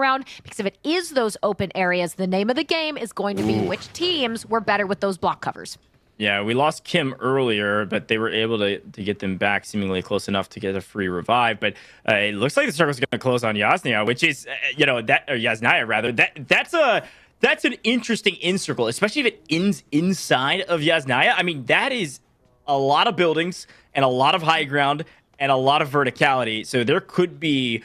around, because if it is those open areas, the name of the game is going to be which teams were better with those block covers. Yeah, we lost Kim earlier, but they were able to get them back seemingly close enough to get a free revive. But it looks like the circle's going to close on Yasnia, which is, Yasnaya rather. That's an interesting in-circle, especially if it ends inside of Yasnaya. I mean, that is a lot of buildings and a lot of high ground and a lot of verticality. So there could be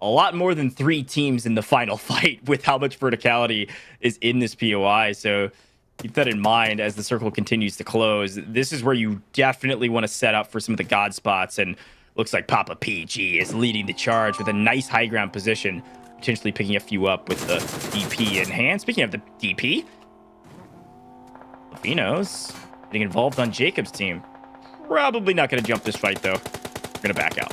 a lot more than 3 teams in the final fight with how much verticality is in this POI. So keep that in mind as the circle continues to close. This is where you definitely want to set up for some of the god spots, and looks like Papa PG is leading the charge with a nice high ground position, potentially picking a few up with the DP in hand. Speaking of the DP, Levinos getting involved on Jacob's team. Probably not going to jump this fight, though. We're going to back out.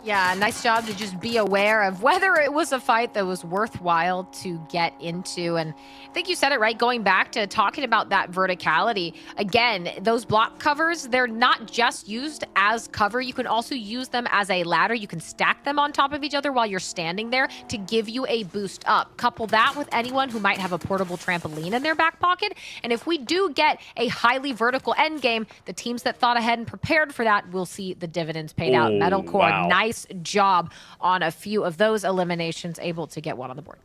Yeah, nice job to just be aware of whether it was a fight that was worthwhile to get into. And I think you said it right, going back to talking about that verticality. Again, those block covers, they're not just used as cover. You can also use them as a ladder. You can stack them on top of each other while you're standing there to give you a boost up. Couple that with anyone who might have a portable trampoline in their back pocket. And if we do get a highly vertical end game, the teams that thought ahead and prepared for that will see the dividends paid out. Metalcore, wow. Nice job on a few of those eliminations, able to get one on the board.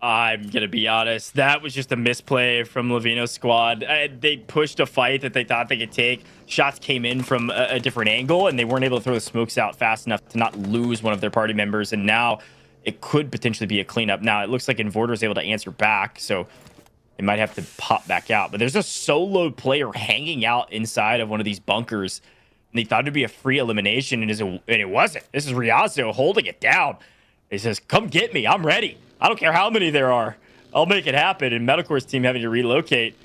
I'm going to be honest. That was just a misplay from Levino's squad. They pushed a fight that they thought they could take. Shots came in from a different angle, and they weren't able to throw the smokes out fast enough to not lose one of their party members. And now it could potentially be a cleanup. Now, it looks like Invorter is able to answer back, so they might have to pop back out. But there's a solo player hanging out inside of one of these bunkers. And they thought it'd be a free elimination, and it wasn't. This is Riazzo holding it down. He says, come get me. I'm ready. I don't care how many there are. I'll make it happen. And Metalcore's team having to relocate.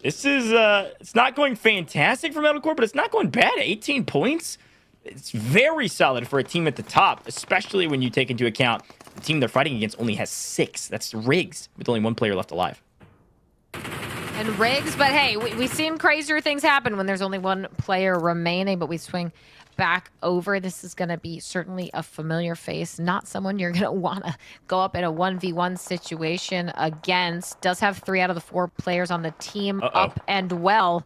This is, it's not going fantastic for Metalcore, but it's not going bad. 18 points. It's very solid for a team at the top, especially when you take into account the team they're fighting against only has 6. That's Riggs, with only 1 player left alive. And Riggs, but hey, we've seen crazier things happen when there's only 1 player remaining, but we swing back over. This is going to be certainly a familiar face, not someone you're going to want to go up in a 1v1 situation against. Does have 3 out of the 4 players on the team up and well.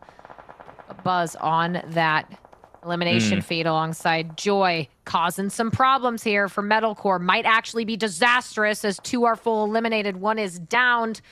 A Buzz on that elimination feed alongside Joy, causing some problems here for Metalcore. Might actually be disastrous as 2 are full eliminated, 1 is downed.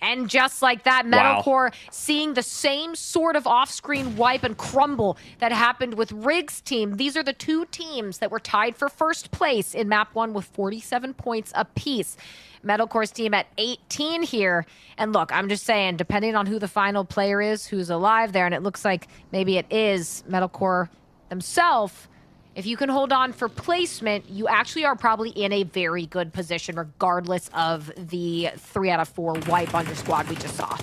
And just like that, Metalcore seeing the same sort of off-screen wipe and crumble that happened with Riggs' team. These are the 2 teams that were tied for first place in map 1 with 47 points apiece. Metalcore's team at 18 here. And look, I'm just saying, depending on who the final player is, who's alive there, and it looks like maybe it is Metalcore themselves, if you can hold on for placement, you actually are probably in a very good position, regardless of the 3 out of 4 wipe on your squad we just saw.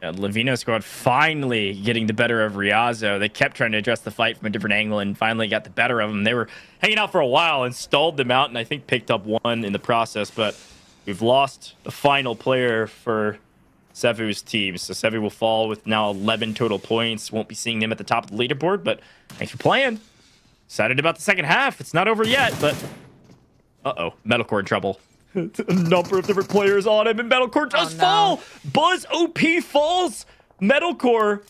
Yeah, Levino's squad finally getting the better of Riazzo. They kept trying to address the fight from a different angle and finally got the better of them. They were hanging out for a while and stalled them out, and I think picked up 1 in the process, but we've lost the final player for Sevu's team. So Sevu will fall with now 11 total points. Won't be seeing them at the top of the leaderboard, but thanks for playing. Excited about the second half. It's not over yet, but Metalcore in trouble. A number of different players on him, and Metalcore does fall. Buzz OP falls. Metalcore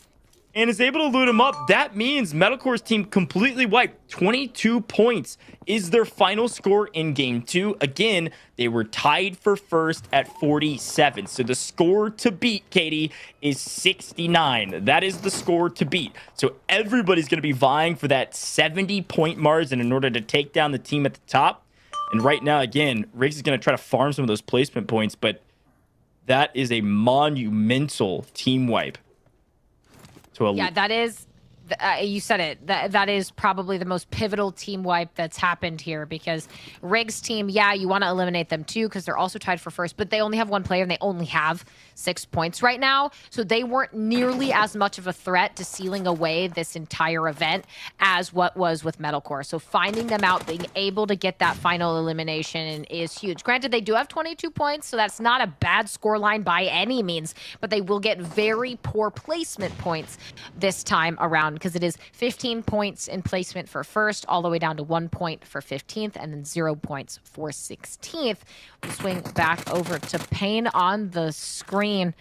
and is able to loot him up. That means Metalcore's team completely wiped. 22 points is their final score in game 2. Again, they were tied for first at 47. So the score to beat, Katie, is 69. That is the score to beat. So everybody's going to be vying for that 70-point margin in order to take down the team at the top. And right now, again, Riggs is going to try to farm some of those placement points, but that is a monumental team wipe. Yeah, that is, you said it, that is probably the most pivotal team wipe that's happened here, because Riggs' team, yeah, you want to eliminate them too because they're also tied for first, but they only have 1 player and they only have 6 points right now, so they weren't nearly as much of a threat to sealing away this entire event as what was with Metalcore. So finding them out, being able to get that final elimination is huge. Granted, they do have 22 points, so that's not a bad scoreline by any means, but they will get very poor placement points this time around. because it is 15 points in placement for first, all the way down to 1 point for 15th, and then 0 points for 16th. We'll swing back over to Payne on the screen,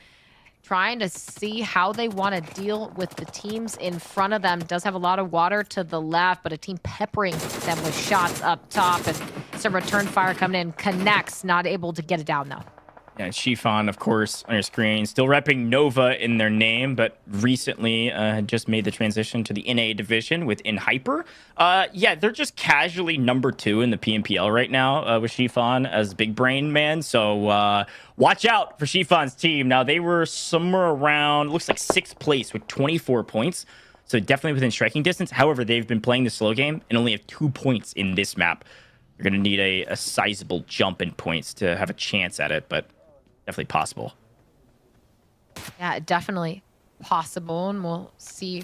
trying to see how they want to deal with the teams in front of them. Does have a lot of water to the left, but a team peppering them with shots up top, and some return fire coming in. Connects, not able to get it down though. Yeah, Shifan, of course, on your screen, still repping Nova in their name, but recently had just made the transition to the NA division within Hyper. Yeah, they're just casually number 2 in the PMPL right now with Shifan as big brain man. So watch out for Shifan's team. Now, they were somewhere around, looks like 6th place with 24 points. So definitely within striking distance. However, they've been playing the slow game and only have 2 points in this map. You're going to need a sizable jump in points to have a chance at it, but definitely possible. Yeah, definitely possible, and we'll see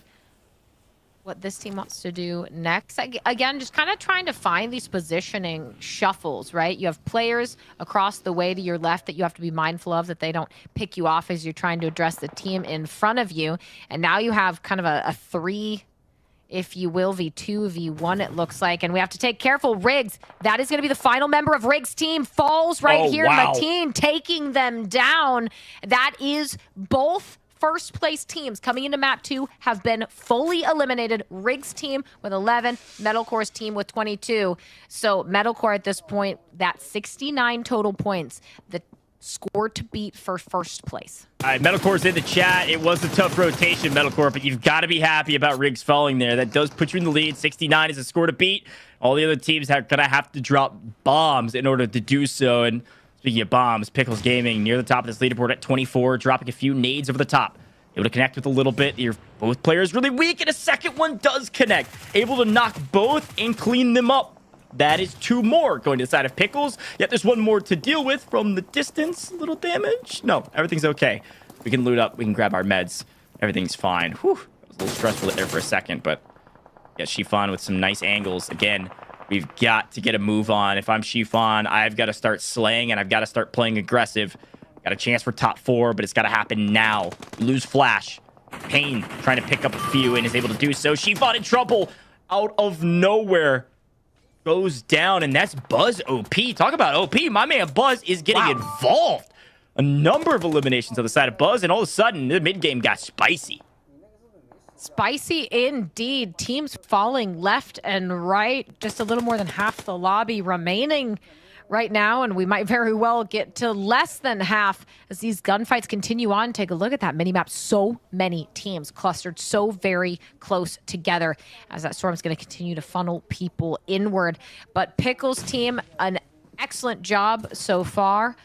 what this team wants to do next. Again, just kind of trying to find these positioning shuffles, right? You have players across the way to your left that you have to be mindful of, that they don't pick you off as you're trying to address the team in front of you. And now you have kind of a 3, if you will, V2, V1 it looks like. And we have to take careful. Riggs, that is going to be the final member of Riggs' team. Falls right here. Wow. Mateen taking them down. That is both first place teams coming into map 2 have been fully eliminated. Riggs' team with 11, Metalcore's team with 22. So Metalcore at this point, that 69 total points, the score to beat for first place. All right, Metalcore's in the chat. It was a tough rotation, Metalcore, but you've got to be happy about Riggs falling there. That does put you in the lead. 69 is a score to beat. All the other teams are going to have to drop bombs in order to do so. And speaking of bombs, Pickles Gaming near the top of this leaderboard at 24, dropping a few nades over the top. Able to connect with a little bit. Both players really weak, and a second one does connect. Able to knock both and clean them up. That is 2 more going to the side of Pickles. Yet there's 1 more to deal with from the distance. A little damage. No, everything's okay. We can loot up. We can grab our meds. Everything's fine. Whew. It was a little stressful there for a second, but yeah, Shifan with some nice angles. Again, we've got to get a move on. If I'm Shifan, I've got to start slaying, and I've got to start playing aggressive. Got a chance for top 4, but it's got to happen now. Lose Flash. Payne trying to pick up a few and is able to do so. Shifan in trouble out of nowhere. Goes down, and that's Buzz OP. Talk about OP. My man Buzz is getting involved. A number of eliminations on the side of Buzz, and all of a sudden, the mid-game got spicy. Spicy indeed. Teams falling left and right. Just a little more than half the lobby remaining right now, and we might very well get to less than half as these gunfights continue on. Take a look at that minimap. So many teams clustered so very close together as that storm is going to continue to funnel people inward. But Pickles' team, an excellent job so far.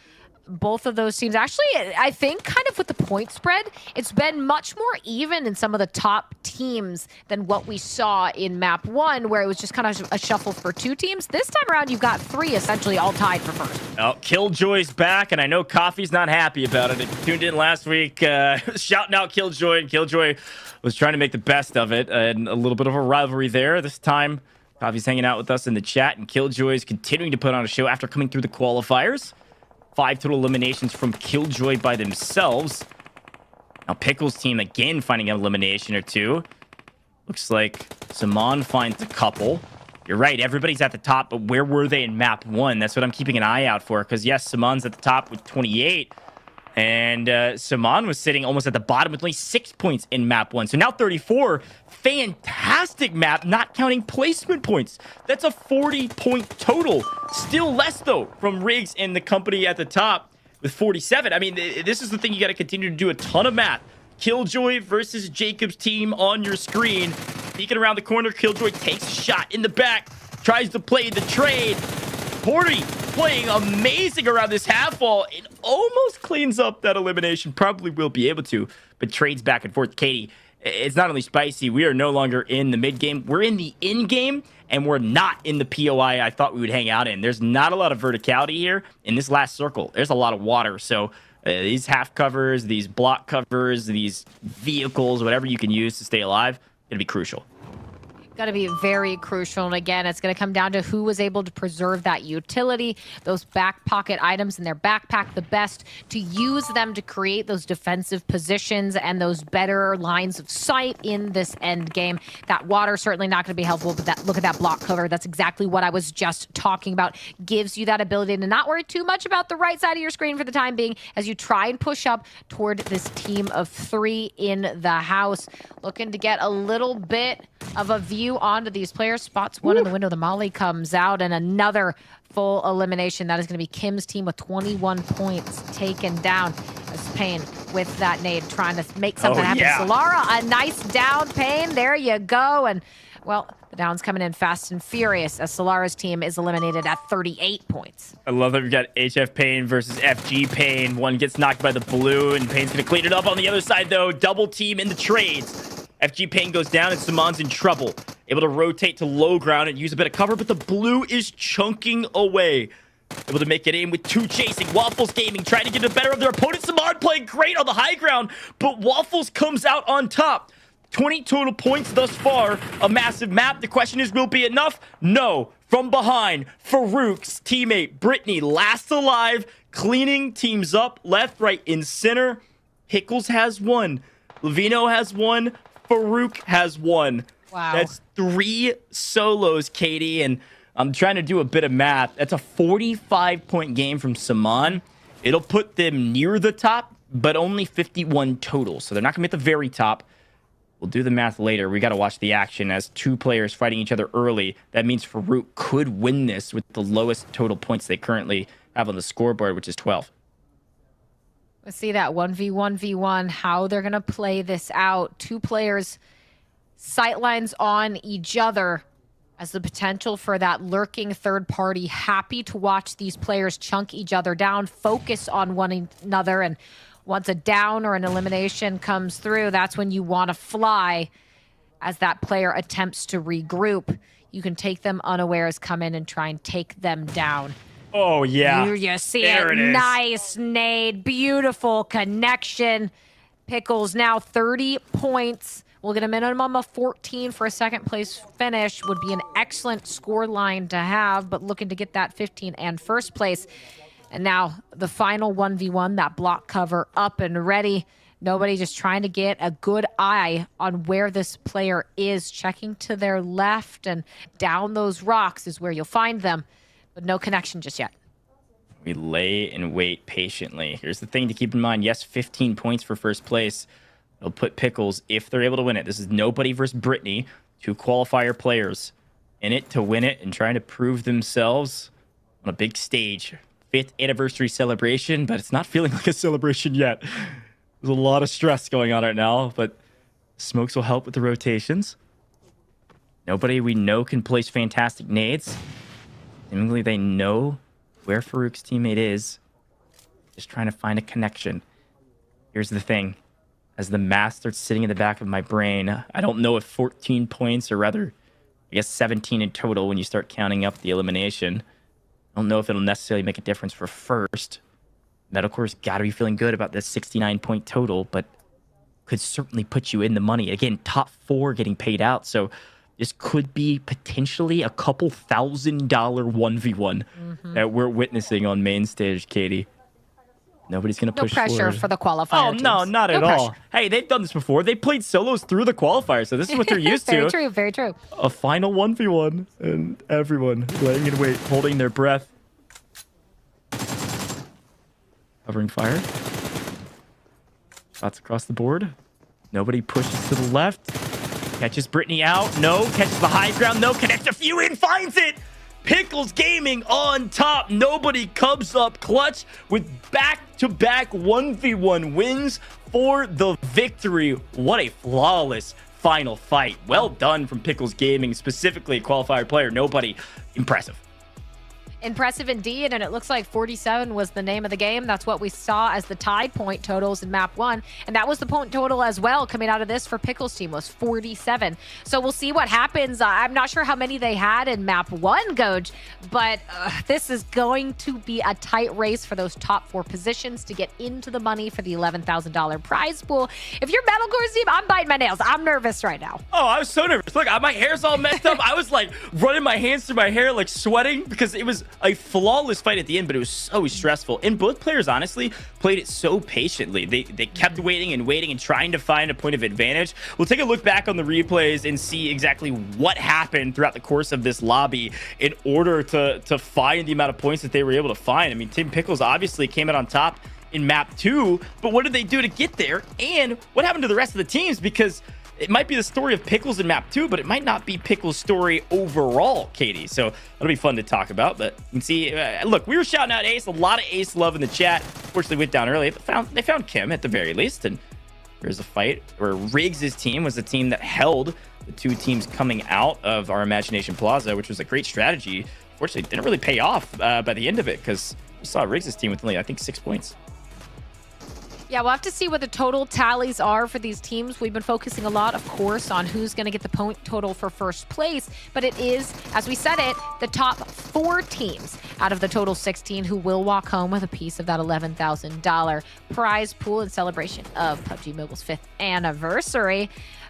Both of those teams, actually, I think kind of with the point spread, it's been much more even in some of the top teams than what we saw in map 1, where it was just kind of a shuffle for 2 teams. This time around, you've got 3 essentially all tied for first. Oh, Killjoy's back, and I know Coffee's not happy about it. If you tuned in last week, shouting out Killjoy, and Killjoy was trying to make the best of it, and a little bit of a rivalry there. This time, Coffee's hanging out with us in the chat, and Killjoy's continuing to put on a show after coming through the qualifiers. 5 total eliminations from Killjoy by themselves. Now Pickles' team again finding an elimination or 2. Looks like Saman finds a couple. You're right, everybody's at the top, but where were they in map 1? That's what I'm keeping an eye out for, because yes, Saman's at the top with 28. And Saman was sitting almost at the bottom with only 6 points in map 1. So now 34. Fantastic map, not counting placement points. That's a 40-point total. Still less, though, from Riggs and the company at the top with 47. I mean, this is the thing. You got to continue to do a ton of math. Killjoy versus Jacob's team on your screen. Peeking around the corner, Killjoy takes a shot in the back. Tries to play the trade. Porty playing amazing around this half wall. It almost cleans up that elimination. Probably will be able to, but trades back and forth. Katie, it's not only spicy. We are no longer in the mid game. We're in the in game, and we're not in the POI I thought we would hang out in. There's not a lot of verticality here in this last circle. There's a lot of water. So these half covers, these block covers, these vehicles, whatever you can use to stay alive, going to be crucial. going to be very crucial. And again, it's going to come down to who was able to preserve that utility, those back pocket items in their backpack the best, to use them to create those defensive positions and those better lines of sight in this end game. That water certainly not going to be helpful, but look at that block cover. That's exactly what I was just talking about. Gives you that ability to not worry too much about the right side of your screen for the time being as you try and push up toward this team of 3 in the house. Looking to get a little bit of a view onto these players. Spots one in the window. The molly comes out, and another full elimination. That is going to be Kim's team with 21 points taken down. As Payne with that nade trying to make something happen. Yeah. Solara, a nice down, Payne. There you go. And, well, the down's coming in fast and furious as Solara's team is eliminated at 38 points. I love that we've got HF Payne versus FG Payne. One gets knocked by the blue, and Payne's going to clean it up on the other side, though. Double team in the trades. FG Payne goes down, and Saman's in trouble. Able to rotate to low ground and use a bit of cover, but the blue is chunking away. Able to make it in with 2 chasing. Waffles Gaming trying to get the better of their opponent. Saman playing great on the high ground, but Waffles comes out on top. 20 total points thus far. A massive map. The question is, will it be enough? No. From behind, Farouk's teammate, Brittany, last alive, cleaning teams up left, right, and center. Pickles has 1. Levino has 1. Farouk has 1. Wow. That's 3 solos, Katie, and I'm trying to do a bit of math. That's a 45-point game from Saman. It'll put them near the top, but only 51 total. So they're not going to be at the very top. We'll do the math later. We got to watch the action as 2 players fighting each other early. That means Farouk could win this with the lowest total points they currently have on the scoreboard, which is 12. Let's see that 1v1v1, how they're going to play this out. 2 players, sightlines on each other as the potential for that lurking third party. Happy to watch these players chunk each other down, focus on one another, and once a down or an elimination comes through, that's when you want to fly as that player attempts to regroup. You can take them unawares, come in and try and take them down. Oh, yeah. You see There it. it is. Nice nade. Beautiful connection. Pickles now 30 points. We'll get a minimum of 14 for a second place finish. Would be an excellent score line to have, but looking to get that 15 and first place. And now the final 1v1, that block cover up and ready. Nobody just trying to get a good eye on where this player is. Checking to their left and down those rocks is where you'll find them. But no connection just yet. We lay and wait patiently. Here's the thing to keep in mind. Yes, 15 points for first place. They'll put Pickles, if they're able to win it. This is nobody versus Brittany, 2 qualifier players in it to win it and trying to prove themselves on a big stage. 5th anniversary celebration, but it's not feeling like a celebration yet. There's a lot of stress going on right now, but smokes will help with the rotations. Nobody we know can place fantastic nades. Seemingly they know where Farouk's teammate is. Just trying to find a connection. Here's the thing. As the math starts sitting in the back of my brain, I don't know if 14 points, or rather, I guess 17 in total when you start counting up the elimination. I don't know if it'll necessarily make a difference for first. Metalcore's got to be feeling good about this 69-point total, but could certainly put you in the money. Again, top 4 getting paid out, so this could be potentially a couple $1,000 1v1 that we're witnessing on main stage, Katie. Nobody's going to push pressure forward. for the qualifier Oh, no, teams. not at No all. pressure. Hey, they've done this before. They played solos through the qualifier, so this is what they're used to. Very true, very true. A final 1v1, and everyone laying in wait, holding their breath. Covering fire. Shots across the board. Nobody pushes to the left. Catches Brittany out. No. Catches the high ground. No. Connects a few in. Finds it. Pickles Gaming on top. Nobody comes up clutch with back-to-back 1v1 wins for the victory. What a flawless final fight. Well done from Pickles Gaming, specifically a qualifier player. Nobody. Impressive. Impressive indeed, and it looks like 47 was the name of the game. That's what we saw as the tied point totals in map 1, and that was the point total as well coming out of this for Pickles' team was 47. So we'll see what happens. I'm not sure how many they had in map 1, Goj, but this is going to be a tight race for those top 4 positions to get into the money for the $11,000 prize pool. If you're Metalcore's team, I'm biting my nails. I'm nervous right now. Oh, I was so nervous. Look, my hair's all messed up. I was like running my hands through my hair, like sweating, because it was a flawless fight at the end, but it was so stressful. And both players honestly played it so patiently. They kept waiting and trying to find a point of advantage. We'll take a look back on the replays and see exactly what happened throughout the course of this lobby in order to find the amount of points that they were able to find. I mean, Team Pickles obviously came out on top in map 2, but what did they do to get there? And what happened to the rest of the teams? Because it might be the story of Pickles in map 2, but it might not be Pickles' story overall, Katie. So it'll be fun to talk about. But you can see, look, we were shouting out Ace, a lot of Ace love in the chat. Unfortunately, went down early, but they found Kim at the very least. And there's a fight where Riggs' team was the team that held the 2 teams coming out of our Imagination Plaza, which was a great strategy. Unfortunately, it didn't really pay off by the end of it, because we saw Riggs' team with only, I think, 6 points. Yeah, we'll have to see what the total tallies are for these teams. We've been focusing a lot, of course, on who's going to get the point total for first place. But it is, as we said it, the top 4 teams out of the total 16 who will walk home with a piece of that $11,000 prize pool in celebration of PUBG Mobile's 5th anniversary.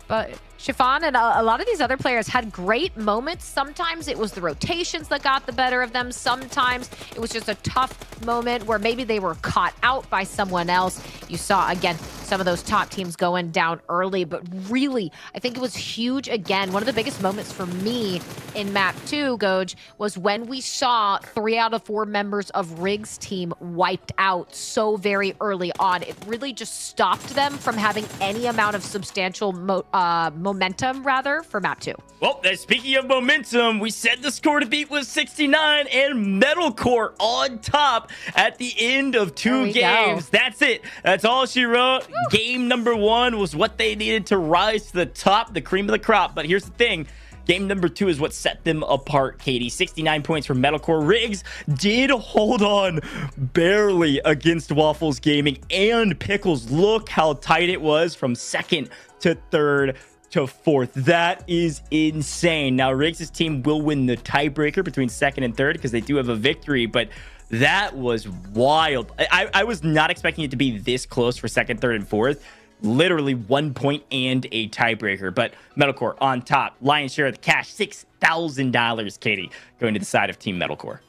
But Chiffon and a lot of these other players had great moments. Sometimes it was the rotations that got the better of them. Sometimes it was just a tough moment where maybe they were caught out by someone else. You saw, again, some of those top teams going down early, but really, I think it was huge. Again, one of the biggest moments for me in map 2, Goj, was when we saw 3 out of 4 members of Riggs' team wiped out so very early on. It really just stopped them from having any amount of substantial momentum, rather, for map 2. Well, speaking of momentum, we said the score to beat was 69, and Metalcore on top at the end of 2 games. That's it. That's all she wrote. Woo. Game number 1 was what they needed to rise to the top, the cream of the crop. But here's the thing. Game number 2 is what set them apart, Katie. 69 points for Metalcore. Riggs did hold on barely against Waffles Gaming and Pickles. Look how tight it was from 2nd to 3rd to 4th. That is insane. Now, Riggs' team will win the tiebreaker between 2nd and 3rd because they do have a victory, but that was wild. I was not expecting it to be this close for 2nd, 3rd, and 4th. Literally 1 point and a tiebreaker, but Metalcore on top. Lion's share of the cash, $6,000, Katie, going to the side of Team Metalcore.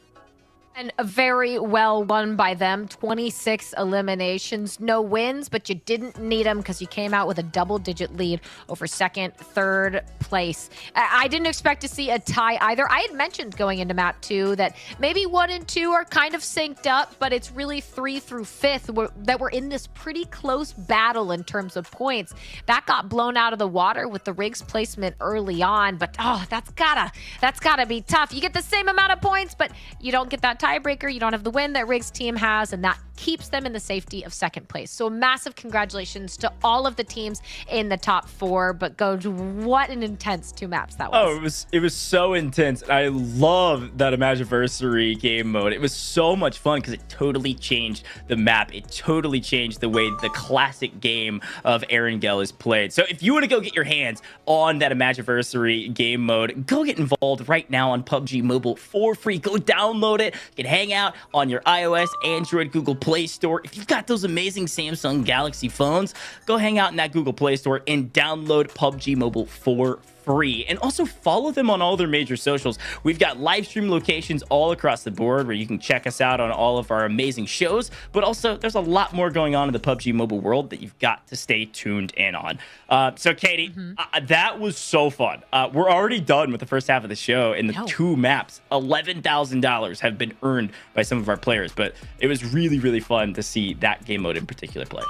And very well won by them. 26 eliminations, no wins, but you didn't need them because you came out with a double-digit lead over 2nd, 3rd place. I didn't expect to see a tie either. I had mentioned going into map 2 that maybe 1 and 2 are kind of synced up, but it's really 3 through 5th that we're in this pretty close battle in terms of points. That got blown out of the water with the Riggs placement early on, but that's gotta be tough. You get the same amount of points, but you don't get that tiebreaker. You don't have the win that Riggs' team has, and that keeps them in the safety of 2nd place. So massive congratulations to all of the teams in the top 4. But Goj, what an intense 2 maps that was. Oh, it was so intense. I love that Imagiversary game mode. It was so much fun because it totally changed the map. It totally changed the way the classic game of Erangel is played. So if you want to go get your hands on that Imagiversary game mode, go get involved right now on PUBG Mobile for free. Go download it. You can hang out on your iOS, Android, Google Play Store. If you've got those amazing Samsung Galaxy phones, go hang out in that Google Play Store and download PUBG Mobile for free. And also follow them on all their major socials. We've got live stream locations all across the board where you can check us out on all of our amazing shows, but also there's a lot more going on in the PUBG Mobile world that you've got to stay tuned in on. So Katie, that was so fun. We're already done with the first half of the show, and the 2 maps, $11,000 have been earned by some of our players, but it was really, really fun to see that game mode in particular play.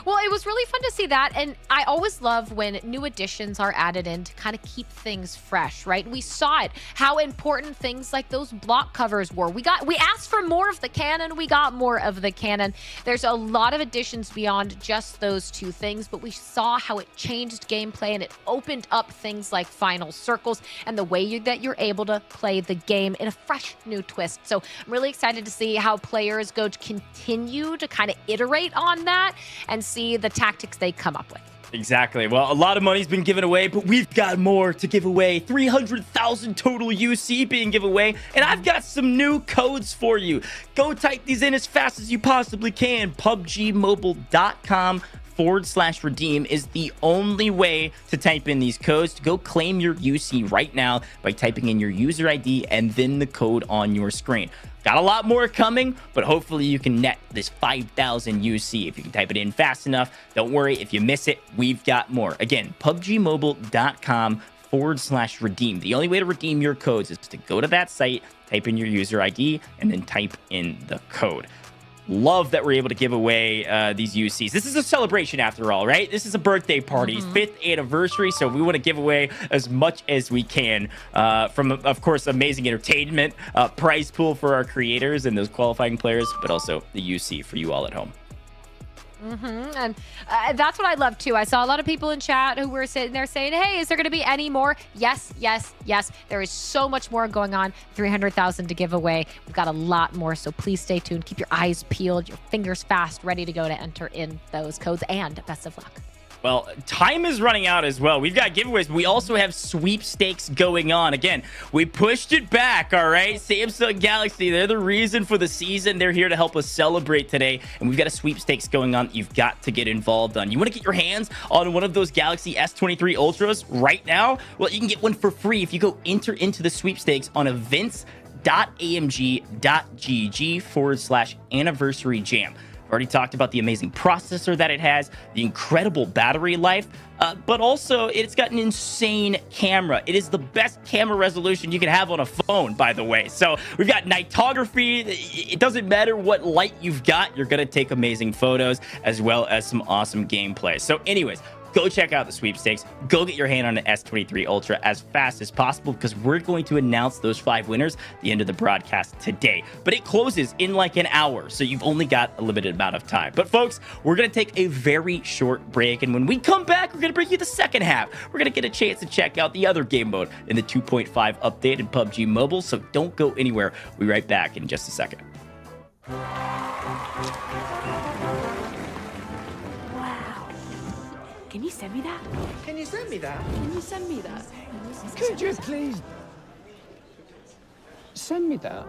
Well, it was really fun to see that. And I always love when new additions are added in to kind of keep things fresh, right? We saw it, how important things like those block covers were. We asked for more of the cannon. We got more of the cannon. There's a lot of additions beyond just those two things, but we saw how it changed gameplay and it opened up things like final circles and the way that you're able to play the game in a fresh new twist. So I'm really excited to see how players go to continue to kind of iterate on that and see the tactics they come up with. Exactly. Well, a lot of money's been given away, but we've got more to give away. 300,000 total UC being given away, and I've got some new codes for you. Go type these in as fast as you possibly can. PUBGmobile.com/redeem is the only way to type in these codes to go claim your UC right now by typing in your user ID and then the code on your screen. Got a lot more coming, but hopefully you can net this 5,000 UC if you can type it in fast enough. Don't worry, if you miss it, we've got more. Again, PUBGmobile.com/redeem. The only way to redeem your codes is to go to that site, type in your user ID, and then type in the code. Love that we're able to give away these UCs. This is a celebration after all, right? This is a birthday party, 5th anniversary, so we want to give away as much as we can from, of course, amazing entertainment, prize pool for our creators and those qualifying players, but also the UC for you all at home. And that's what I love too. I saw a lot of people in chat who were sitting there saying, hey, is there going to be any more? Yes, yes, yes. There is so much more going on. 300,000 to give away. We've got a lot more. So please stay tuned. Keep your eyes peeled, your fingers fast, ready to go to enter in those codes, and best of luck. Well, time is running out as well. We've got giveaways, but we also have sweepstakes going on. Again, we pushed it back, all right? Samsung Galaxy, they're the reason for the season. They're here to help us celebrate today, and we've got a sweepstakes going on that you've got to get involved on. You want to get your hands on one of those Galaxy S23 Ultras right now? Well, you can get one for free if you go enter into the sweepstakes on events.amg.gg/anniversary jam. Already talked about the amazing processor that it has, the incredible battery life, but also it's got an insane camera. It is the best camera resolution you can have on a phone, by the way. So we've got nightography. It doesn't matter what light you've got, you're going to take amazing photos as well as some awesome gameplay. So anyways, go check out the sweepstakes. Go get your hand on an S23 Ultra as fast as possible because we're going to announce those 5 winners at the end of the broadcast today. But it closes in like an hour, so you've only got a limited amount of time. But folks, we're going to take a very short break, and when we come back, we're going to bring you the second half. We're going to get a chance to check out the other game mode in the 2.5 update in PUBG Mobile, so don't go anywhere. We'll be right back in just a second. Can you send me that? Can you send me that? Can you send me that? Could you please send me that?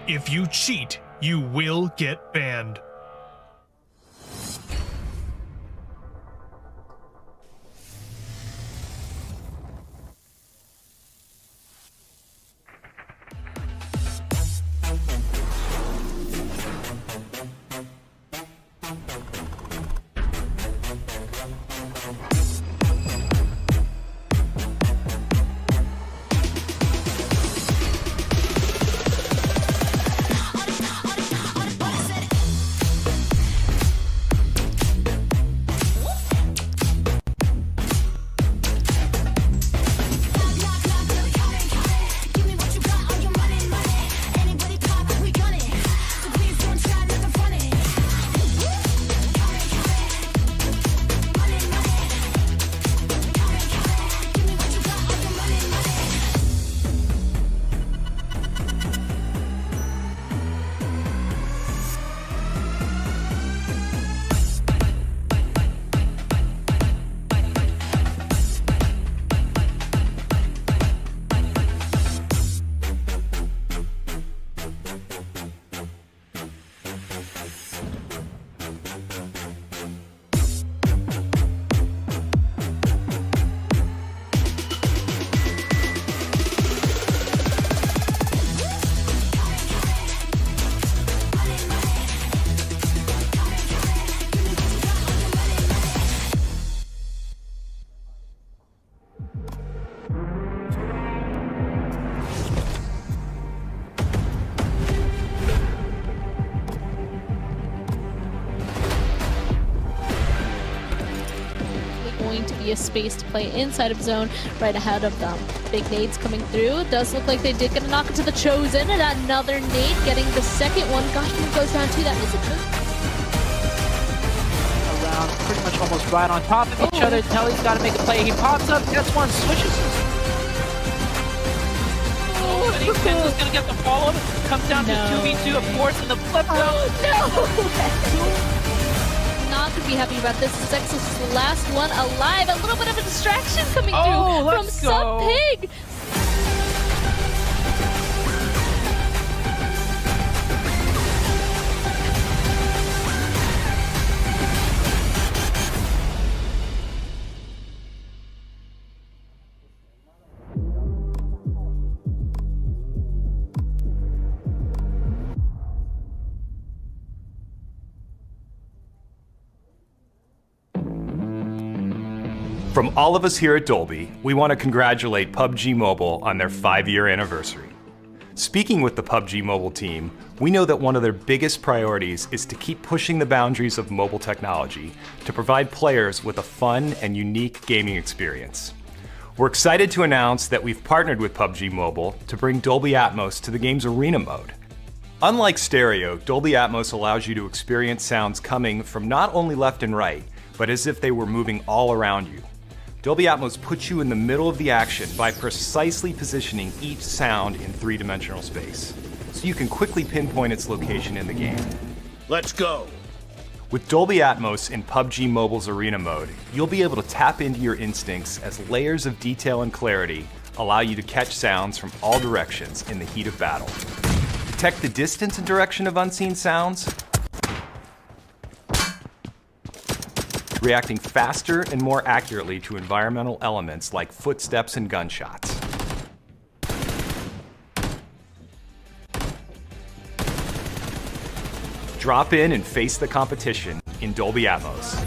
If you cheat, you will get banned. be a space to play inside of zone right ahead of them. Big nades coming through. Does look like they did get a knock into the Chosen, and another nade getting the second one. Gosh, it goes down to that message. Around pretty much almost right on top of each other. Telly's got to make a play. He pops up, gets one, switches. Oh, and Kenzo's going to get the follow-up. Comes down to 2v2, of course, and the flip though. Not going to be happy about this. Zex is the last one alive. A little bit of a distraction coming through from Sub Pig. From all of us here at Dolby, we want to congratulate PUBG Mobile on their 5-year anniversary. Speaking with the PUBG Mobile team, we know that one of their biggest priorities is to keep pushing the boundaries of mobile technology to provide players with a fun and unique gaming experience. We're excited to announce that we've partnered with PUBG Mobile to bring Dolby Atmos to the game's arena mode. Unlike stereo, Dolby Atmos allows you to experience sounds coming from not only left and right, but as if they were moving all around you. Dolby Atmos puts you in the middle of the action by precisely positioning each sound in 3-dimensional space, so you can quickly pinpoint its location in the game. Let's go! With Dolby Atmos in PUBG Mobile's arena mode, you'll be able to tap into your instincts as layers of detail and clarity allow you to catch sounds from all directions in the heat of battle. Detect the distance and direction of unseen sounds, reacting faster and more accurately to environmental elements like footsteps and gunshots. Drop in and face the competition in Dolby Atmos.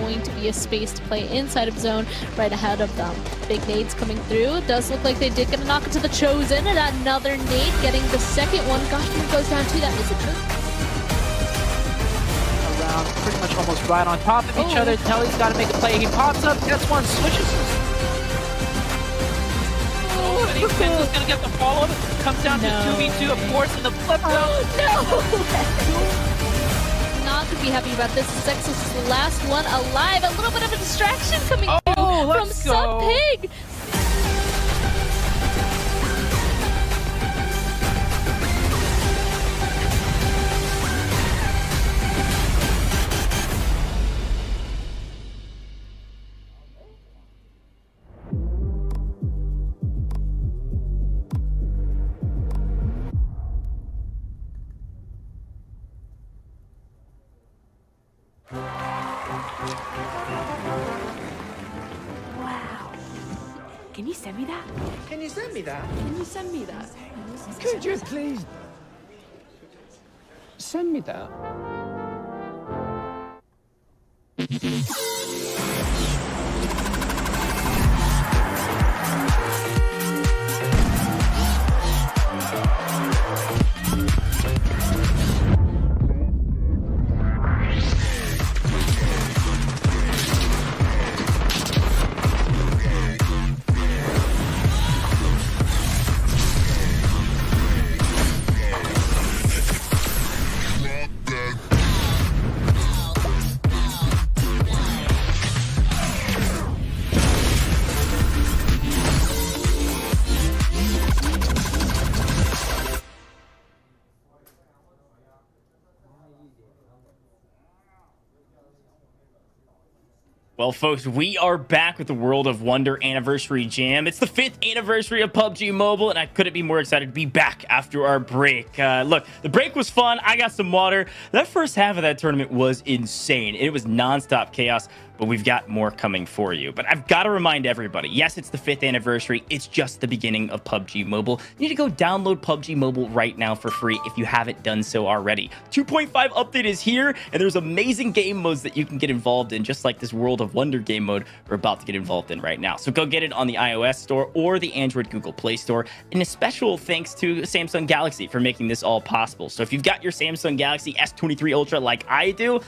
going to be a space to play inside of zone right ahead of them. Big nades coming through. Does look like they did get a knock into the Chosen, and another nade getting the second one. Gosh, goes down too. That is a trick. Around pretty much almost right on top of each other. Telly's got to make a play. He pops up, gets one, switches. Oh, and he's going to get the follow-up. Comes down to 2v2, of course, in the flip zone. Not to be happy about this. Sex is the last one alive. A little bit of a distraction coming through from Sub Pig. Wow. Can you send me that? Can you send me that? Can you send me that? Could you please send me that? Well, folks, we are back with the World of Wonder Anniversary Jam. It's the 5th anniversary of PUBG Mobile, and I couldn't be more excited to be back after our break. Look, the break was fun. I got some water. That first half of that tournament was insane. It was nonstop chaos, but we've got more coming for you. But I've got to remind everybody, yes, it's the 5th anniversary. It's just the beginning of PUBG Mobile. You need to go download PUBG Mobile right now for free if you haven't done so already. 2.5 update is here, and there's amazing game modes that you can get involved in, just like this World of Wonder game mode we're about to get involved in right now. So go get it on the iOS store or the Android Google Play Store. And a special thanks to Samsung Galaxy for making this all possible. So if you've got your Samsung Galaxy S23 Ultra like I do,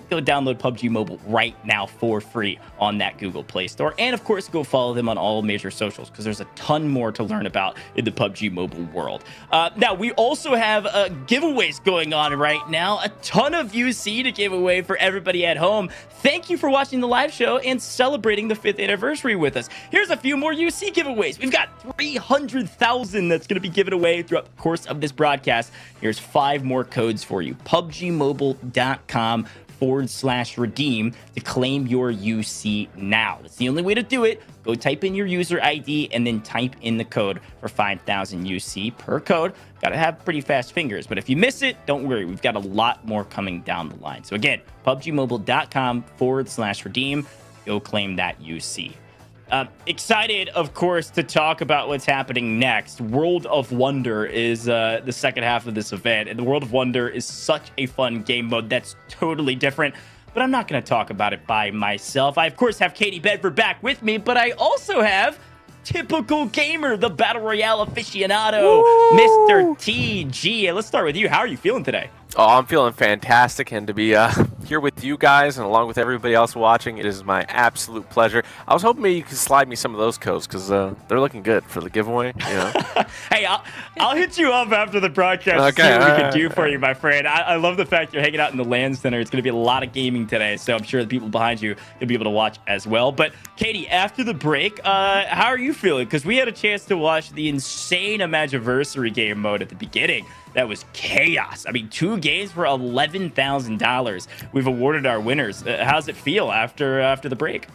go download PUBG Mobile right now for free on that Google Play Store. And of course, go follow them on all major socials because there's a ton more to learn about in the PUBG Mobile world. Now, we also have giveaways going on right now. A ton of UC to give away for everybody at home. Thank you for watching the live show and celebrating the 5th anniversary with us. Here's a few more UC giveaways. We've got 300,000 that's going to be given away throughout the course of this broadcast. Here's 5 more codes for you. PUBGmobile.com/redeem to claim your UC now. That's the only way to do it. Go type in your user ID and then type in the code for 5,000 UC per code. Got to have pretty fast fingers, but if you miss it, don't worry. We've got a lot more coming down the line. So again, PUBGmobile.com/redeem. Go claim that UC. Excited, of course, to talk about what's happening next. World of Wonder is the second half of this event, and the World of Wonder is such a fun game mode that's totally different, but I'm not going to talk about it by myself. I, of course, have Katie Bedford back with me, but I also have Typical Gamer, the Battle Royale aficionado, Mr. TG. Let's start with you. How are you feeling today? Oh, I'm feeling fantastic, and to be here with you guys and along with everybody else watching, it is my absolute pleasure. I was hoping maybe you could slide me some of those codes because they're looking good for the giveaway. You know? Hey, I'll hit you up after the broadcast to see what we can do for you, my friend. I love the fact you're hanging out in the LAN center. It's going to be a lot of gaming today, so I'm sure the people behind you will be able to watch as well. But Katie, after the break, how are you feeling? Because we had a chance to watch the insane Imagiversary game mode at the beginning. That was chaos. I mean, 2 games for $11,000. We've awarded our winners. How's it feel after the break?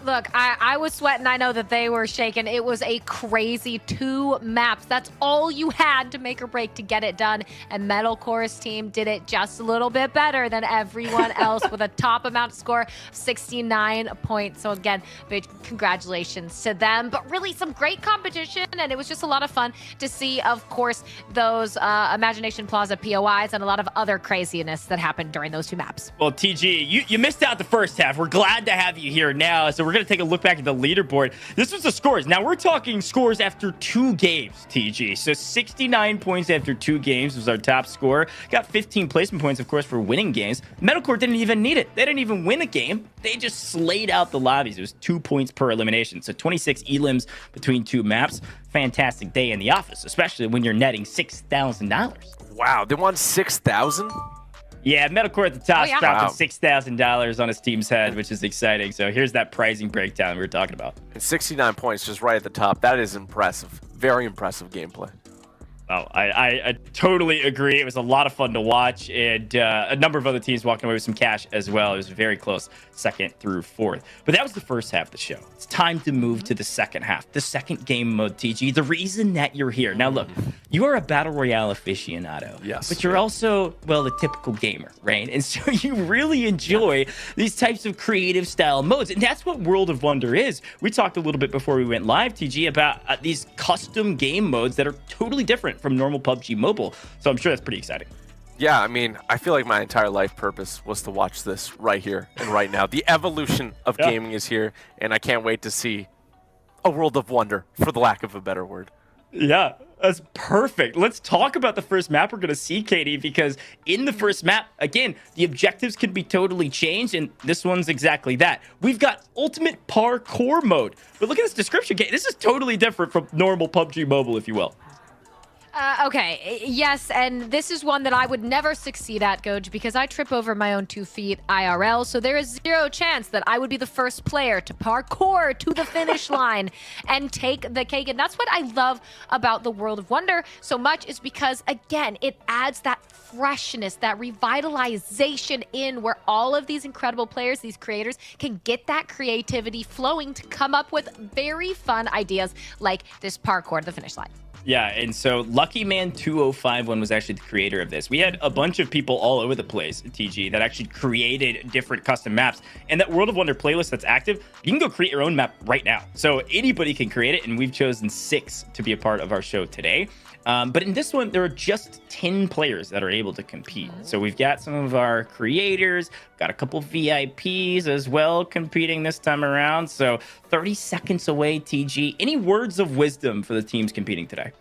Look, I was sweating. I know that they were shaking. It was a crazy 2 maps. That's all you had to make or break to get it done. And Metalcore's team did it just a little bit better than everyone else with a top amount score, 69 points. So again, big congratulations to them. But really some great competition, and it was just a lot of fun to see, of course, those Imagination Plaza POIs and a lot of other craziness that happened during those 2 maps. Well, TG, you missed out the first half. We're glad to have you here now. So we're going to take a look back at the leaderboard. This was the scores. Now we're talking scores after 2 games, TG. So 69 points after 2 games was our top score. Got 15 placement points, of course, for winning games. Metalcore didn't even need it. They didn't even win a game. They just slayed out the lobbies. It was 2 points per elimination. So 26 elims between 2 maps. Fantastic day in the office, especially when you're netting $6,000. Wow, they won 6,000? Yeah, Metalcore at the top yeah. dropping $6,000 on his team's head, which is exciting. So here's that pricing breakdown we were talking about. And 69 points just right at the top. That is impressive. Very impressive gameplay. Oh, I totally agree. It was a lot of fun to watch, and a number of other teams walking away with some cash as well. It was very close, 2nd through 4th. But that was the first half of the show. It's time to move to the second half, the second game mode, TG. The reason that you're here. Now, look, you are a Battle Royale aficionado. Yes. But you're also, well, a typical gamer, right? And so you really enjoy these types of creative style modes. And that's what World of Wonder is. We talked a little bit before we went live, TG, about these custom game modes that are totally different from normal PUBG Mobile. So I'm sure that's pretty exciting. Yeah, I mean, I feel like my entire life purpose was to watch this right here and right now. The evolution of gaming is here, and I can't wait to see a World of Wonder, for the lack of a better word. Yeah, that's perfect. Let's talk about the first map we're going to see, Katie, because in the first map, again, the objectives can be totally changed, and this one's exactly that. We've got Ultimate Parkour mode. But look at this description, Katie. This is totally different from normal PUBG Mobile, if you will. Okay, yes, and this is one that I would never succeed at, Goj, because I trip over my own 2 feet IRL, so there is 0 chance that I would be the first player to parkour to the finish line and take the cake. And that's what I love about the World of Wonder so much, is because, again, it adds that freshness, that revitalization in where all of these incredible players, these creators, can get that creativity flowing to come up with very fun ideas like this parkour to the finish line. Yeah, and so Lucky Man 2051 was actually the creator of this. We had a bunch of people all over the place, TG, that actually created different custom maps. And that World of Wonder playlist that's active, you can go create your own map right now. So anybody can create it, and we've chosen 6 to be a part of our show today. But in this one, there are just 10 players that are able to compete. So we've got some of our creators, got a couple VIPs as well competing this time around. So 30 seconds away, TG. Any words of wisdom for the teams competing today?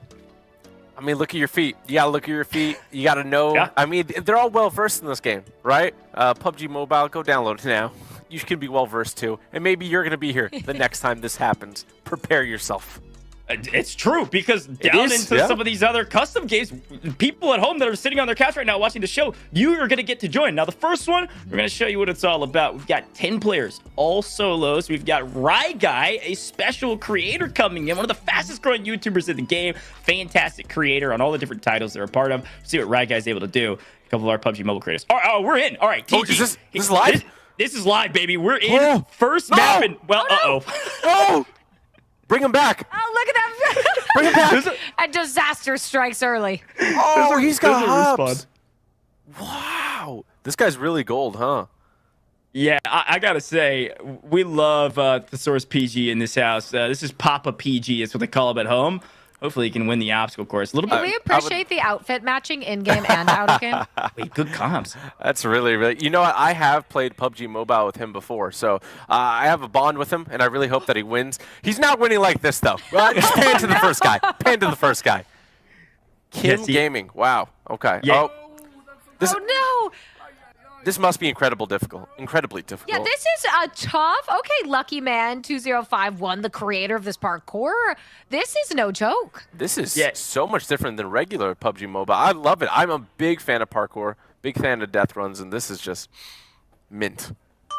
I mean, look at your feet. You gotta look at your feet. You gotta know. Yeah. I mean, they're all well versed in this game, right? PUBG Mobile, go download it now. You can be well versed too, and maybe you're gonna be here the next time this happens. Prepare yourself. It's true, because down into some of these other custom games, people at home that are sitting on their couch right now watching the show, you are going to get to join. Now, the first one, we're going to show you what it's all about. We've got 10 players, all solos. We've got Rye Guy, a special creator coming in, one of the fastest growing YouTubers in the game. Fantastic creator on all the different titles they're a part of. See what Rye Guy's able to do. A couple of our PUBG Mobile creators. Oh, we're in. All right, TG. Oh, is this live? This is live, baby. We're in. First map. And, well, Oh! Bring him back. Oh, look at that. Bring him back. A disaster strikes early. Oh, he's got There's hops. Wow. This guy's really gold, huh? Yeah, I gotta say, we love Thesaurus PG in this house. This is Papa PG, is what they call him at home. Hopefully, he can win the obstacle course. A little bit. We appreciate the outfit matching in-game and out-of-game. Wait, good comms. That's really. You know what? I have played PUBG Mobile with him before, so I have a bond with him, and I really hope that he wins. He's not winning like this, though. Just pan to the first guy. Pan to the first guy. Kim Gaming. Wow. Okay. Yeah. Oh, no. This must be incredibly difficult. Yeah, this is a tough. Okay, Lucky Man 2051, the creator of this parkour. This is no joke. This is so much different than regular PUBG Mobile. I love it. I'm a big fan of parkour, big fan of death runs, and this is just mint.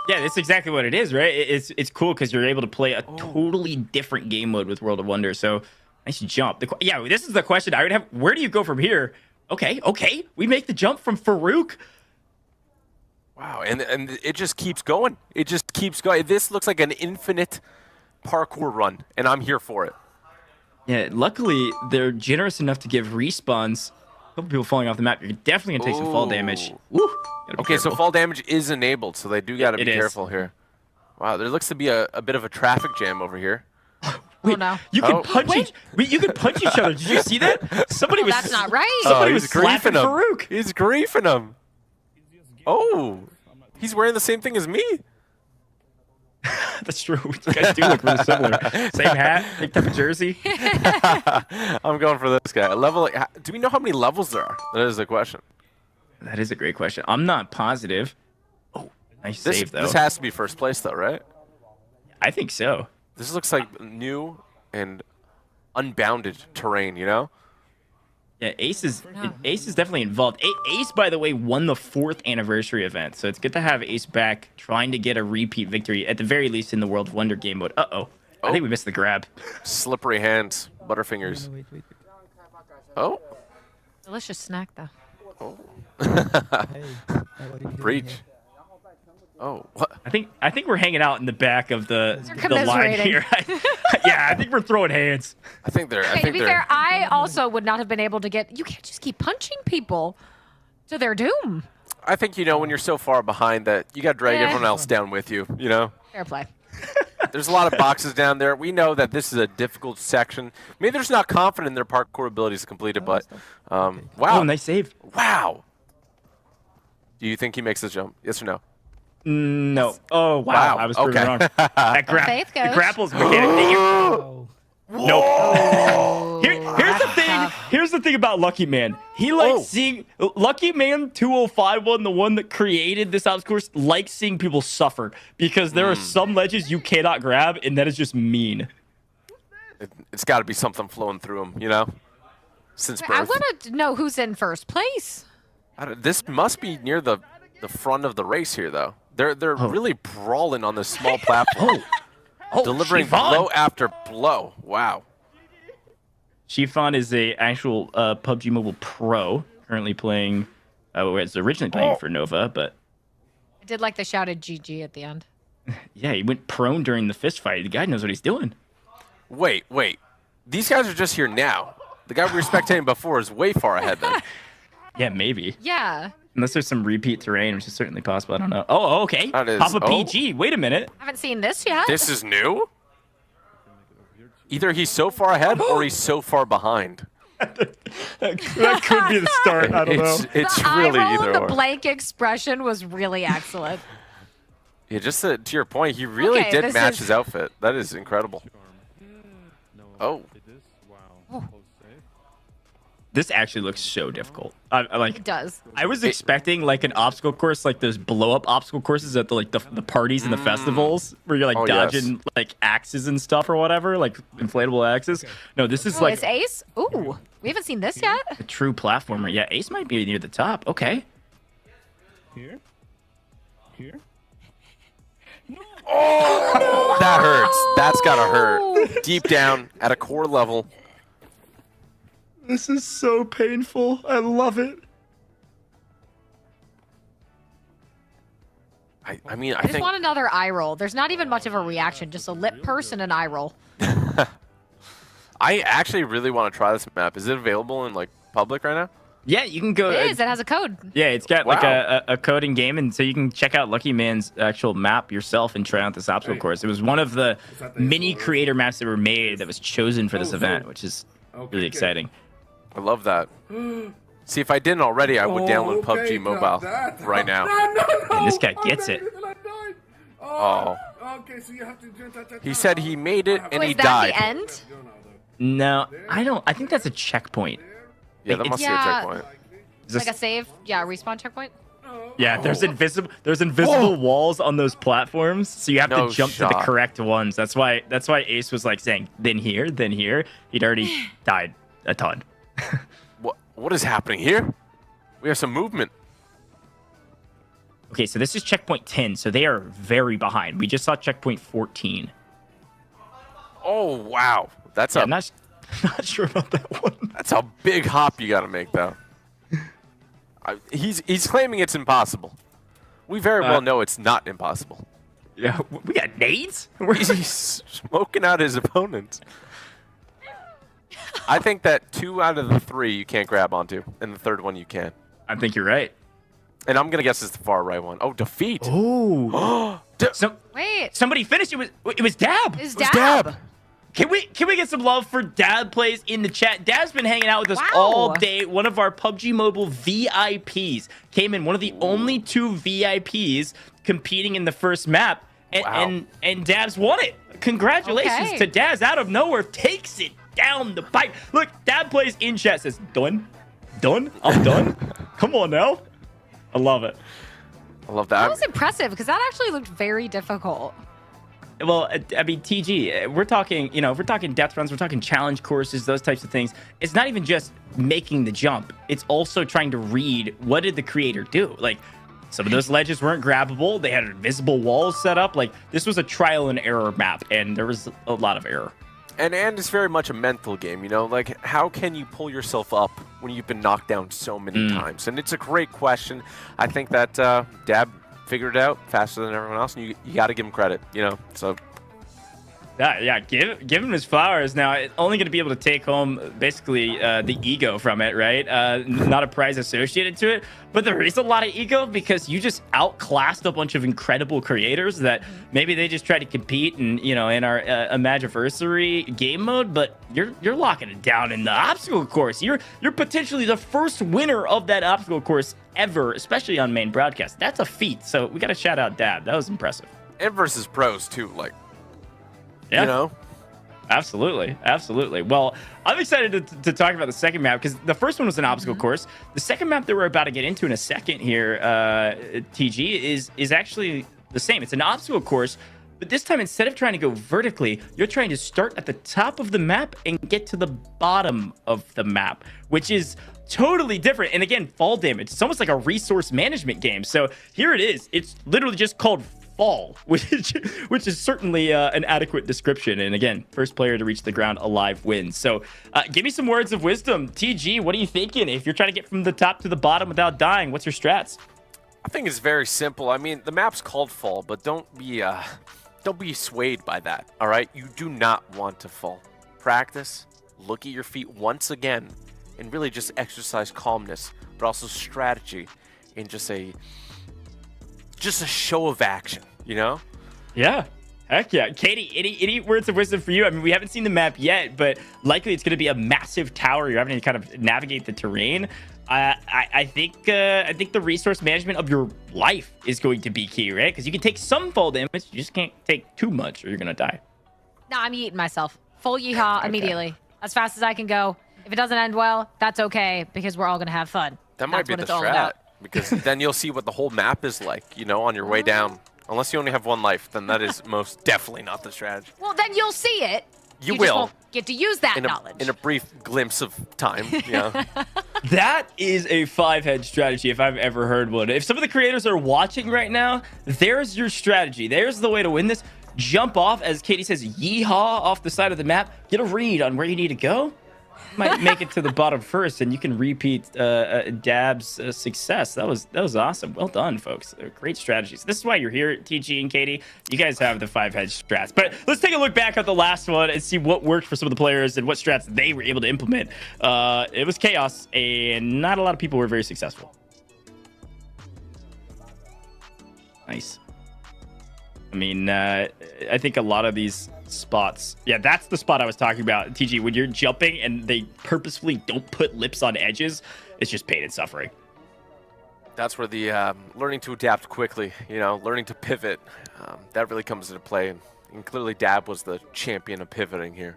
Yeah, that's exactly what it is, right? It's cool because you're able to play a totally different game mode with World of Wonder. So nice jump. Yeah, this is the question I would have. Where do you go from here? Okay, we make the jump from Farouk. Wow, and it just keeps going. It just keeps going. This looks like an infinite parkour run, and I'm here for it. Yeah, luckily they're generous enough to give respawns. A couple people falling off the map. You're definitely gonna take some fall damage. Woo! Gotta be Okay, so careful. fall damage is enabled, so they do got to be It is. careful here. Wow, there looks to be a bit of a traffic jam over here. Wait, no. you can Oh. punch you can punch each other. Did you see that? Somebody was That's not right. Somebody he's was slapping griefing him. Farouk. He's griefing him. Oh, he's wearing the same thing as me. That's true. You guys do look really similar. Same hat, same type of jersey. I'm going for this guy. Do we know how many levels there are? That is the question. That is a great question. I'm not positive. Oh, nice save though. This has to be first place though, right? I think so. This looks like new and unbounded terrain, you know? Yeah, Ace is definitely involved. Ace, by the way, won the 4th anniversary event, so it's good to have Ace back, trying to get a repeat victory at the very least in the World Wonder game mode. I think we missed the grab. Slippery hands, butterfingers. Oh, Delicious snack though. breach. Oh, what? I think we're hanging out in the back of the line commiserating. here. Yeah, I think we're throwing hands. I think they're. Okay, to be fair, I also would not have been able to get. You can't just keep punching people to their doom. I think when you're so far behind that you got to drag everyone else down with you. You know. Fair play. There's a lot of boxes down there. We know that this is a difficult section. Maybe they're just not confident in their parkour abilities to complete it, but wow. Oh, nice save. Wow. Do you think he makes the jump? Yes or no? No. Oh, wow. Wow, I was proven okay. wrong. That Faith the goes. grapples mechanic. Nope. Here's the thing. Here's the thing about Lucky Man. He likes seeing Lucky Man 205 the one that created this obstacle course, likes seeing people suffer because there are some ledges you cannot grab, and that is just mean. It's got to be something flowing through him, you know? Since I birth. want to know who's in first place. This must be near the front of the race here, though. They're really brawling on this small platform. Delivering Chiffon. blow after blow. Wow. Chiffon is a actual PUBG Mobile pro, currently playing. Was originally playing for Nova, but I did like the shouted GG at the end. yeah, he went prone during the fist fight. The guy knows what he's doing. Wait. These guys are just here now. The guy we were spectating before is way far ahead then. Yeah, maybe. Yeah. Unless there's some repeat terrain, which is certainly possible. I don't know. Oh, okay. That is- Papa oh. PG. Wait a minute. Haven't seen this yet. This is new? Either he's so far ahead or he's so far behind. That could be the start. I don't know. It's the really eye roll either and the or. blank expression was really excellent. Yeah, just to your point, he really Okay, did this match is- his outfit. That is incredible. Oh. This actually looks so difficult. I like. It does. I was expecting like an obstacle course, like those blow up obstacle courses at the parties and the festivals where you're like Oh, yes. dodging like axes and stuff or whatever, like inflatable axes. No, this is Oh, like it's Ace? Ooh, we haven't seen this yet. a true platformer. Yeah, Ace might be near the top. Okay. Here? That hurts. That's gotta hurt. Deep down, at a core level. This is so painful. I love it. I mean, I I just think want another eye roll. There's not even much of a reaction, just a lip purse and an eye roll. I actually really want to try this map. Is it available in like public right now? Yeah, you can go. It is. It has a code. Yeah, it's got like Wow. a coding game, and so you can check out Lucky Man's actual map yourself and try out this obstacle course. It was one of the mini creator maps that were made that was chosen for this event, which is really exciting. I love that. See, if I didn't already, I would download PUBG Mobile right now. And this guy gets it. Oh. Okay, so you have to. He said he made it and Was he that died. the end? No, I don't. I think that's a checkpoint. Yeah, that must be a Yeah. checkpoint. Is this- Like a save? Yeah, respawn checkpoint? yeah, there's invisible walls on those platforms, so you have No to jump to the shot. correct ones. That's why Ace was like saying then here, then here. He'd already died a ton. What is happening here? We have some movement. Okay, so this is checkpoint 10, so they are very behind. We just saw checkpoint 14. Oh, wow. That's Yeah, a I'm not sure about that one. that's a big hop you got to make, though. He's claiming it's impossible. We very well know it's not impossible. Yeah, we got nades. He's smoking out his opponents. I think that 2 out of the 3 you can't grab onto, and the third one you can. I think you're right. And I'm gonna guess it's the far right one. Oh, defeat. Oh. Wait. Somebody finished. It was Dab. Is It was Dab? Dab. Can we get some love for Dab Plays in the chat? Dab's been hanging out with us Wow. all day. One of our PUBG Mobile VIPs came in. One of the only 2 VIPs competing in the first map, and Wow. and Dab's won it. Congratulations Okay. to Dabs out of nowhere. Takes it down the pipe. Look, Dab Plays in chat says done, I'm done. Come on now. I love it. I love That that. was impressive because that actually looked very difficult. Well, I mean, TG, we're talking, if we're talking depth runs, we're talking challenge courses, those types of things. It's not even just making the jump. It's also trying to read what did the creator do. Like, some of those ledges weren't grabbable. They had invisible walls set up. Like, this was a trial and error map, and there was a lot of error. And it's very much a mental game, Like, how can you pull yourself up when you've been knocked down so many times? And it's a great question. I think that Dab figured it out faster than everyone else, and you got to give him credit, So Yeah, give him his flowers. Now, it's only going to be able to take home basically the ego from it, right? Not a prize associated to it, but there is a lot of ego because you just outclassed a bunch of incredible creators that maybe they just try to compete in, in our Imagiversary game mode, but you're locking it down in the obstacle course. You're potentially the first winner of that obstacle course ever, especially on main broadcast. That's a feat. So we got to shout out Dab. That was impressive. and versus pros too, Yeah. Absolutely. Well, I'm excited to talk about the second map because the first one was an obstacle course. The second map that we're about to get into in a second here, TG, is actually the same. It's an obstacle course, but this time instead of trying to go vertically, you're trying to start at the top of the map and get to the bottom of the map, which is totally different. And again, fall damage. It's almost like a resource management game. So here it is. It's literally just called fall, which is certainly an adequate description. And again, first player to reach the ground alive wins. So give me some words of wisdom. TG, what are you thinking? If you're trying to get from the top to the bottom without dying, what's your strats? I think it's very simple. I mean, the map's called fall, but don't be swayed by that, all right? You do not want to fall. Practice, look at your feet once again, and really just exercise calmness, but also strategy in just a show of action, Yeah. Heck yeah. Katie, any words of wisdom for you? I mean, we haven't seen the map yet, but likely it's going to be a massive tower. You're having to kind of navigate the terrain. I think the resource management of your life is going to be key, right? Because you can take some fall damage, you just can't take too much or you're going to die. No, I'm eating myself. Full yeehaw immediately. As fast as I can go. If it doesn't end well, that's okay because we're all going to have fun. That might That's be what the it's all strat, about. because then you'll see what the whole map is like, on your way down. Unless you only have one life, then that is most definitely not the strategy. Well, then you'll see it. You just will. won't get to use that In knowledge. a brief glimpse of time, yeah. That is a 5-head strategy if I've ever heard one. If some of the creators are watching right now, there's your strategy. There's the way to win this. Jump off, as Katie says, yeehaw off the side of the map. Get a read on where you need to go. Might make it to the bottom first, and you can repeat Dab's success. That was awesome. Well done, folks. Great strategies. This is why you're here, TG and Katie. You guys have the 5-head strats. But let's take a look back at the last one and see what worked for some of the players and what strats they were able to implement. It was chaos, and not a lot of people were very successful. Nice. I mean, I think a lot of these spots, yeah, that's the spot I was talking about, TG. When you're jumping and they purposefully don't put lips on edges, it's just pain and suffering. That's where the learning to adapt quickly, learning to pivot, that really comes into play. And clearly Dab was the champion of pivoting here.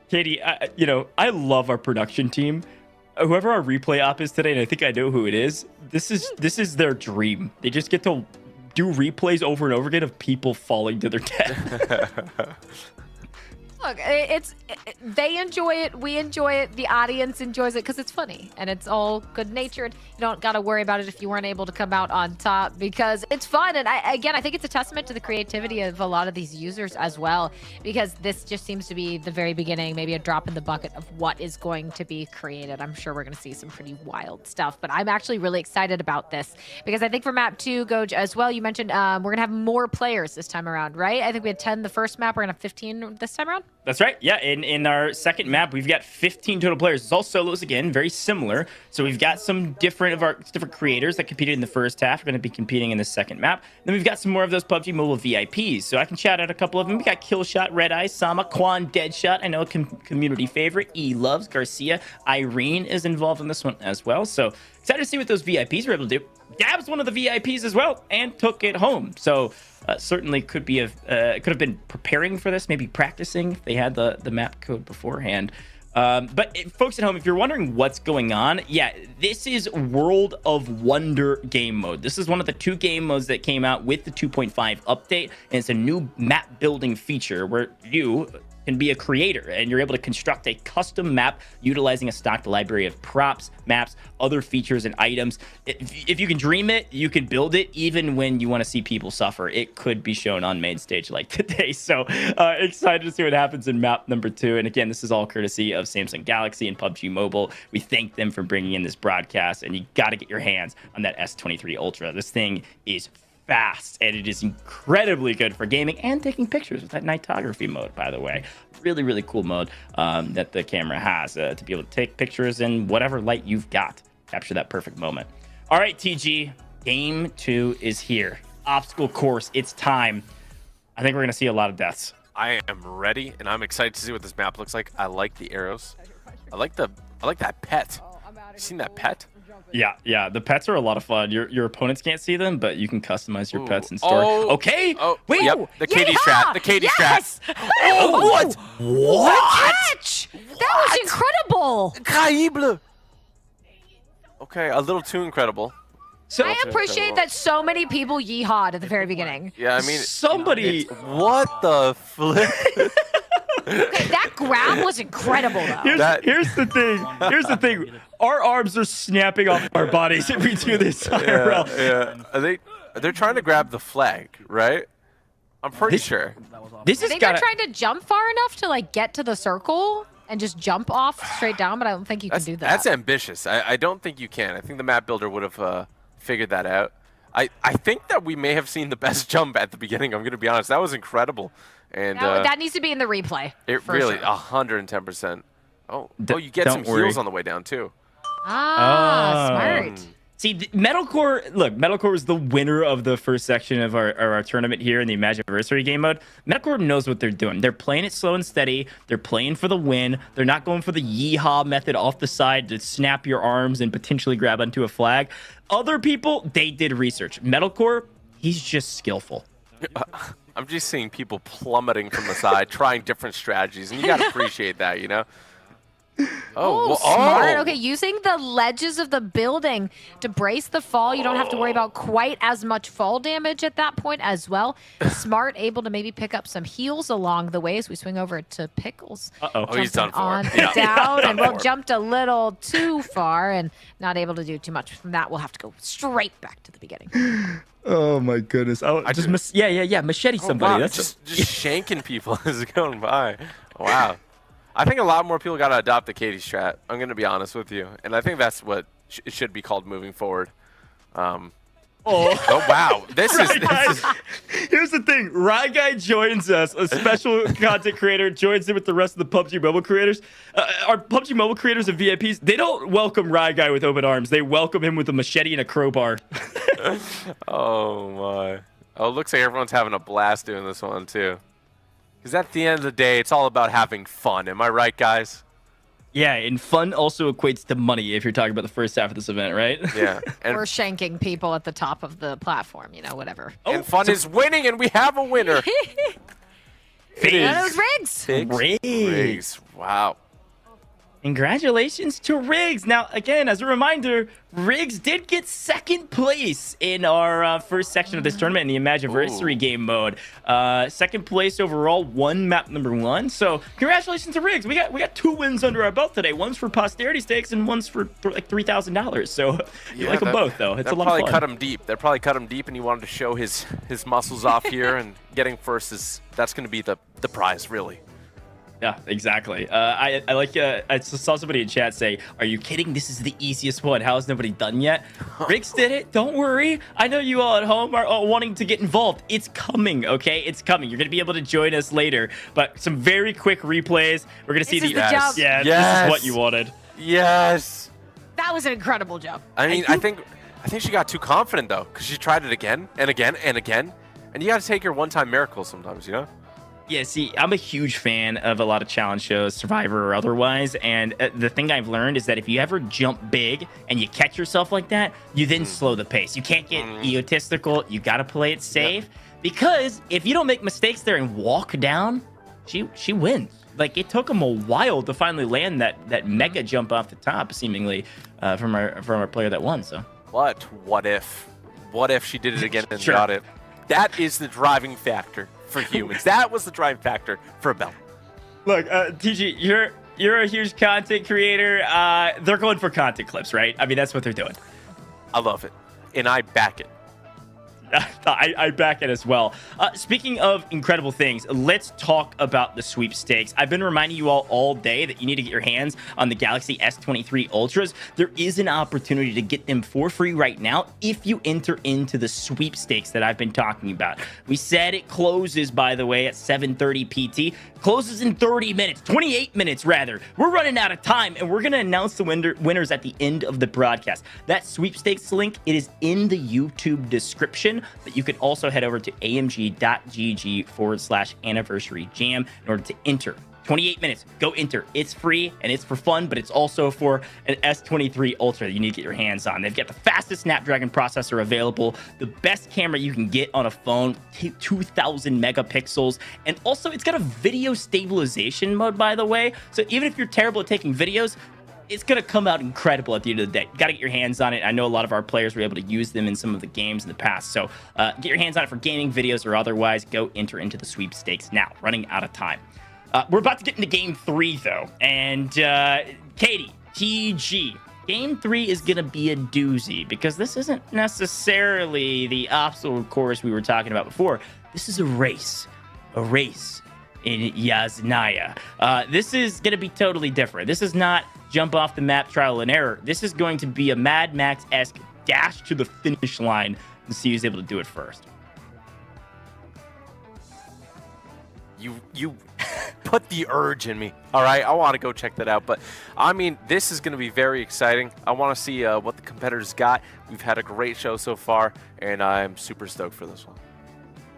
Katie, I love our production team. Whoever our replay op is today, and I think I know who it is, this is their dream. They just get to do replays over and over again of people falling to their death. Look, they enjoy it, we enjoy it, the audience enjoys it because it's funny and it's all good natured. You don't got to worry about it if you weren't able to come out on top because it's fun. And I think it's a testament to the creativity of a lot of these users as well, because this just seems to be the very beginning, maybe a drop in the bucket of what is going to be created. I'm sure we're going to see some pretty wild stuff, but I'm actually really excited about this because I think for map 2, Goj, as well, you mentioned we're going to have more players this time around, right? I think we had 10 the first map. We're going to have 15 this time around. That's right. Yeah, in our second map, we've got 15 total players. It's all solos again, very similar. So we've got some different creators that competed in the first half. We're going to be competing in the second map. Then we've got some more of those PUBG Mobile VIPs. So I can shout out a couple of them. We got Killshot, Red Eye, Sama, Quan, Deadshot. I know a community favorite. E Loves, Garcia, Irene is involved in this one as well. So excited to see what those VIPs were able to do. Dab's one of the VIPs as well and took it home. So certainly could have been preparing for this, maybe practicing if they had the map code beforehand. But folks at home, if you're wondering what's going on, yeah, this is World of Wonder game mode. This is one of the 2 game modes that came out with the 2.5 update, and it's a new map building feature where you can be a creator and you're able to construct a custom map utilizing a stocked library of props, maps, other features, and items. If you can dream it, you can build it. Even when you want to see people suffer, it could be shown on main stage like today. So excited to see what happens in map number 2. And again, this is all courtesy of Samsung Galaxy and PUBG Mobile. We thank them for bringing in this broadcast, and you got to get your hands on that S23 Ultra. This thing is fast, and it is incredibly good for gaming and taking pictures with that nightography mode, by the way. Really, really cool mode that the camera has to be able to take pictures in whatever light you've got. Capture that perfect moment. All right, TG, game 2 is here. Obstacle course, it's time. I think we're going to see a lot of deaths. I am ready, and I'm excited to see what this map looks like. I like the arrows. I like that pet. You seen that pet? Yeah, the pets are a lot of fun. Your opponents can't see them, but you can customize your pets in store. Okay. Wait. Yep. The Katie strat. The Katie strat. Oh, what? What? Catch! That was incredible. Incredible. Okay, a little too incredible. So I appreciate that so many people yeehawed at the very beginning. Yeah, I mean, somebody. What the flip? Okay, that grab was incredible, though. Here's the thing. Our arms are snapping off our bodies if we do this IRL. Yeah. They're trying to grab the flag, right? I'm pretty sure. This I is think they're trying to jump far enough to like get to the circle and just jump off straight down, but I don't think you can do that. That's ambitious. I don't think you can. I think the map builder would have figured that out. I think that we may have seen the best jump at the beginning. I'm going to be honest. That was incredible. And that needs to be in the replay. It really, 110%. Oh, you get some heals on the way down too. Smart. See, Metalcore was the winner of the first section of our tournament here in the Imagiversary game mode. Metalcore knows what they're doing. They're playing it slow and steady. They're playing for the win. They're not going for the yeehaw method off the side to snap your arms and potentially grab onto a flag. Other people, they did research. Metalcore, he's just skillful. I'm just seeing people plummeting from the side, trying different strategies, and you got to appreciate that, you know? Smart. Okay, using the ledges of the building to brace the fall. You don't have to worry about quite as much fall damage at that point as well. Smart, able to maybe pick up some heals along the way as we swing over to Pickles. He's done for. On down, and we'll jumped a little too far and not able to do too much from that. We'll have to go straight back to the beginning. Oh my goodness! Machete somebody. Wow, That's just shanking people as it's going by. Wow. I think a lot more people got to adopt the Katie strat. I'm going to be honest with you. And I think that's what it should be called moving forward. Oh, wow. This is... Here's the thing. Rye Guy joins us. A special content creator joins in with the rest of the PUBG Mobile creators. Our PUBG Mobile creators and VIPs, they don't welcome Rye Guy with open arms. They welcome him with a machete and a crowbar. Oh, my. Oh, it looks like everyone's having a blast doing this one, too. Because at the end of the day, it's all about having fun. Am I right, guys? Yeah, and fun also equates to money if you're talking about the first half of this event, right? Yeah. And we're shanking people at the top of the platform, whatever. And fun is winning, and we have a winner. It is Riggs. Riggs. Wow. Congratulations to Riggs. Now, again, as a reminder, Riggs did get second place in our first section of this tournament in the Imagiversary game mode. Second place overall, won map number 1. So, congratulations to Riggs. We got 2 wins under our belt today. One's for posterity stakes and one's for like $3,000. So, you like them both, though. It's a lot of fun. Probably cut him deep. They probably cut him deep, and he wanted to show his muscles off here. And getting first that's going to be the prize, really. Yeah, exactly. I like. I saw somebody in chat say, "Are you kidding? This is the easiest one. How has nobody done yet?" Riggs did it. Don't worry. I know you all at home are wanting to get involved. It's coming. Okay, it's coming. You're gonna be able to join us later. But some very quick replays. We're gonna see This is the jump. Yeah, Yes. this is what you wanted. Yes. That was an incredible jump. I mean, I think she got too confident though, because she tried it again and again and again. And you got to take your one-time miracles sometimes, you know. Yeah, see, I'm a huge fan of a lot of challenge shows, Survivor or otherwise, and the thing I've learned is that if you ever jump big and you catch yourself like that, you then slow the pace. You can't get egotistical. You got to play it safe, because if you don't make mistakes there and walk down, she wins. Like, it took him a while to finally land that mega jump off the top, seemingly, from our player that won. So What if she did it again and Sure. got it? That is the driving factor for humans. That was the driving factor for Bell. look, TG, you're a huge content creator. They're going for content clips, right? I mean, that's what they're doing. I love it, and I back it. I back it as well. Speaking of incredible things, let's talk about the sweepstakes. I've been reminding you all day that you need to get your hands on the Galaxy S23 Ultras. There is an opportunity to get them for free right now if you enter into the sweepstakes that I've been talking about. We said it closes, by the way, at 7:30 PT. Closes in 30 minutes, 28 minutes rather. We're running out of time, and we're going to announce the winners at the end of the broadcast. That sweepstakes link, it is in the YouTube description, but you can also head over to amg.gg/anniversary jam in order to enter. 28 minutes, go enter. It's free and it's for fun, but it's also for an S23 Ultra that you need to get your hands on. They've got the fastest Snapdragon processor available, the best camera you can get on a phone, 2,000 megapixels, and also it's got a video stabilization mode, by the way. So even if you're terrible at taking videos, it's going to come out incredible at the end of the day. You got to get your hands on it. I know a lot of our players were able to use them in some of the games in the past. So get your hands on it for gaming videos or otherwise. Go enter into the sweepstakes now. Running out of time. We're about to get into game 3, though. And Katie, TG, game 3 is going to be a doozy because this isn't necessarily the obstacle course we were talking about before. This is a race in Yasnaya. This is going to be totally different. This is not jump off the map, trial and error. This is going to be a Mad Max-esque dash to the finish line and see who's able to do it first. You put the urge in me. All right, I want to go check that out. But I mean, this is going to be very exciting. I want to see what the competitors got. We've had a great show so far, and I'm super stoked for this one.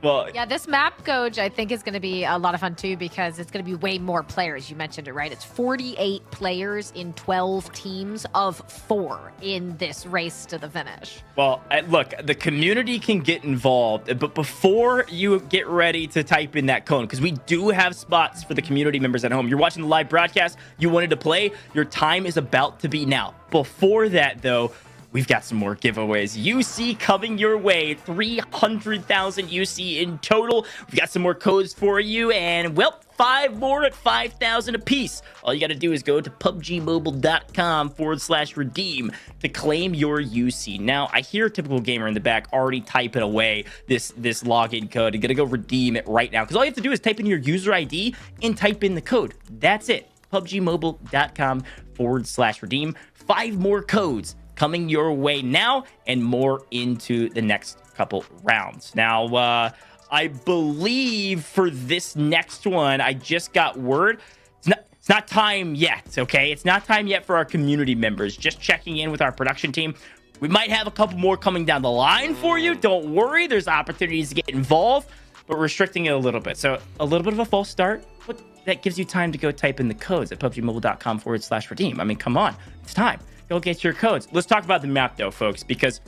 Well, Yeah, this map, Coach, I think is going to be a lot of fun too because it's going to be way more players. You mentioned it, right? It's 48 players in 12 teams of 4 in this race to the finish. Well, look, the community can get involved, but before you get ready to type in that code, because we do have spots for the community members at home. You're watching the live broadcast, you wanted to play, your time is about to be now. Before that, though, we've got some more giveaways. UC coming your way, 300,000 UC in total. We've got some more codes for you, and well, 5 more at 5,000 apiece. All you got to do is go to pubgmobile.com/redeem to claim your UC. Now, I hear a typical gamer in the back already typing away this login code. You're going to go redeem it right now because all you have to do is type in your user ID and type in the code. That's it. pubgmobile.com/redeem. 5 more codes coming your way now and more into the next couple rounds. Now, I believe for this next one, I just got word. It's not time yet, okay? It's not time yet for our community members. Just checking in with our production team. We might have a couple more coming down the line for you. Don't worry. There's opportunities to get involved, but restricting it a little bit. So a little bit of a false start, but that gives you time to go type in the codes at pubgmobile.com/redeem. I mean, come on. It's time. Go get your codes. Let's talk about the map, though, folks, because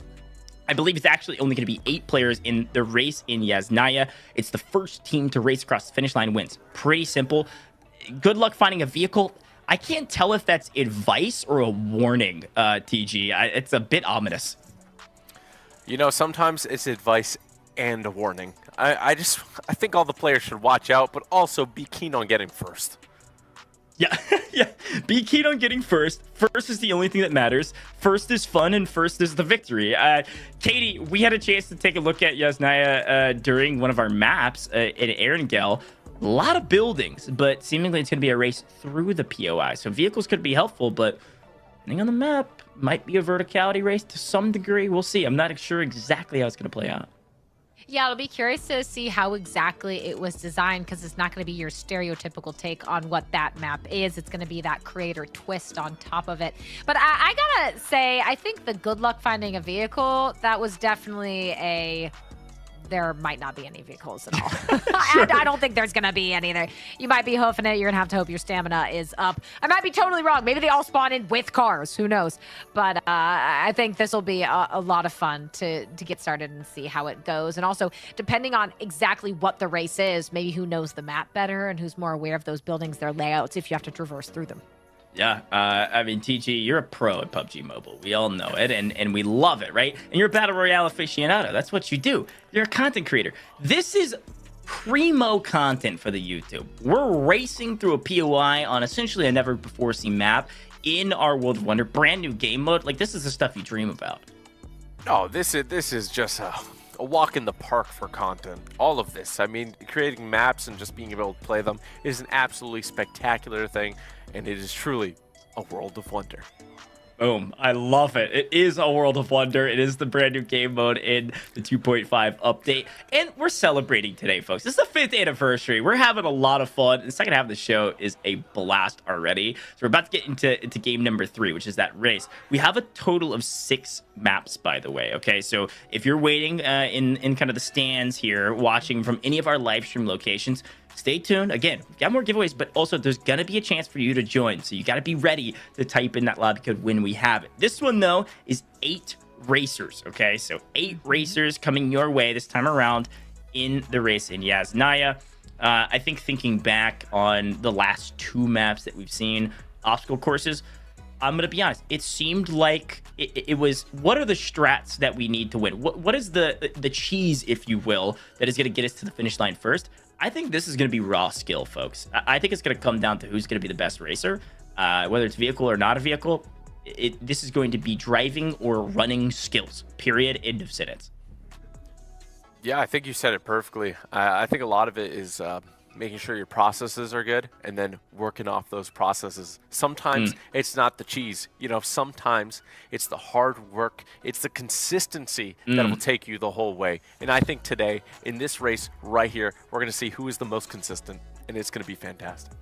I believe it's actually only going to be 8 players in the race in Yasnaya. It's the first team to race across the finish line wins. Pretty simple. Good luck finding a vehicle. I can't tell if that's advice or a warning, TG. It's a bit ominous. You know, sometimes it's advice and a warning. I think all the players should watch out, but also be keen on getting first. Yeah, yeah. Be keen on getting first. First is the only thing that matters. First is fun, and first is the victory. Katie, we had a chance to take a look at Yasnaya during one of our maps at Erangel. A lot of buildings, but seemingly it's going to be a race through the POI. So vehicles could be helpful, but depending on the map, might be a verticality race to some degree. We'll see. I'm not sure exactly how it's going to play out. Yeah, I'll be curious to see how exactly it was designed, because it's not going to be your stereotypical take on what that map is. It's going to be that creator twist on top of it. But I gotta say, I think the good luck finding a vehicle, that was definitely a... There might not be any vehicles at all. Sure. I don't think there's going to be any there. You might be hoofing it. You're going to have to hope your stamina is up. I might be totally wrong. Maybe they all spawn in with cars. Who knows? But I think this will be a lot of fun to get started and see how it goes. And also, depending on exactly what the race is, maybe who knows the map better and who's more aware of those buildings, their layouts, if you have to traverse through them. Yeah, I mean, TG, you're a pro at PUBG Mobile. We all know it, and we love it, right? And you're a Battle Royale aficionado. That's what you do. You're a content creator. This is primo content for the YouTube. We're racing through a POI on essentially a never-before-seen map in our World of Wonder, brand new game mode. Like, this is the stuff you dream about. Oh, this is just a walk in the park for content. All of this. I mean, creating maps and just being able to play them is an absolutely spectacular thing, and it is truly a world of wonder. Boom. I love it. It is a world of wonder. It is the brand new game mode in the 2.5 update. And we're celebrating today, folks. This is the 5th anniversary. We're having a lot of fun. The second half of the show is a blast already. So we're about to get into game number 3, which is that race. We have a total of 6 maps, by the way. Okay, so if you're waiting in kind of the stands here, watching from any of our live stream locations, stay tuned. Again, we've got more giveaways, but also there's going to be a chance for you to join. So you got to be ready to type in that lobby code when we have it. This one, though, is 8 racers. Okay, so 8 racers coming your way this time around in the race in Yasnaya. I think thinking back on the last 2 maps that we've seen, obstacle courses, I'm going to be honest, it seemed like it was, what are the strats that we need to win? What is the cheese, if you will, that is going to get us to the finish line first? I think this is going to be raw skill, folks. I think it's going to come down to who's going to be the best racer, whether it's vehicle or not a vehicle. This is going to be driving or running skills, period, end of sentence. Yeah, I think you said it perfectly. I think a lot of it is making sure your processes are good and then working off those processes. Sometimes it's not the cheese. You know, sometimes it's the hard work. It's the consistency that will take you the whole way. And I think today, in this race right here, we're going to see who is the most consistent, and it's going to be fantastic.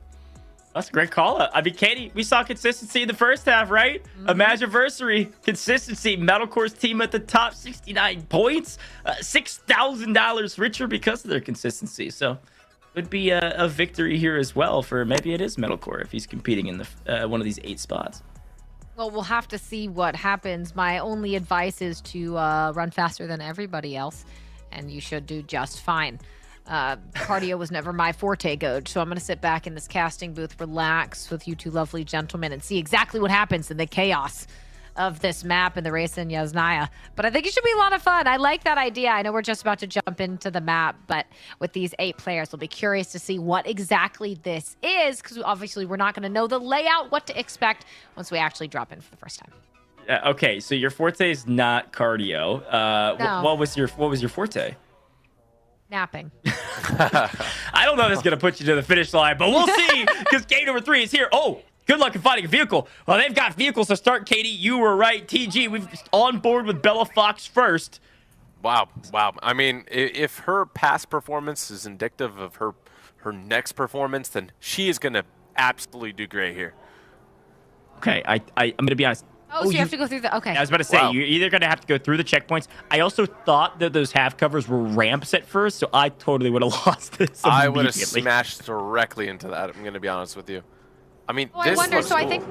That's a great call out. I mean, Katie, we saw consistency in the first half, right? Imagiversary, consistency, Metalcore's team at the top, 69 points, $6,000 richer because of their consistency. So could be a victory here as well for, maybe it is Metalcore if he's competing in the one of these 8 spots. Well, we'll have to see what happens. My only advice is to run faster than everybody else, and you should do just fine. Cardio was never my forte, Goj, so I'm going to sit back in this casting booth, relax with you 2 lovely gentlemen, and see exactly what happens in the chaos of this map and the race in Yasnaya. But I think it should be a lot of fun. I like that idea. I know we're just about to jump into the map, but with these 8 players, we'll be curious to see what exactly this is, because obviously we're not going to know the layout, what to expect once we actually drop in for the first time. Okay, so your forte is not cardio. No. What was your forte? Napping. I don't know if that's going to put you to the finish line, but we'll see, because game number 3 is here. Oh, good luck in finding a vehicle. Well, they've got vehicles to start, Katie. You were right. TG, we've on board with Bella Fox first. Wow. I mean, if her past performance is indicative of her next performance, then she is going to absolutely do great here. Okay, I'm going to be honest. Oh, so you have to go through the... Okay. I was about to say, you're either going to have to go through the checkpoints. I also thought that those half covers were ramps at first, so I totally would have lost this I would have smashed directly into that, I'm going to be honest with you. I mean, I wonder, so cool. I think...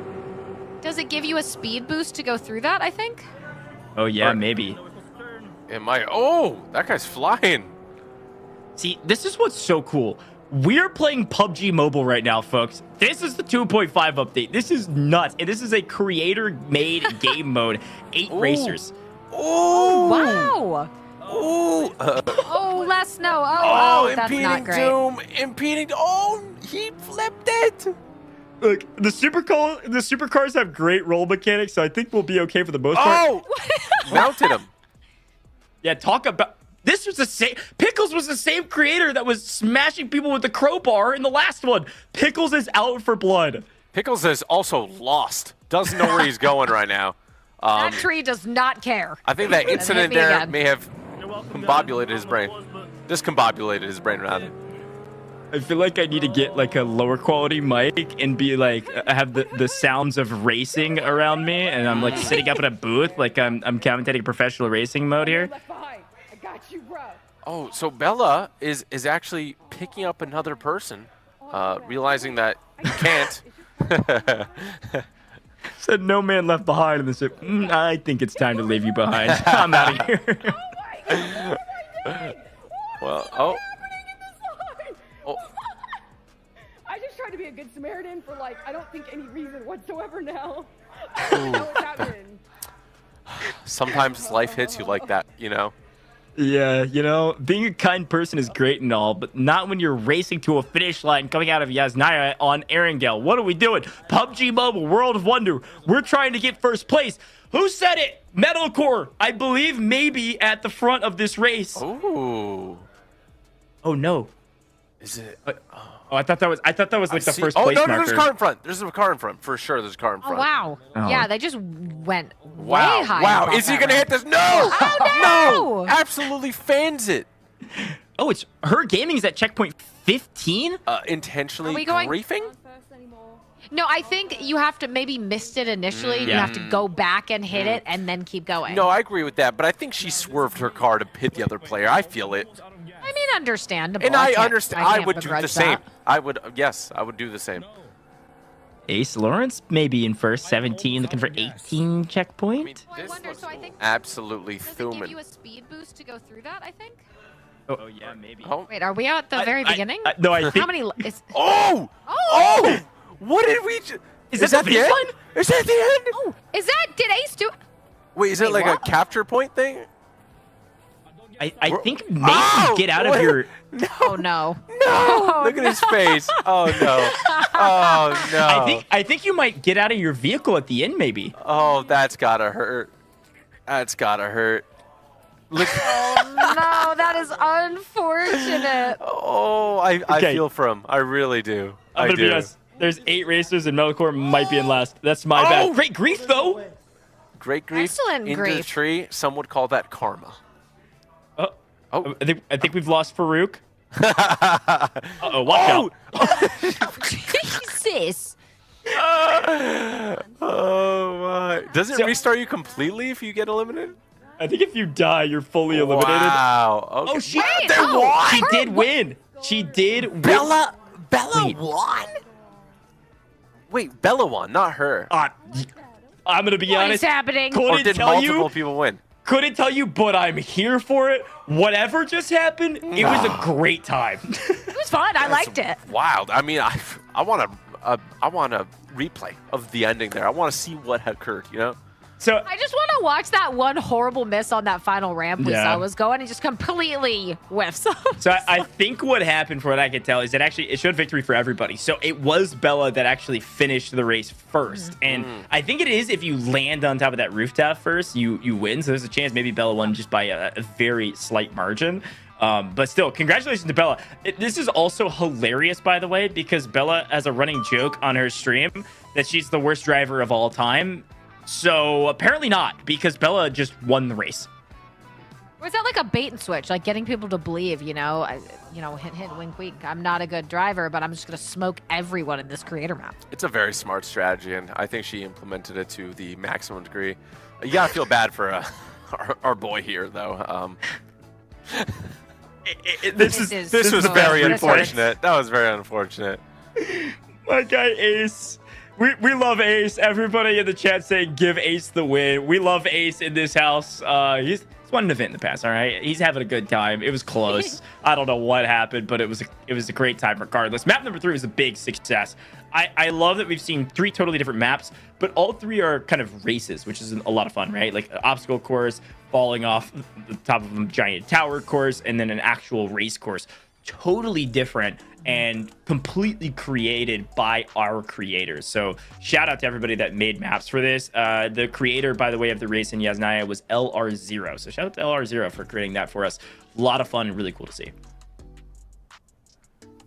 Does it give you a speed boost to go through that, I think? Oh, yeah, maybe. Oh, that guy's flying. See, this is what's so cool. We're playing PUBG Mobile right now, folks. This is the 2.5 update. This is nuts. And this is a creator-made game mode. 8 racers. Oh, Wow. oh, Oh, less snow. Oh, that's impeding not great. doom, impeding. Oh, he flipped it. Look, the supercars have great roll mechanics, so I think we'll be okay for the most part. Oh, mounted him. Yeah, talk about... This was the same... Pickles was the same creator that was smashing people with the crowbar in the last one. Pickles is out for blood. Pickles is also lost. Doesn't know where he's going right now. That tree does not care. I think that hit incident me there again. may have combobulated his brain. Discombobulated his brain, rather. I feel like I need to get like a lower quality mic and be like have the sounds of racing around me, and I'm like sitting up in a booth like I'm commentating professional racing mode here. Left behind. I got you, bro. Oh, so Bella is actually picking up another person, realizing that he can't. Said no man left behind, and they said, I think it's time to leave you behind. I'm out of here. Well, oh. Oh. I just tried to be a good Samaritan for like I don't think any reason whatsoever now. I don't know what's happening. Sometimes life hits you like that, you know? Yeah, you know, being a kind person is great and all, but not when you're racing to a finish line coming out of Yasnaya on Erangel. What are we doing? PUBG Mobile World of Wonder. We're trying to get first place. Who said it? Metalcore, I believe maybe at the front of this race. Ooh. Oh no. Is it? Oh, I thought that was like the first Oh, place no, marker. there's a car in front. There's a car in front. For sure, there's a car in Oh, front. wow. Oh. Yeah, they just went Wow. way high. Wow. above Is he that going to ramp. hit this? No! Oh, no! Absolutely fans it. Oh, it's her gaming's at checkpoint 15? Intentionally Are we going- griefing? No, I think you have to maybe missed it initially. You Yeah. have to go back and hit it and then keep going. No, I agree with that, but I think she swerved her car to hit the other player. I feel it. I mean, understandable. And I can't- understand. I can't would do the begrudge same. that. I would, yes, I would do the same. Ace Lawrence maybe in first, 17, looking for 18 checkpoint. Well, I wonder, so I think Absolutely does it give you thuman. a speed boost to go through that, I think? Oh yeah, maybe. Oh, Wait, are we at the very beginning? No, I think. How many? Is, oh! Oh! What did we? Is that that the the end? finish Is that the end? oh, is that? Did Ace do? Wait, is it Wait, like what? a capture point thing? I think maybe Oh! get out of What? your. Oh no. No! Look at his face. Oh no! Oh no! I think you might get out of your vehicle at the end, maybe. Oh, that's gotta hurt. That's gotta hurt. Look. No, that is unfortunate. Oh, I Okay. feel for him. I really do. I'm I gonna do. be honest. There's 8 racers and Metalcore might be in last. That's my Oh! bad. Great grief though. Great grief. Excellent into grief. the tree. Some would call that karma. Oh. I think we've lost Farouk. Uh-oh, watch out. Jesus. Oh my! Does it So- restart you completely if you get eliminated? I think if you die, you're fully eliminated. Wow. Okay. Oh, she, Wait, they oh, won. She her- did win. She did win. Bella Wait. won. Wait, Bella won, not her. I'm gonna be What honest. is happening? Or Couldn't did tell multiple you. people win? Couldn't tell you, but I'm here for it. Whatever just happened, it was a great time. It was fun. I liked it. Wild. I mean, I want a replay of the ending there. I want to see what occurred. You know. So I just want to watch that one horrible miss on that final ramp we Yeah. saw was going and just completely whiffs. So I think what happened, from what I could tell, is that actually it showed victory for everybody. So it was Bella that actually finished the race first, and I think it is if you land on top of that rooftop first, you win. So there's a chance maybe Bella won just by a very slight margin. But still, congratulations to Bella. This is also hilarious, by the way, because Bella has a running joke on her stream that she's the worst driver of all time. So apparently not, because Bella just won the race. Or is that like a bait and switch, like getting people to believe, hint, wink, wink. I'm not a good driver, but I'm just gonna smoke everyone in this creator map. It's a very smart strategy, and I think she implemented it to the maximum degree. You gotta feel bad for our boy here, though. This This was the very best unfortunate. That was very unfortunate. My guy Ace We love Ace. Everybody in the chat saying give Ace the win. We love Ace in this house. He's won an event in the past. All right, he's having a good time. It was close. I don't know what happened, but it was a great time regardless. Map number 3 was a big success. I love that we've seen 3 totally different maps, but all 3 are kind of races, which is a lot of fun, right? Like an obstacle course, falling off the top of a giant tower course, and then an actual race course. Totally different and completely created by our creators. So shout out to everybody that made maps for this. The creator, by the way, of the race in Yasnaya was LR0. So shout out to LR0 for creating that for us. A lot of fun and really cool to see.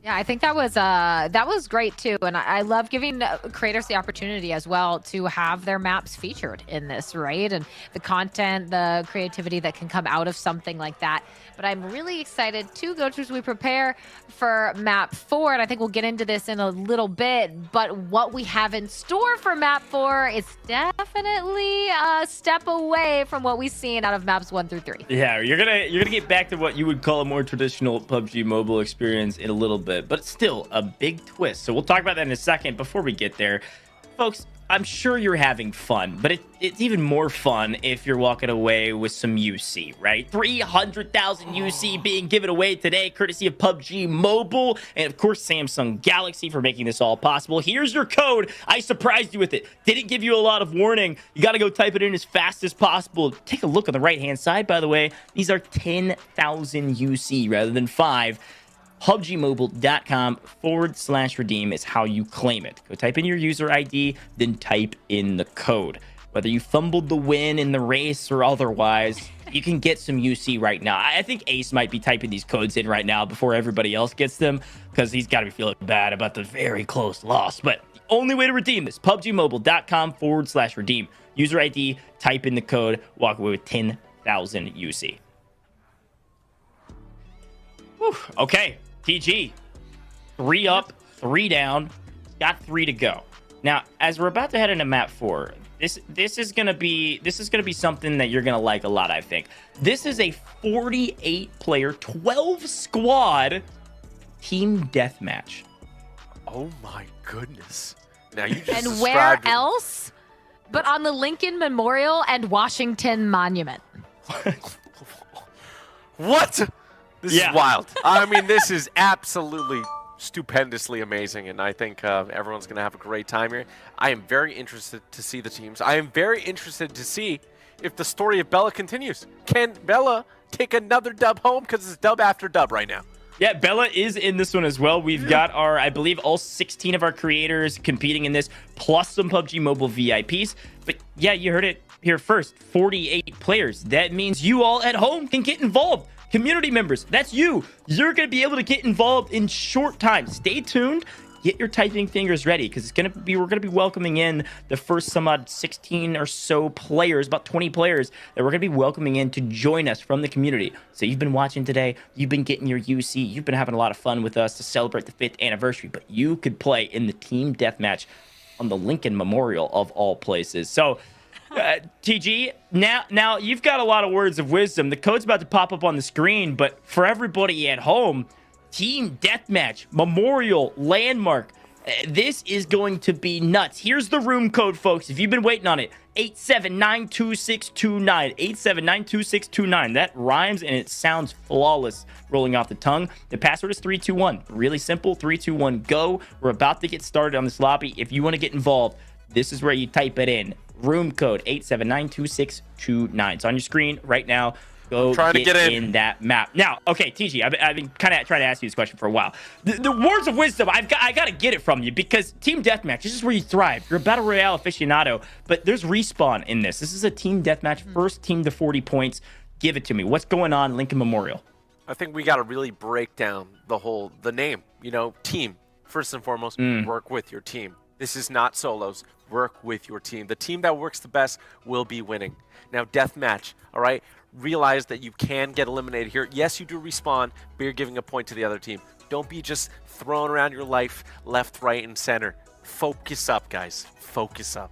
Yeah, I think that was great too, and I love giving creators the opportunity as well to have their maps featured in this, right? And the content, the creativity that can come out of something like that. But I'm really excited to go as we prepare for map 4, and I think we'll get into this in a little bit. But what we have in store for map 4 is definitely a step away from what we've seen out of maps 1 through 3. Yeah, you're gonna get back to what you would call a more traditional PUBG Mobile experience in a little bit, but it's still a big twist. So we'll talk about that in a second. Before we get there, folks, I'm sure you're having fun, but it's even more fun if you're walking away with some UC, right? 300,000 UC being given away today, courtesy of PUBG Mobile, and of course, Samsung Galaxy for making this all possible. Here's your code. I surprised you with it. Didn't give you a lot of warning. You got to go type it in as fast as possible. Take a look on the right-hand side, by the way. These are 10,000 UC rather than 5. PUBGmobile.com/redeem is how you claim it. Go type in your user ID, then type in the code. Whether you fumbled the win in the race or otherwise, you can get some UC right now. I think Ace might be typing these codes in right now before everybody else gets them, because he's got to be feeling bad about the very close loss. But the only way to redeem this, PUBGmobile.com/redeem. User ID, type in the code, walk away with 10,000 UC. Whew. Okay. TG, 3 up, 3 down, got 3 to go. Now, as we're about to head into map 4, this is gonna be something that you're gonna like a lot, I think. This is a 48-player, 12 squad team deathmatch. Oh my goodness! Now you just And described where it. else but on the Lincoln Memorial and Washington Monument? What? This Yeah. is wild. I mean, this is absolutely stupendously amazing, and I think everyone's going to have a great time here. I am very interested to see the teams. I am very interested to see if the story of Bella continues. Can Bella take another dub home? Because it's dub after dub right now. Yeah, Bella is in this one as well. We've got our, I believe, all 16 of our creators competing in this, plus some PUBG Mobile VIPs. But yeah, you heard it here first, 48 players. That means you all at home can get involved. Community members, that's you. You're going to be able to get involved in short time. Stay tuned. Get your typing fingers ready, because we're going to be welcoming in the first some odd 16 or so players, about 20 players that we're going to be welcoming in to join us from the community. So you've been watching today, you've been getting your UC, you've been having a lot of fun with us to celebrate the 5th anniversary, but you could play in the team deathmatch on the Lincoln Memorial of all places. So TG, now you've got a lot of words of wisdom. The code's about to pop up on the screen, but for everybody at home, team deathmatch, memorial, landmark, this is going to be nuts. Here's the room code, folks. If you've been waiting on it, 8792629. 8792629. That rhymes and it sounds flawless rolling off the tongue. The password is 321. Really simple. 321 go. We're about to get started on this lobby. If you want to get involved, this is where you type it in. Room code 8792629. It's on your screen right now. Go get in that map. Now, okay, TG, I've been kind of trying to ask you this question for a while. The words of wisdom, I got to get it from you, because team deathmatch, this is where you thrive. You're a battle royale aficionado, but there's respawn in this. This is a team deathmatch, first team to 40 points. Give it to me. What's going on, Lincoln Memorial? I think we got to really break down the name, team. First and foremost, work with your team. This is not solos. Work with your team. The team that works the best will be winning. Now, deathmatch, all right? Realize that you can get eliminated here. Yes, you do respawn, but you're giving a point to the other team. Don't be just throwing around your life left, right, and center. Focus up, guys. Focus up.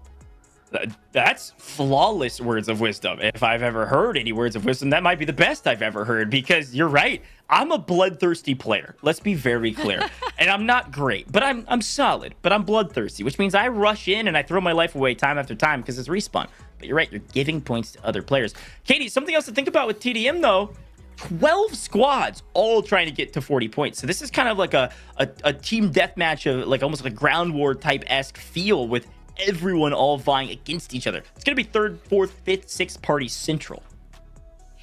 That's flawless words of wisdom. If I've ever heard any words of wisdom, that might be the best I've ever heard, because you're right. I'm a bloodthirsty player. Let's be very clear. And I'm not great, but I'm solid. But I'm bloodthirsty, which means I rush in and I throw my life away time after time because it's respawn. But you're right, you're giving points to other players. Katie, something else to think about with TDM though. 12 squads all trying to get to 40 points. So this is kind of like a team deathmatch of like almost like a ground war type-esque feel with everyone all vying against each other. It's going to be 3rd, 4th, 5th, 6th party central.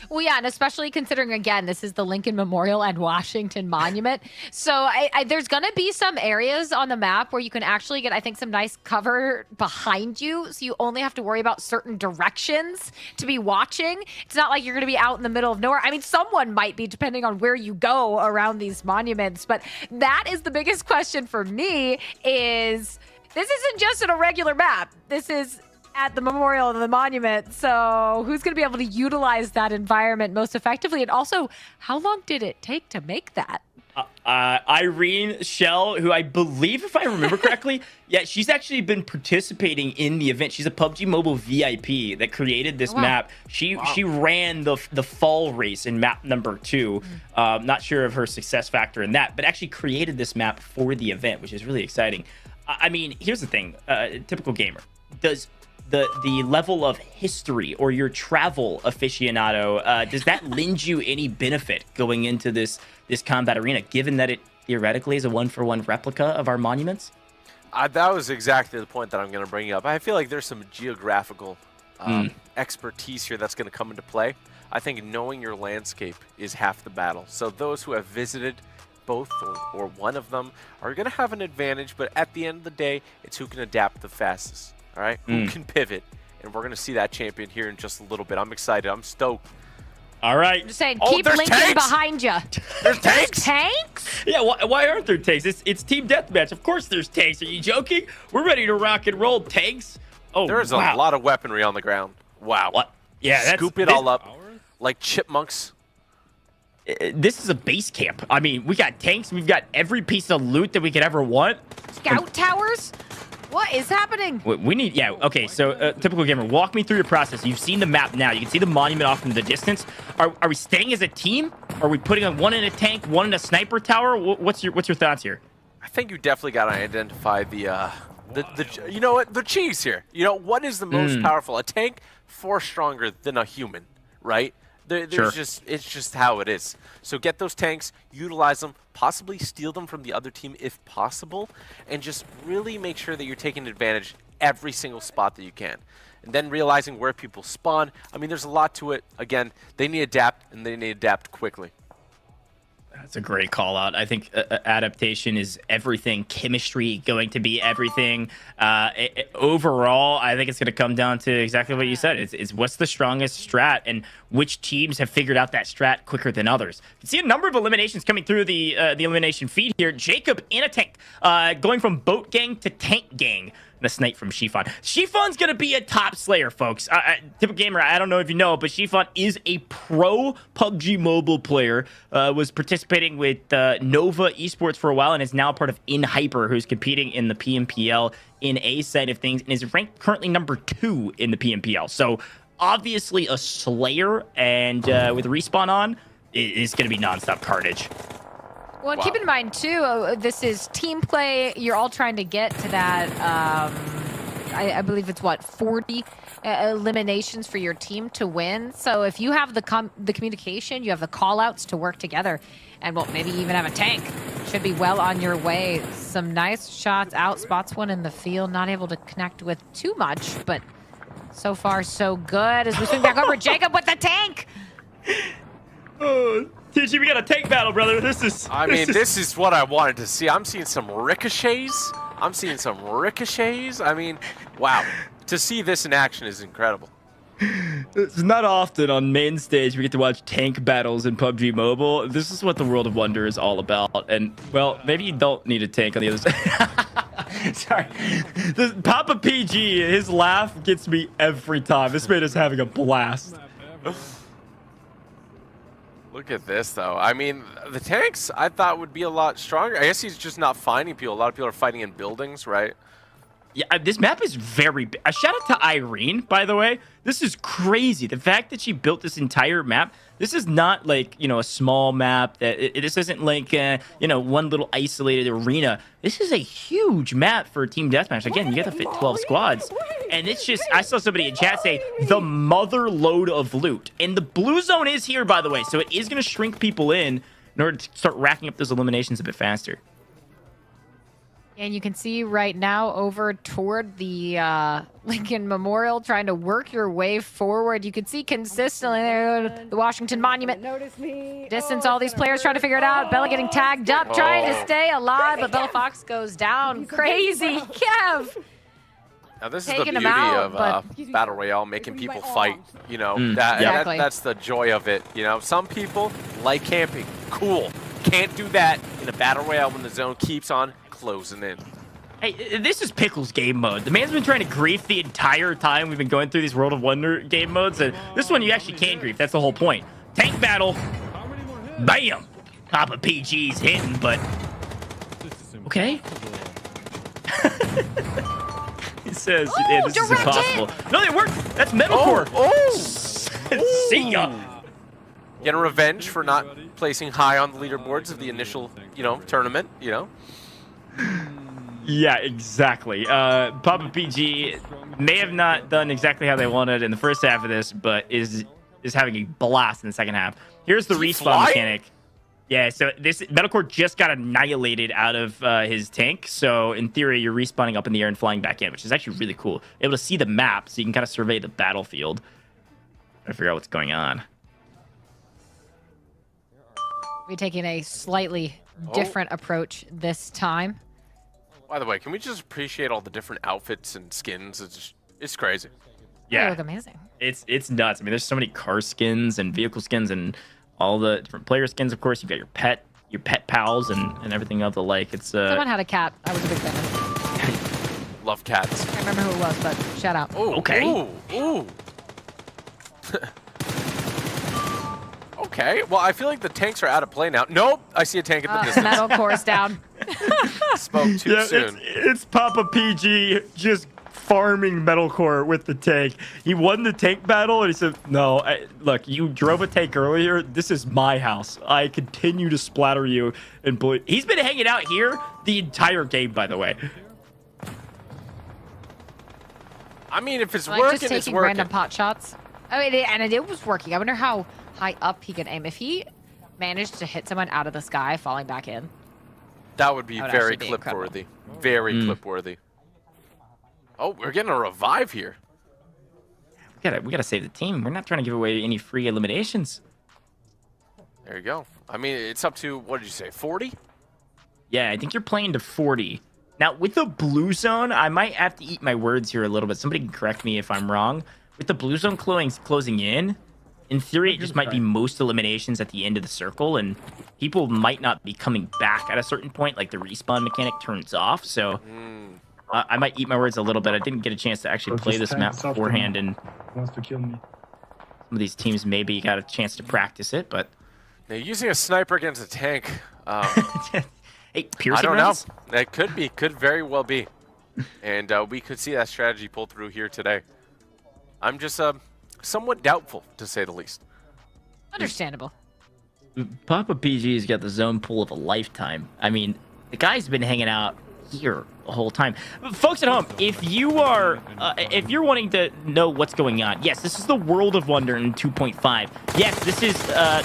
Well, yeah, and especially considering, again, this is the Lincoln Memorial and Washington Monument. So there's going to be some areas on the map where you can actually get, I think, some nice cover behind you. So you only have to worry about certain directions to be watching. It's not like you're going to be out in the middle of nowhere. I mean, someone might be, depending on where you go around these monuments. But that is the biggest question for me is this isn't just an irregular map. This is at the memorial and the monument. So who's going to be able to utilize that environment most effectively? And also, how long did it take to make that? Irene Shell, who I believe, if I remember correctly, yeah, she's actually been participating in the event. She's a PUBG Mobile VIP that created this map. She ran the fall race in map number 2. Not sure of her success factor in that, but actually created this map for the event, which is really exciting. I mean, here's the thing. Typical gamer. Does the level of history or your travel aficionado, does that lend you any benefit going into this combat arena, given that it theoretically is a 1-for-1 replica of our monuments? That was exactly the point that I'm going to bring up. I feel like there's some geographical expertise here that's going to come into play. I think knowing your landscape is half the battle. So those who have visited both or one of them are going to have an advantage, but at the end of the day, it's who can adapt the fastest. All right, who can pivot, and we're going to see that champion here in just a little bit. I'm excited. I'm stoked. All right. I'm just saying, Oh, keep there's Lincoln tanks! behind you. There's tanks? Tanks? Yeah, why aren't there tanks? It's team deathmatch. Of course there's tanks. Are you joking? We're ready to rock and roll. Tanks? Oh, There's wow. a lot of weaponry on the ground. Wow. What? Yeah, Scoop it all up like chipmunks. This is a base camp. I mean, we got tanks. We've got every piece of loot that we could ever want. Scout towers? What is happening? We need, yeah, okay, so typical gamer, walk me through your process. You've seen the map now. You can see the monument off in the distance. Are we staying as a team? Are we putting on one in a tank, one in a sniper tower? What's your thoughts here? I think you definitely got to identify the you know what, the cheese here. You know, what is the most powerful? A tank, 4 stronger than a human, right? There's just, it's just how it is. So get those tanks, utilize them, possibly steal them from the other team if possible, and just really make sure that you're taking advantage every single spot that you can. And then realizing where people spawn. I mean, there's a lot to it. Again, they need to adapt, and they need to adapt quickly. That's a great call out. I think adaptation is everything. Chemistry going to be everything. Overall, I think it's going to come down to exactly what you said. It's what's the strongest strat and which teams have figured out that strat quicker than others. You can see a number of eliminations coming through the elimination feed here. Jacob in a tank, going from boat gang to tank gang. And a snipe from Shifan. Shifan's going to be a top slayer, folks. Typical gamer, I don't know if you know, but Shifan is a pro PUBG Mobile player. Was participating with Nova Esports for a while and is now part of InHyper, who's competing in the PMPL in A side of things and is ranked currently number 2 in the PMPL. So obviously a slayer, and with Respawn on, it's going to be nonstop carnage. Well, keep in mind, too, this is team play. You're all trying to get to that, I believe it's, 40 eliminations for your team to win. So if you have the communication, you have the call-outs to work together, and, well, maybe even have a tank, should be well on your way. Some nice shots out. Spots one in the field. Not able to connect with too much, but so far so good. As we swing back over, Jacob with the tank! Oh, TG, we got a tank battle, brother. This is what I wanted to see. I'm seeing some ricochets. I mean, wow. To see this in action is incredible. It's not often on main stage we get to watch tank battles in PUBG Mobile. This is what the World of Wonder is all about. And, well, maybe you don't need a tank on the other side. Sorry. This Papa PG, his laugh gets me every time. This man is having a blast. Look at this, though. I mean, the tanks I thought would be a lot stronger. I guess he's just not finding people. A lot of people are fighting in buildings, right? Yeah, this map is very big. A shout out to Irene, by the way. This is crazy. The fact that she built this entire map. This is not like, a small map. This isn't like, one little isolated arena. This is a huge map for a team deathmatch. Again, you get to fit 12 squads. And it's just, I saw somebody in chat say, the mother load of loot. And the blue zone is here, by the way. So it is going to shrink people in order to start racking up those eliminations a bit faster. And you can see right now over toward the Lincoln Memorial, trying to work your way forward. You can see consistently there, the Washington Monument. Notice me. Distance, Oh, all it's these gonna players trying to hurt. figure it out. Bella getting tagged up, trying to stay alive, but Bella Fox goes down. Crazy. Kev. Now this is the Taking beauty him out, of but- Battle Royale, making people fight. Exactly. That's the joy of it. Some people like camping. Cool. Can't do that in a Battle Royale when the zone keeps on closing in. Hey, this is Pickle's game mode. The man's been trying to grief the entire time we've been going through these World of Wonder game modes. And this one you actually can grief. That's the whole point. Tank battle. Bam. Papa PG's hitting, but... Okay. He says, yeah, this is direct impossible. No, it worked. That's metalcore. See ya. Getting revenge for not placing high on the leaderboards of the initial, tournament, Yeah, exactly. Papa PG may have not done exactly how they wanted in the first half of this, but is having a blast in the second half. Here's the respawn mechanic. Yeah, so this metalcore just got annihilated out of his tank. So in theory, you're respawning up in the air and flying back in, which is actually really cool. Able to see the map, so you can kind of survey the battlefield. Trying to figure out what's going on. We're taking a slightly different approach this time. By the way, can we just appreciate all the different outfits and skins? It's crazy. They Yeah, look amazing. it's nuts. I mean, there's so many car skins and vehicle skins and all the different player skins. Of course, you've got your pet pals and everything of the like. It's Someone had a cat. I was a big fan. Love cats. I can't remember who it was, but shout out. Oh, Okay. Ooh. Okay. Well, I feel like the tanks are out of play now. Nope. I see a tank in the distance. Metal core's down. Spoke too soon. It's Papa PG just farming metalcore with the tank. He won the tank battle, and he said, "No, look, you drove a tank earlier. This is my house. I continue to splatter you and bully." He's been hanging out here the entire game, by the way. I mean, if it's Like working, just it's taking working. random pot shots. I mean, and it was working. I wonder how high up he can aim. If he managed to hit someone out of the sky falling back in. That would be That would very actually be incredible. clip-worthy. Very clip-worthy. Oh, we're getting a revive here. We gotta save the team. We're not trying to give away any free eliminations. There you go. I mean, it's up to, what did you say, 40? Yeah, I think you're playing to 40. Now, with the blue zone, I might have to eat my words here a little bit. Somebody can correct me if I'm wrong. With the blue zone closing in theory, it just might be most eliminations at the end of the circle, and people might not be coming back at a certain point, like the respawn mechanic turns off. So I might eat my words a little bit. I didn't get a chance to actually play this map beforehand, and Wants to kill me. some of these teams maybe got a chance to practice it, but... Now, using a sniper against a tank, Hey, piercing I don't know. rounds? That could very well be. And we could see that strategy pull through here today. I'm just somewhat doubtful, to say the least. Understandable. Papa PG's got the zone pool of a lifetime. I mean, the guy's been hanging out here the whole time. Folks at home, if you're wanting to know what's going on, yes, this is the World of Wonder in 2.5. Yes, this is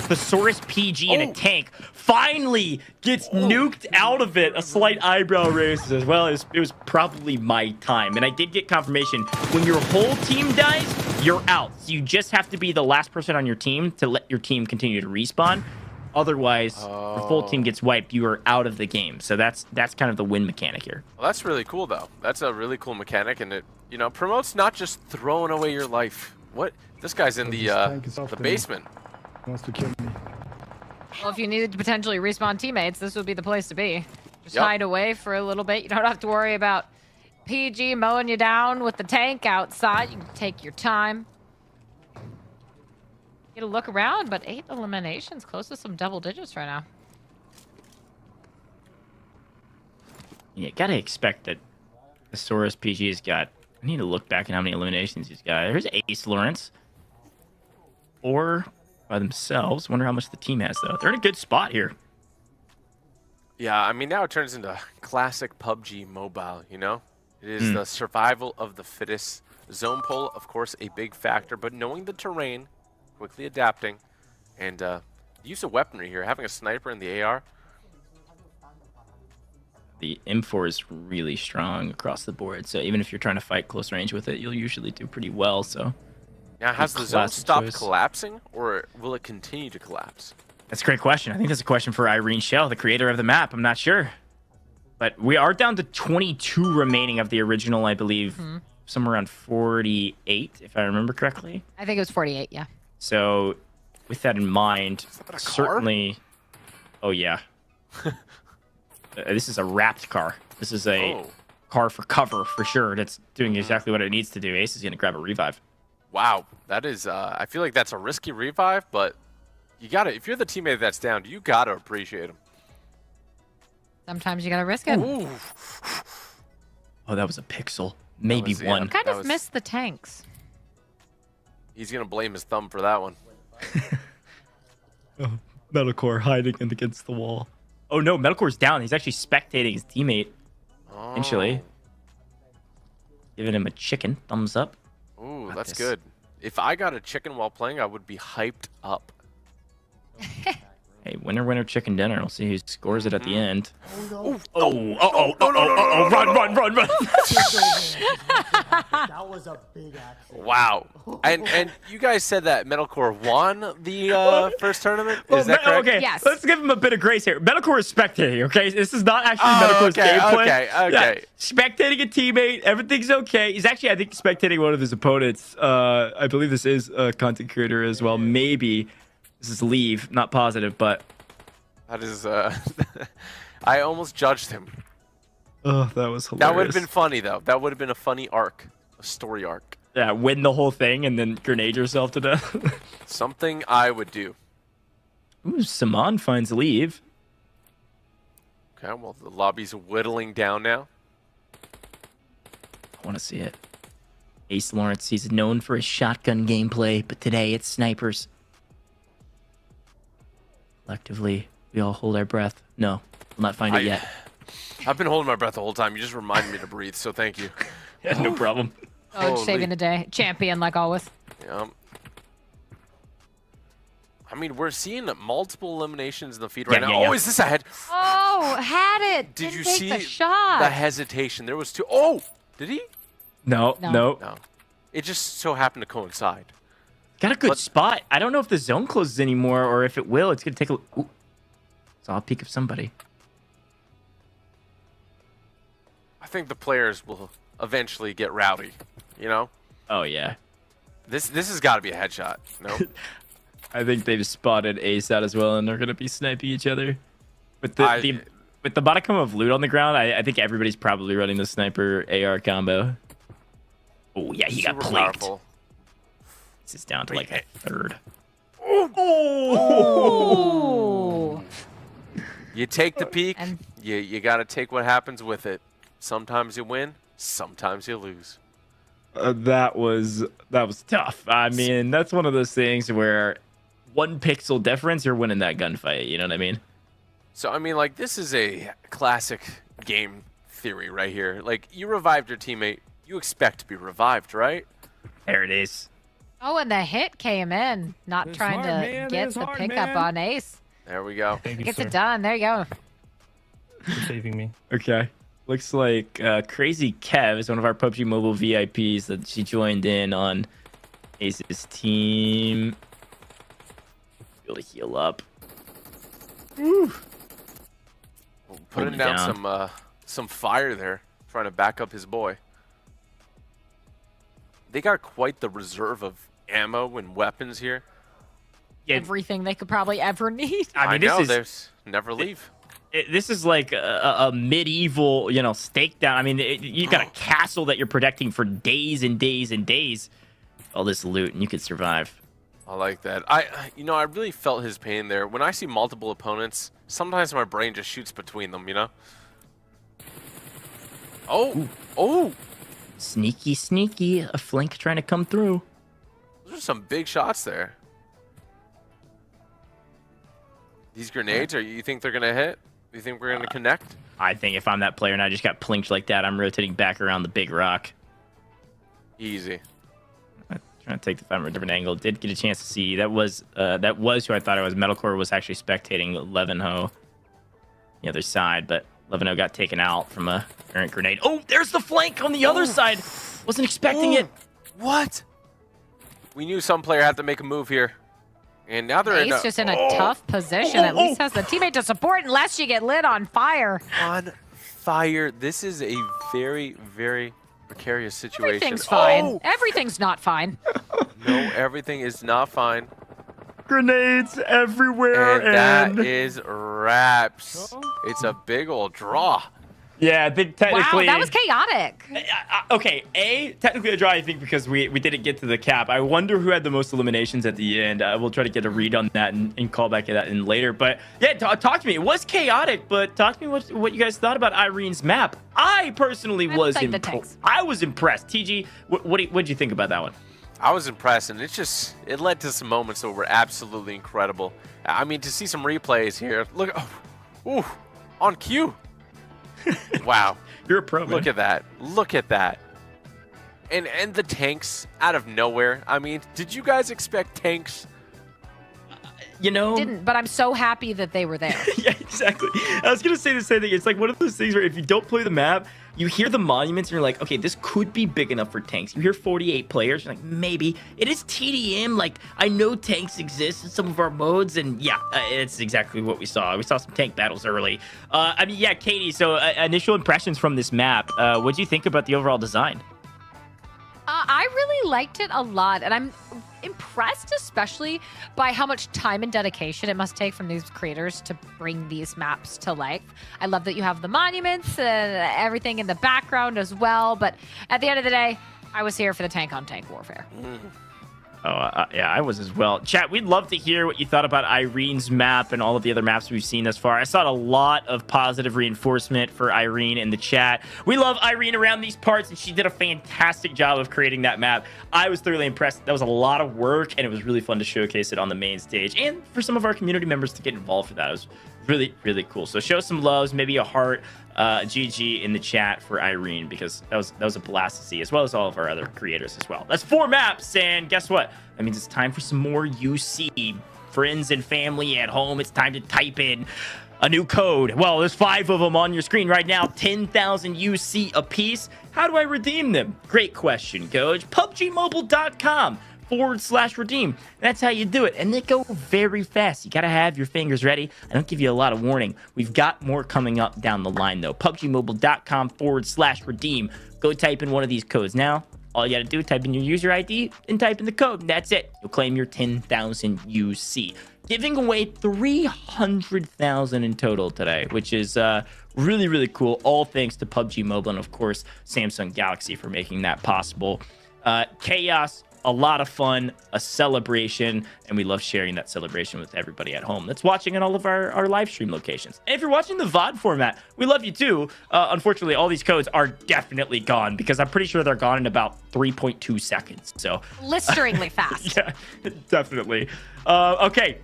Thesaurus PG in a tank. Finally gets nuked out of it. A slight eyebrow raise as well. It was probably my time. And I did get confirmation. When your whole team dies, you're out. So you just have to be the last person on your team to let your team continue to respawn. Otherwise, the full team gets wiped. You are out of the game. So that's kind of the win mechanic here. Well, that's really cool, though. That's a really cool mechanic, and it promotes not just throwing away your life. What? This guy's in the basement. Wants to kill me. Well, if you needed to potentially respawn teammates, this would be the place to be. Just Yep. hide away for a little bit. You don't have to worry about PG mowing you down with the tank outside. You can take your time. Get a look around, but 8 eliminations, close to some double digits right now. You gotta expect that Saurus PG's got. I need to look back at how many eliminations he's got. There's Ace Lawrence. 4 by themselves. Wonder how much the team has, though. They're in a good spot here. Yeah, I mean, now it turns into classic PUBG Mobile, you know? It is the survival of the fittest. Zone pull, of course, a big factor, but knowing the terrain, quickly adapting, and use of weaponry here, having a sniper in the AR. The M4 is really strong across the board, so even if you're trying to fight close range with it, you'll usually do pretty well, so... Now, has the zone stopped collapsing, or will it continue to collapse? That's a great question. I think that's a question for Irene Shell, the creator of the map. I'm not sure. But we are down to 22 remaining of the original, I believe, somewhere around 48, if I remember correctly. I think it was 48, yeah. So, with that in mind, that a certainly... Oh, yeah. This is a wrapped car. This is a car for cover, for sure. That's doing exactly what it needs to do. Ace is going to grab a revive. Wow, that is, I feel like that's a risky revive, but you gotta, if you're the teammate that's down, you gotta appreciate him. Sometimes you gotta risk it. Ooh. Oh, that was a pixel. Maybe one. Kind of missed the tanks. He's gonna blame his thumb for that one. Oh, Metalcore hiding against the wall. Oh no, Metalcore's down. He's actually spectating his teammate. Potentially. Giving him a chicken. Thumbs up. Ooh, that's good. If I got a chicken while playing, I would be hyped up. Hey, winner, winner, chicken dinner. We'll see who scores it at the end. Oh, Run. That was a big accident. Wow. And you guys said that Metalcore won the first tournament? Is that correct? Okay, yes. Let's give him a bit of grace here. Metalcore is spectating, okay? This is not actually Metalcore's gameplay. Okay. Yeah, spectating a teammate, everything's okay. He's actually, I think, spectating one of his opponents. I believe this is a content creator as well. Maybe this is Leave, not positive, but... That is, I almost judged him. Oh, that was hilarious. That would have been funny, though. That would have been a funny arc. A story arc. Yeah, win the whole thing and then grenade yourself to death. Something I would do. Ooh, Saman finds Leave. Okay, well, the lobby's whittling down now. I want to see it. Ace Lawrence, he's known for his shotgun gameplay, but today it's snipers. Collectively, we all hold our breath. No, we'll not find it yet. I've been holding my breath the whole time. You just reminded me to breathe, so thank you. Yeah, no problem. Oh, saving the day. Champion, like always. Yeah. I mean, we're seeing multiple eliminations in the feed right now. Yeah. Oh, is this a head? Oh, had it. Did Didn't you take see the shot? the hesitation? There was two. Oh, did he? No. No. It just so happened to coincide. Got a good spot. I don't know if the zone closes anymore or if it will. It's going to take a... Ooh. So I'll peek of somebody. I think the players will eventually get rowdy, you know? Oh, yeah. This has got to be a headshot. No? I think they've spotted Ace out as well, and they're going to be sniping each other. With the modicum of loot on the ground, I think everybody's probably running the sniper AR combo. Oh, yeah, he got planked. Powerful. This is down to like a third. Oh. You take the peek, And- you got to take what happens with it. Sometimes you win, sometimes you lose. That was tough. I mean, that's one of those things where 1 pixel difference, you're winning that gunfight. You know what I mean? So, I mean, like, this is a classic game theory right here. Like, you revived your teammate, you expect to be revived, right? There it is. Oh, and the hit came in. Not trying to get the pickup on Ace. There we go. Thank you, Gets sir, it done. There you go. for saving me. Okay. Looks like Crazy Kev is one of our PUBG Mobile VIPs that she joined in on Ace's team. Able to heal up. Putting Holding down some fire there, trying to back up his boy. They got quite the reserve of ammo and weapons here. Yeah, Everything they could probably ever need. I mean, know, this is there's never leave. this is like a medieval, stake down. I mean, you got a castle that you're protecting for days and days and days. All this loot, and you could survive. I like that. I really felt his pain there. When I see multiple opponents, sometimes my brain just shoots between them, Oh, oh, Sneaky, sneaky. A flank trying to come through. those are some big shots there. These grenades, you think they're gonna hit? You think we're gonna connect? I think if I'm that player and I just got plinked like that, I'm rotating back around the big rock. Easy. Trying to take the fight from a different angle. Did get a chance to see. That was who I thought it was. Metalcore was actually spectating Levenho the other side, but Levenho got taken out from a errant grenade. Oh, there's the flank on the other side. Wasn't expecting it. What? We knew some player had to make a move here. And now they're He's just in a tough position. At least has the teammate to support unless you get lit on fire. on fire. This is a very, very precarious situation. Everything's fine. Oh! Everything's not fine. No, everything is not fine. Grenades everywhere. And that is wraps. It's a big old draw. Yeah, I think technically. Wow, that was chaotic. Okay, technically a draw, I think, because we didn't get to the cap. I wonder who had the most eliminations at the end. We'll try to get a read on that and call back to that in later. But yeah, talk to me. It was chaotic, but talk to me what you guys thought about Irene's map. I personally was impressed. I was impressed. TG, what did you think about that one? I was impressed, and it led to some moments that were absolutely incredible. I mean, to see some replays here. Look, on cue. Wow. You're a pro, man. Look at that. Look at that. And the tanks out of nowhere. I mean, did you guys expect tanks? Didn't, but I'm so happy that they were there. Yeah, exactly. I was going to say the same thing. It's like one of those things where if you don't play the map, you hear the monuments and you're like, okay, this could be big enough for tanks. You hear 48 players, you're like, maybe. It is TDM. Like, I know tanks exist in some of our modes, and yeah, it's exactly what we saw. We saw some tank battles early. I mean, yeah, Katie, so initial impressions from this map. What do you think about the overall design? I really liked it a lot, and I'm impressed especially by how much time and dedication it must take from these creators to bring these maps to life. I love that you have the monuments and everything in the background as well, but at the end of the day, I was here for the tank-on-tank warfare. Yeah, I was as well. Chat, we'd love to hear what you thought about Irene's map and all of the other maps we've seen thus far. I saw a lot of positive reinforcement for Irene in the chat. We love Irene around these parts, and she did a fantastic job of creating that map. I was thoroughly impressed. That was a lot of work, and it was really fun to showcase it on the main stage, and for some of our community members to get involved for that. It was really, really cool. So show some loves, maybe a heart, GG in the chat for Irene, because that was a blast to see, as well as all of our other creators as well. That's 4 maps, and guess what? That means it's time for some more UC. Friends and family at home, it's time to type in a new code. Well, there's 5 of them on your screen right now, 10,000 UC apiece. How do I redeem them? Great question, Coach. PUBGmobile.com/redeem. That's how you do it, and they go very fast. You gotta have your fingers ready. I don't give you a lot of warning. We've got more coming up down the line, though. PUBGmobile.com/redeem. Go type in one of these codes now. All you gotta do is type in your user ID and type in the code, and that's it. You'll claim your 10,000 UC. Giving away 300,000 in total today, which is really, really cool. All thanks to PUBG Mobile and, of course, Samsung Galaxy for making that possible. Chaos, a lot of fun, a celebration, and we love sharing that celebration with everybody at home that's watching in all of our live stream locations. And if you're watching the VOD format, we love you too. Unfortunately, all these codes are definitely gone, because I'm pretty sure they're gone in about 3.2 seconds. So Blisteringly fast. yeah, definitely. Okay,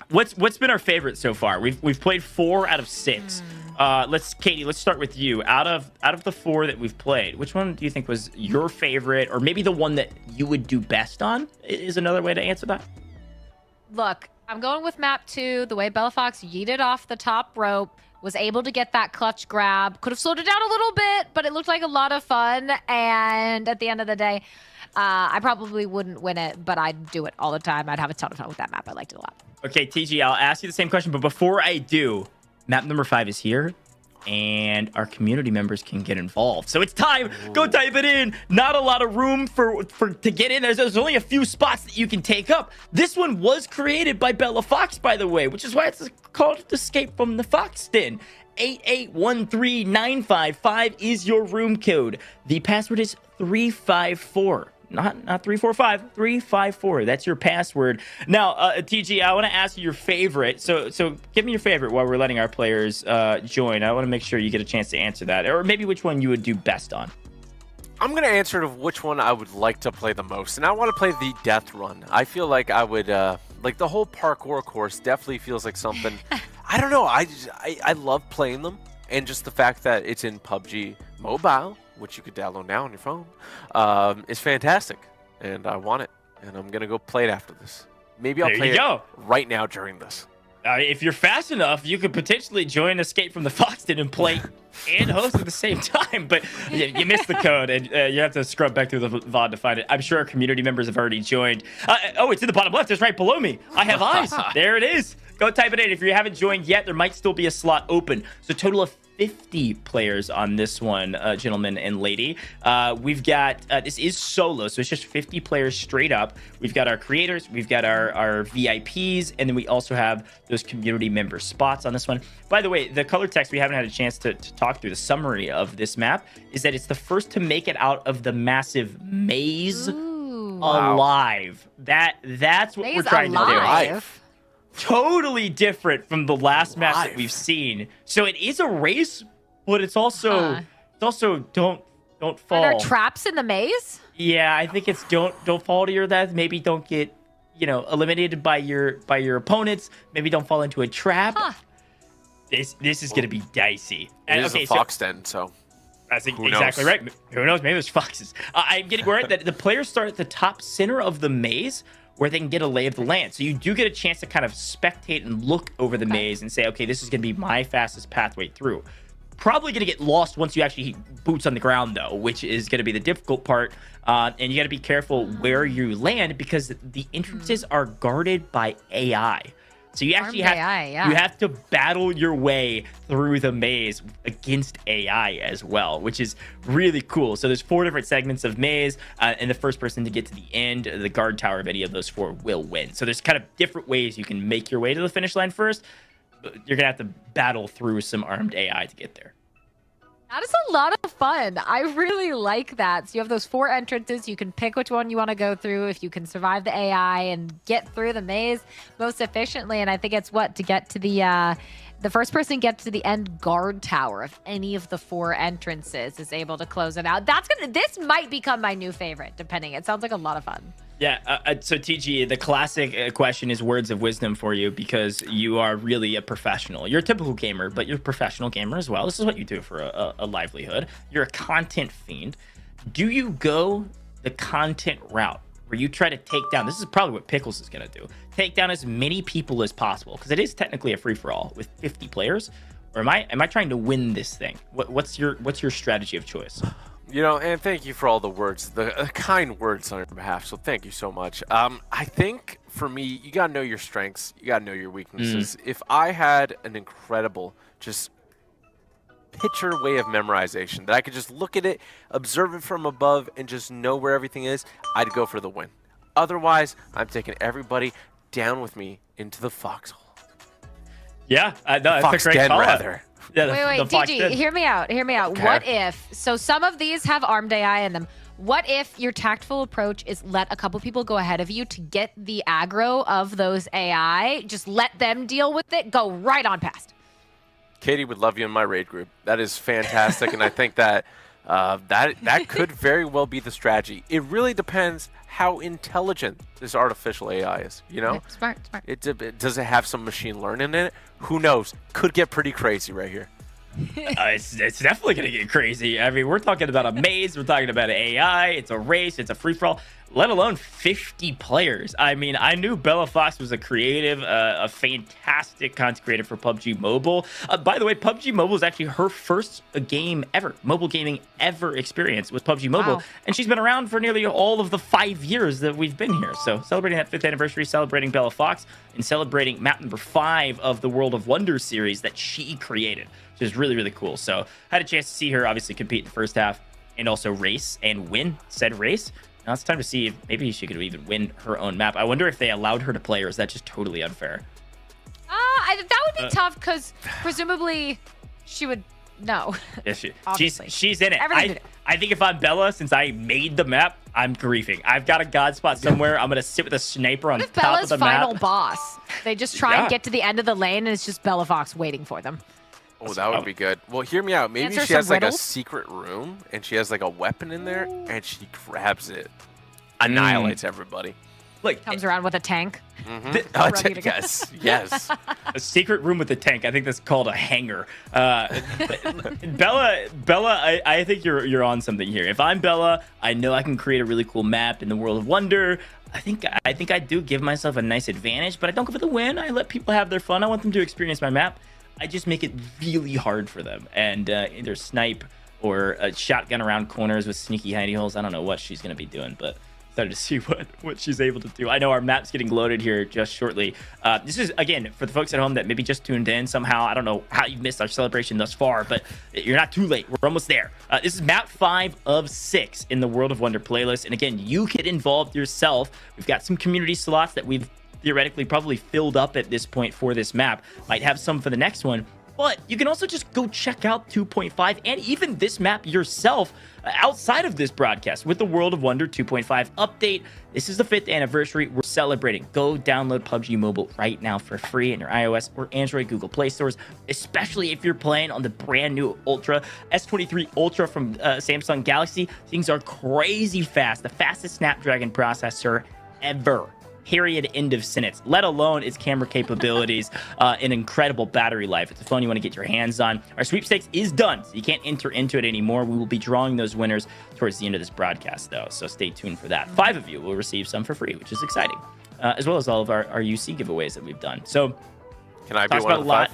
what's been our favorite so far? We've played 4 out of 6. Katie, let's start with you. Out of the 4 that we've played, which one do you think was your favorite, or maybe the one that you would do best on is another way to answer that? Look, I'm going with map 2. The way Bella Fox yeeted off the top rope, was able to get that clutch grab. Could have slowed it down a little bit, but it looked like a lot of fun. And at the end of the day, I probably wouldn't win it, but I'd do it all the time. I'd have a ton of fun with that map. I liked it a lot. Okay, TG, I'll ask you the same question, but before I do, map number 5 is here, and our community members can get involved. So it's time. Go type it in. Not a lot of room to get in. There's only a few spots that you can take up. This one was created by Bella Fox, by the way, which is why it's called Escape from the Fox Den. 8813955 is your room code. The password is 354. not 345, 354. That's your password. Now, TG, I want to ask you your favorite. So give me your favorite while we're letting our players join. I want to make sure you get a chance to answer that, or maybe which one you would do best on. I'm going to answer to which one I would like to play the most, and I want to play the Death Run. I feel like I would, like the whole parkour course definitely feels like something, I don't know, I love playing them, and just the fact that it's in PUBG Mobile, which you could download now on your phone, is fantastic, and I want it, and I'm going to go play it after this. Maybe I'll play it right now during this. If you're fast enough, you could potentially join Escape from the Foxton and play and host at the same time. But you missed the code, and you have to scrub back through the VOD to find it. I'm sure our community members have already joined. Oh, it's in the bottom left. It's right below me. I have eyes. There it is. Go type it in. If you haven't joined yet, there might still be a slot open. So a total of 50 players on this one, gentlemen and lady. We've got, this is solo, so it's just 50 players straight up. We've got our creators, we've got our VIPs, and then we also have those community member spots on this one. By the way, the color text, we haven't had a chance to talk through the summary of this map, is that it's the first to make it out of the massive maze alive. That's what we're trying to do. Totally different from the last map that we've seen. So it is a race, but it's also don't fall. Are there traps in the maze? Yeah, I think it's don't fall to your death. Maybe don't get eliminated by your opponents. Maybe don't fall into a trap. This is gonna be dicey. It is a fox den, so I think exactly right. Who knows? Maybe there's foxes. I'm getting worried that the players start at the top center of the maze, where they can get a lay of the land. So you do get a chance to kind of spectate and look over the maze and say, okay, this is going to be my fastest pathway through. Probably going to get lost once you actually boots on the ground, though, which is going to be the difficult part. And you got to be careful where you land, because the entrances are guarded by AI. So you actually have to battle your way through the maze against AI as well, which is really cool. So there's 4 different segments of maze, and the first person to get to the end, the guard tower of any of those 4 will win. So there's kind of different ways you can make your way to the finish line first. But you're gonna have to battle through some armed AI to get there. That is a lot of fun. I really like that. So you have those 4 entrances. You can pick which one you want to go through if you can survive the AI and get through the maze most efficiently. And I think it's to get to the first person gets to the end guard tower of any of the 4 entrances is able to close it out. This might become my new favorite, depending. It sounds like a lot of fun. Yeah, so TG, the classic question is words of wisdom for you, because you are really a professional. You're a typical gamer, but you're a professional gamer as well. This is what you do for a livelihood. You're a content fiend. Do you go the content route where you try to take down, this is probably what Pickles is going to do, take down as many people as possible, because it is technically a free-for-all with 50 players, or am I trying to win this thing? What's your strategy of choice? And thank you for all the words, the kind words on your behalf. So thank you so much. I think for me, you got to know your strengths. You got to know your weaknesses. If I had an incredible, just picture way of memorization that I could just look at it, observe it from above, and just know where everything is, I'd go for the win. Otherwise, I'm taking everybody down with me into the foxhole. Yeah, no, that's a great call. Rather. Yeah, wait, DG, hear me out. Okay. What if, so some of these have armed AI in them. What if your tactful approach is let a couple people go ahead of you to get the aggro of those AI, just let them deal with it, go right on past? Katie would love you in my raid group. That is fantastic, and I think that that could very well be the strategy. It really depends how intelligent this artificial AI is, Smart. Does it have some machine learning in it? Who knows? Could get pretty crazy right here. It's definitely going to get crazy. I mean, we're talking about a maze. We're talking about an AI. It's a race. It's a free-for-all, let alone 50 players. I mean, I knew Bella Fox was a creative, a fantastic content creator for PUBG Mobile. By the way, PUBG Mobile is actually her first game ever, mobile gaming ever experience with PUBG Mobile. Wow. And she's been around for nearly all of the 5 years that we've been here. So celebrating that 5th anniversary, celebrating Bella Fox, and celebrating map number 5 of the World of Wonder series that she created, which is really, really cool. So I had a chance to see her obviously compete in the first half and also race and win said race. Now it's time to see if maybe she could even win her own map. I wonder if they allowed her to play, or is that just totally unfair? That would be tough, because presumably she would know. Yeah, she's in it. I think if I'm Bella, since I made the map, I'm griefing. I've got a god spot somewhere. I'm gonna sit with a sniper on What if top Bella's of the final map. boss? They just try and Yeah. get to the end of the lane, and it's just Bella Fox waiting for them. Oh, that would be good. Well, hear me out. Maybe Answer she has some like a riddles. secret room and she has like a weapon in there and she grabs it, annihilates everybody. Like Comes around with a tank. Oh, Ready to go. yes. a secret room with a tank. I think that's called a hangar. Bella, I think you're on something here. If I'm Bella, I know I can create a really cool map in the World of Wonder. I think I do give myself a nice advantage, but I don't go for the win. I let people have their fun. I want them to experience my map. I just make it really hard for them, and either snipe or a shotgun around corners with sneaky hidey holes. I don't know what she's gonna be doing, but excited to see what she's able to do. I know our map's getting loaded here just shortly. This is, again, for the folks at home that maybe just tuned in somehow. I don't know how you've missed our celebration thus far, but you're not too late. We're almost there. This is map 5 of 6 in the World of Wonder playlist. And again, you get involved yourself. We've got some community slots that we've theoretically probably filled up at this point for this map. Might have some for the next one. But you can also just go check out 2.5 and even this map yourself outside of this broadcast with the World of Wonder 2.5 update. This is the 5th anniversary. We're celebrating. Go download PUBG Mobile right now for free in your iOS or Android Google Play stores, especially if you're playing on the brand new Ultra S23 Ultra from Samsung Galaxy. Things are crazy fast. The fastest Snapdragon processor ever. Period. End of sentence. Let alone its camera capabilities, and incredible battery life. It's a phone you want to get your hands on. Our sweepstakes is done, so you can't enter into it anymore. We will be drawing those winners towards the end of this broadcast, though, so stay tuned for that. 5 of you will receive some for free, which is exciting, as well as all of our UC giveaways that we've done. So, Can I be one of the 5?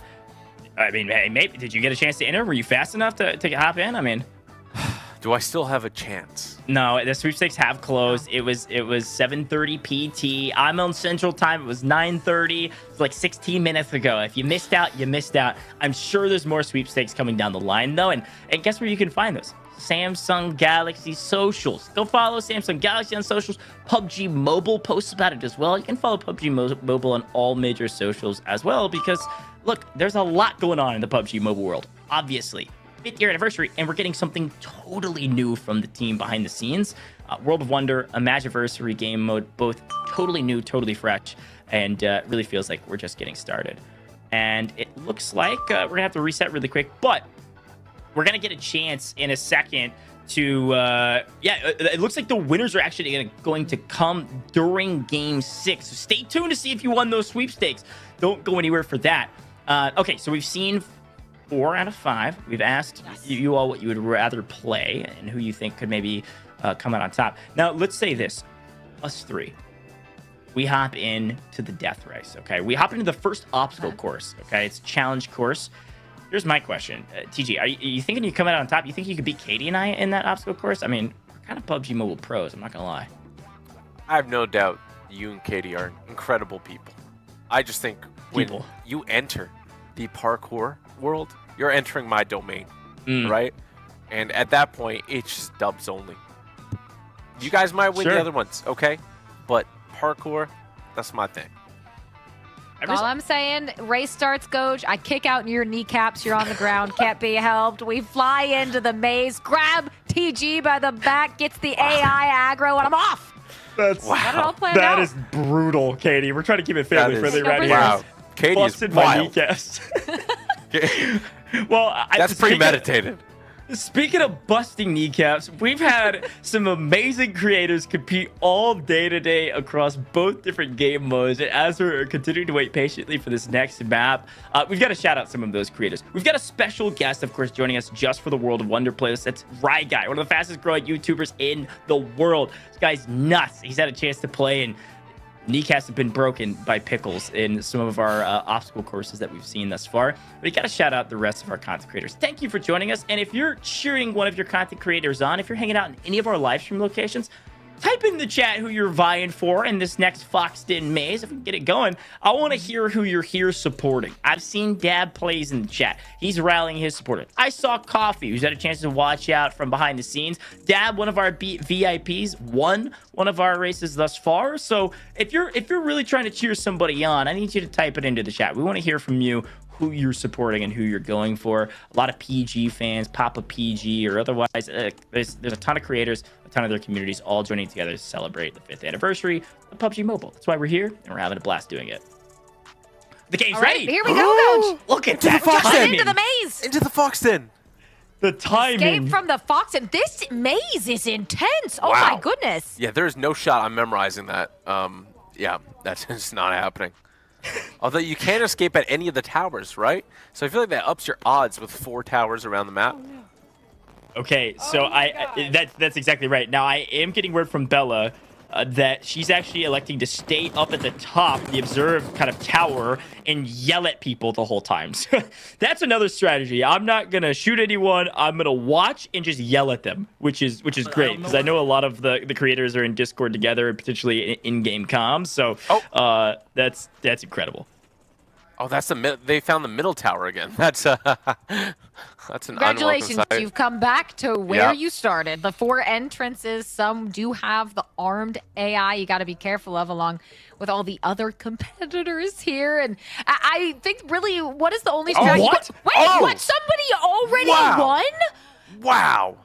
I mean, hey, maybe did you get a chance to enter? Were you fast enough to hop in? I mean, Do I still have a chance? no, the sweepstakes have closed. It was 7:30 PT. I'm on Central Time. It was 9:30. It's like 16 minutes ago. If you missed out, you missed out. I'm sure there's more sweepstakes coming down the line, though. And guess where you can find those? Samsung Galaxy socials. Go follow Samsung Galaxy on socials. PUBG Mobile posts about it as well. You can follow PUBG Mobile on all major socials as well, because look, there's a lot going on in the PUBG Mobile world, obviously. 5th year anniversary, and we're getting something totally new from the team behind the scenes. World of Wonder, a Magiversary game mode, both totally new, totally fresh, and really feels like we're just getting started. And it looks like we're gonna have to reset really quick, but we're gonna get a chance in a second to it looks like the winners are actually going to come during game 6, so stay tuned to see if you won those sweepstakes. Don't go anywhere for that. Okay, so we've seen 4 out of 5. We've asked you all what you would rather play and who you think could maybe come out on top. Now, let's say this. Us 3. We hop into the death race, okay? We hop into the first obstacle course, okay? It's a challenge course. Here's my question. TG, are you thinking you come out on top? You think you could beat Katie and I in that obstacle course? I mean, we're kind of PUBG Mobile pros, I'm not going to lie. I have no doubt you and Katie are incredible people. I just think when you enter the parkour world, you're entering my domain, right? And at that point, it's just dubs only. You guys might win the other ones, okay? But parkour, that's my thing. All I'm saying, race starts, Goj. I kick out your kneecaps. You're on the ground. Can't be helped. We fly into the maze, grab TG by the back, gets the AI aggro, and I'm off. That's Got it all planned out. That is brutal, Katie. We're trying to keep it family friendly right here. Wow. Katie is Busted my wild. kneecaps. Well, that's premeditated. Speaking of busting kneecaps, we've had some amazing creators compete all day today across both different game modes. And as we're continuing to wait patiently for this next map, we've got to shout out some of those creators. We've got a special guest, of course, joining us just for the World of Wonder playlist. That's Rye Guy, one of the fastest growing YouTubers in the world. This guy's nuts. He's had a chance to play, and kneecaps have been broken by pickles in some of our obstacle courses that we've seen thus far. But you got to shout out the rest of our content creators. Thank you for joining us. And if you're cheering one of your content creators on, if you're hanging out in any of our live stream locations, type in the chat who you're vying for in this next Foxed In Maze. If we can get it going, I want to hear who you're here supporting. I've seen Dab Plays in the chat. He's rallying his supporters. I saw Coffee, who's had a chance to watch out from behind the scenes. Dab, one of our VIPs, won one of our races thus far. So if you're really trying to cheer somebody on, I need you to type it into the chat. We want to hear from you. who you're supporting and who you're going for. A lot of PG fans, Papa PG or otherwise. There's a ton of creators, a ton of their communities all joining together to celebrate the 5th anniversary of PUBG Mobile. That's why we're here, and we're having a blast doing it. The game's All right, ready. here we go, Coach. Look at Into that the fox den. timing. Into the maze. Into the fox den. The timing. Escape from the fox, and this maze is intense. Oh Wow. my goodness. Yeah, there's no shot I'm memorizing that. Yeah, that's just not happening. Although you can't escape at any of the towers, right? So I feel like that ups your odds with 4 towers around the map. Okay, so that's exactly right. Now I am getting word from Bella that she's actually electing to stay up at the top, the observe kind of tower, and yell at people the whole time. So that's another strategy. I'm not gonna shoot anyone. I'm gonna watch and just yell at them, which is great because I know a lot of the creators are in Discord together and potentially in-game comms. So that's incredible. Oh, that's they found the middle tower again. That's an Congratulations, unwelcome sight. you've come back to where Yep. you started. The 4 entrances, some do have the armed AI you got to be careful of, along with all the other competitors here. And I think really, what is the only strategy? what? Wait, Oh! what? Somebody already Wow. won? Wow.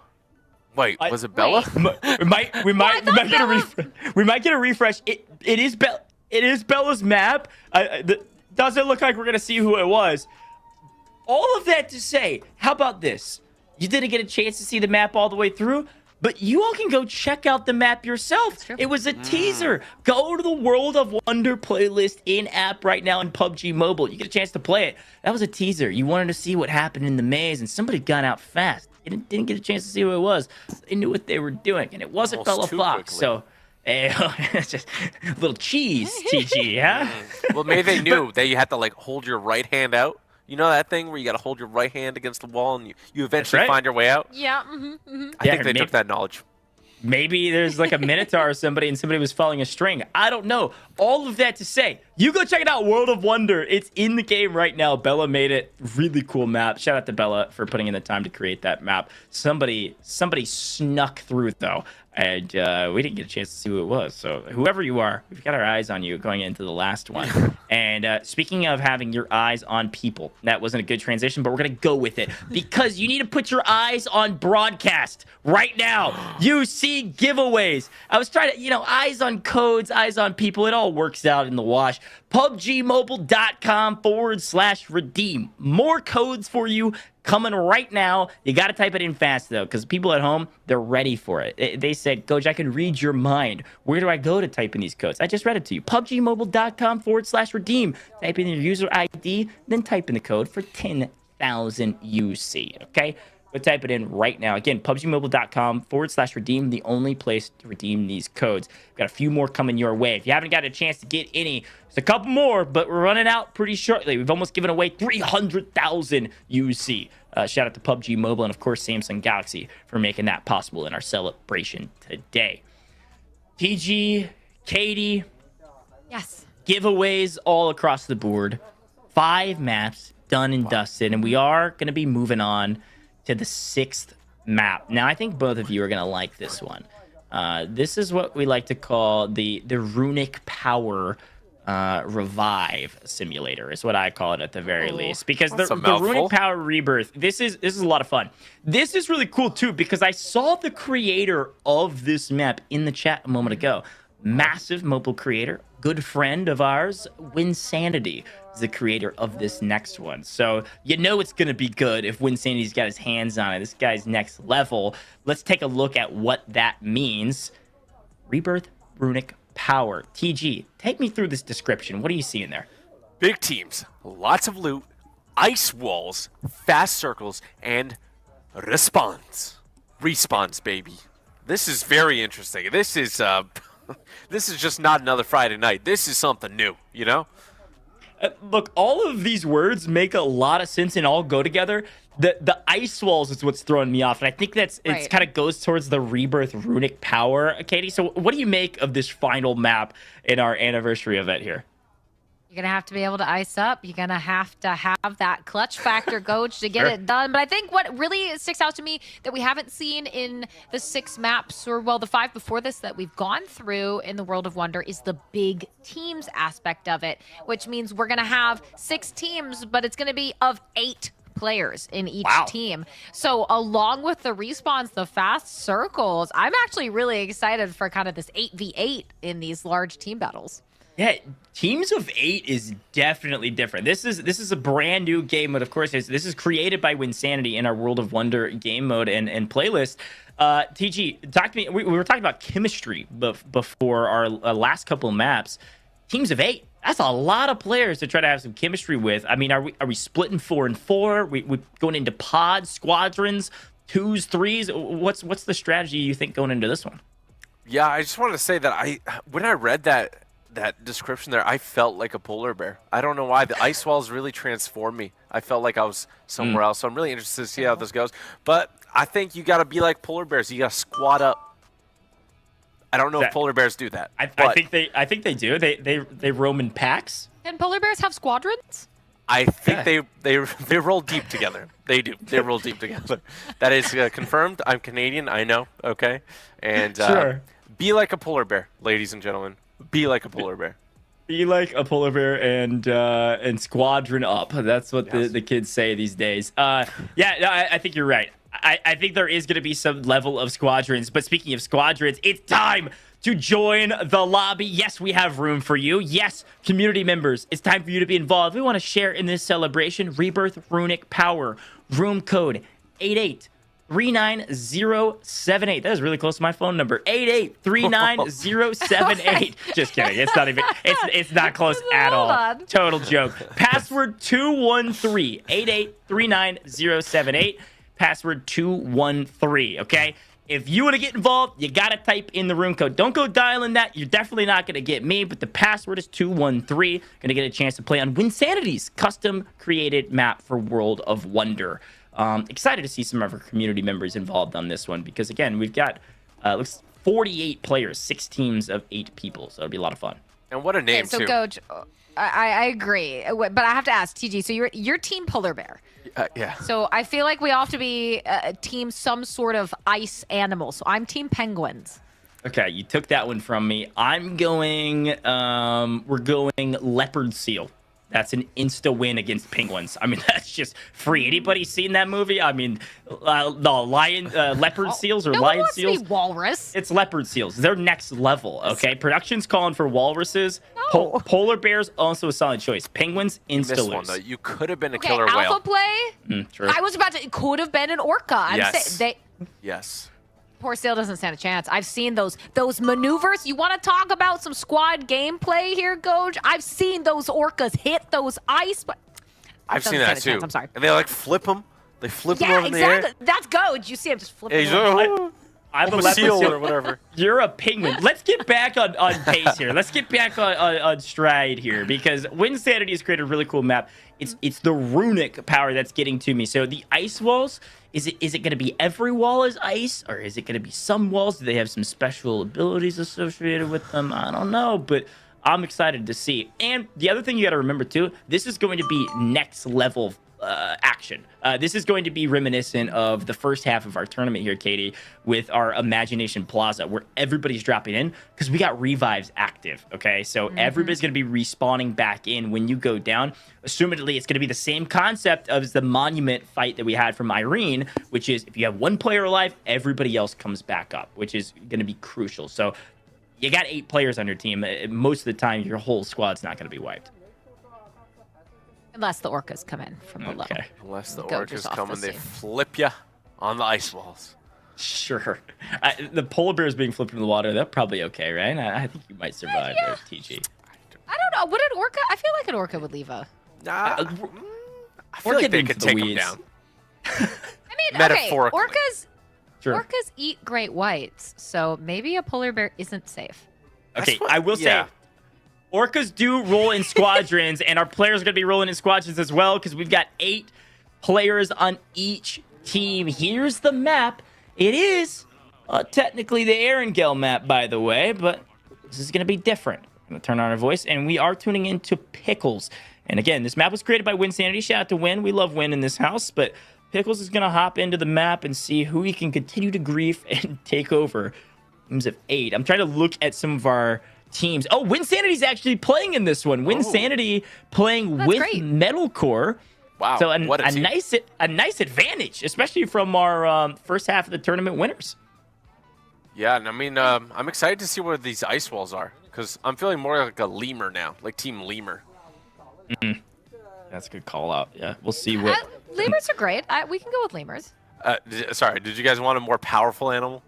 Wait, was it Bella? We might get a refresh. It is Bella's map. Doesn't look like we're gonna see who it was. All of that to say, how about this? You didn't get a chance to see the map all the way through, but you all can go check out the map yourself. It was a teaser. Go to the World of Wonder playlist in-app right now in PUBG Mobile. You get a chance to play it. That was a teaser. You wanted to see what happened in the maze, and somebody got out fast. You didn't get a chance to see who it was. They knew what they were doing, and it wasn't Bella Almost too Fox. quickly. So, it's just a little cheese, TG, huh? Well, maybe they knew that you had to like hold your right hand out. You know that thing where you got to hold your right hand against the wall and you eventually right. find your way out? Yeah. I think they took that knowledge. Maybe there's like a Minotaur or somebody and somebody was following a string. I don't know. All of that to say, you go check it out, World of Wonder. It's in the game right now. Bella made it. Really cool map. Shout out to Bella for putting in the time to create that map. Somebody snuck through though, and we didn't get a chance to see who it was. So whoever you are, we've got our eyes on you going into the last one. And speaking of having your eyes on people, that wasn't a good transition, but we're going to go with it because you need to put your eyes on broadcast right now. You see giveaways. I was trying to, eyes on codes, eyes on people. It all works out in the wash. PUBGmobile.com/redeem. More codes for you coming right now. You got to type it in fast, though, because people at home, they're ready for it. They said, Coach, I can read your mind. Where do I go to type in these codes? I just read it to you. PUBGmobile.com/redeem. Type in your user ID, then type in the code for 10,000 UC, okay? But type it in right now. Again, PUBGmobile.com/redeem, the only place to redeem these codes. We've got a few more coming your way. If you haven't got a chance to get any, there's a couple more, but we're running out pretty shortly. We've almost given away 300,000 UC. Shout out to PUBG Mobile and, of course, Samsung Galaxy for making that possible in our celebration today. TG, Katie. Yes. Giveaways all across the board. 5 maps done and dusted, and we are going to be moving on to the 6th map. Now, I think both of you are going to like this one. This is what we like to call the Runic Power Revive Simulator, is what I call it at the very least. Because the Runic Power Rebirth, this is a lot of fun. This is really cool, too, because I saw the creator of this map in the chat a moment ago. Massive mobile creator, good friend of ours, Winsanity, is the creator of this next one. So you know it's going to be good if Winsanity's got his hands on it. This guy's next level. Let's take a look at what that means. Rebirth Runic Power. TG, take me through this description. What are you seeing there? Big teams, lots of loot, ice walls, fast circles, and respawns, baby. This is very interesting. This is just not another Friday night. This is something new, you know? Look, all of these words make a lot of sense and all go together. The ice walls is what's throwing me off, and I think it kind of goes towards the Rebirth Runic Power, Katie. So what do you make of this final map in our anniversary event here? You're going to have to be able to ice up. You're going to have that clutch factor, Coach, to get it done. But I think what really sticks out to me that we haven't seen in the 6 maps, or well, the 5 before this that we've gone through in the World of Wonder, is the big teams aspect of it, which means we're going to have 6 teams, but it's going to be of 8 players in each team. So along with the respawns, the fast circles, I'm actually really excited for kind of this 8v8 in these large team battles. Yeah, teams of 8 is definitely different. This is a brand new game mode. Of course, this is created by Winsanity in our World of Wonder game mode and playlist. TG, talk to me. We were talking about chemistry before our last couple maps. Teams of 8. That's a lot of players to try to have some chemistry with. I mean, are we splitting 4 and 4? We going into pods, squadrons, 2s, 3s? What's the strategy you think going into this one? Yeah, I just wanted to say that when I read that description there, I felt like a polar bear. I don't know why. The ice walls really transformed me. I felt like I was somewhere else. So I'm really interested to see how this goes. But I think you got to be like polar bears. You got to squat up. I don't know if polar bears do that. I think they do. They roam in packs. And polar bears have squadrons? I think they roll deep together. They do. They roll deep together. That is confirmed. I'm Canadian. I know. Okay. And sure. Be like a polar bear, ladies and gentlemen. Be like a polar bear. Be like a polar bear and squadron up. That's what the kids say these days. I think you're right. I think there is going to be some level of squadrons. But speaking of squadrons, it's time to join the lobby. Yes, we have room for you. Yes, community members, it's time for you to be involved. We want to share in this celebration. Rebirth Runic Power. Room code 883978. That is really close to my phone number. 883978. Just kidding. It's not even. It's not close at all. Total joke. Password 213. 883978. Password 213. Okay. If you want to get involved, you got to type in the room code. Don't go dialing that. You're definitely not going to get me, but the password is 213. Going to get a chance to play on Winsanity's custom created map for World of Wonder. Excited to see some of our community members involved on this one because, again, we've got looks 48 players, 6 teams of 8 people, so it'll be a lot of fun. And what a name, so too. Coach, I agree, but I have to ask, TG, so you're team polar bear. Yeah. So I feel like we all have to be team some sort of ice animal. So I'm team penguins. Okay, you took that one from me. I'm going, we're going leopard seal. That's an insta win against penguins. I mean, that's just free. Anybody seen that movie? I mean, the leopard seals or lion seals? To be walrus. It's leopard seals. They're next level. Okay, production's calling for walruses. No. Polar bears also a solid choice. Penguins insta lose. One, though. You could have been a Okay, killer whale. alpha play. True. I was about to. It could have been an orca. Yes. Yes. Poor seal doesn't stand a chance. I've seen those maneuvers. You want to talk about some squad gameplay here, Coach? I've seen those orcas hit those ice. But I've seen that too. I'm sorry. And they like flip them. They flip them over in the air. That's Coach. You see him just flipping. I'm a leopard seal or whatever. You're a penguin. Let's get back on pace here. Let's get back on stride here because Winsanity has created a really cool map. It's the runic power that's getting to me. So the ice walls, is it going to be every wall is ice or is it going to be some walls? Do they have some special abilities associated with them? I don't know, but I'm excited to see. And the other thing you got to remember too, this is going to be next level action. This is going to be reminiscent of the first half of our tournament here, Katie, with our Imagination Plaza, where everybody's dropping in because we got revives active. Okay, so everybody's going to be respawning back in when you go down. Assumedly, it's going to be the same concept as the monument fight that we had from Irene, which is if you have one player alive, everybody else comes back up, which is going to be crucial. So you got 8 players on your team. Most of the time, your whole squad's not going to be wiped. Unless the orcas come in from below. Okay. Unless the orcas come and they flip you on the ice walls. Sure. The polar bears being flipped in the water, they're probably okay, right? I think you might survive there, TG. I don't know. Would an orca? I feel like an orca would leave a. I feel like they could take them down. I mean, okay, Metaphorically. orcas eat great whites, so maybe a polar bear isn't safe. Okay, I will say, orcas do roll in squadrons, and our players are going to be rolling in squadrons as well because we've got 8 players on each team. Here's the map. It is technically the Erangel map, by the way, but this is going to be different. Gonna turn on our voice, and we are tuning into Pickles. And again, this map was created by Winsanity. Shout out to Win. We love Win in this house, but Pickles is gonna hop into the map and see who he can continue to grief and take over. Teams of 8. I'm trying to look at some of our teams. Oh, Winsanity's actually playing in this one. Winsanity playing with great. Metalcore. Wow. So what a nice advantage, especially from our first half of the tournament winners. Yeah, and I mean, I'm excited to see where these ice walls are, because I'm feeling more like a lemur now, like Team Lemur. That's a good call out. Yeah, we'll see what. Lemurs are great. We can go with lemurs. Sorry, did you guys want a more powerful animal?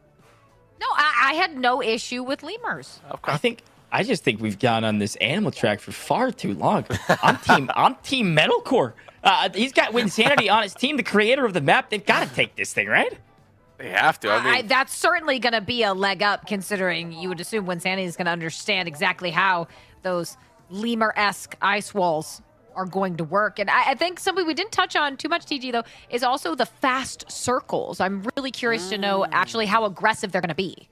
No, I had no issue with lemurs. Okay. I just think we've gone on this animal track for far too long. I'm team Metalcore. He's got Winsanity on his team, the creator of the map. They've got to take this thing, right? They have to. I mean, that's certainly going to be a leg up, considering you would assume Winsanity is going to understand exactly how those lemur-esque ice walls are going to work. And I think something we didn't touch on too much, TG, though, is also the fast circles. I'm really curious to know actually how aggressive they're going to be.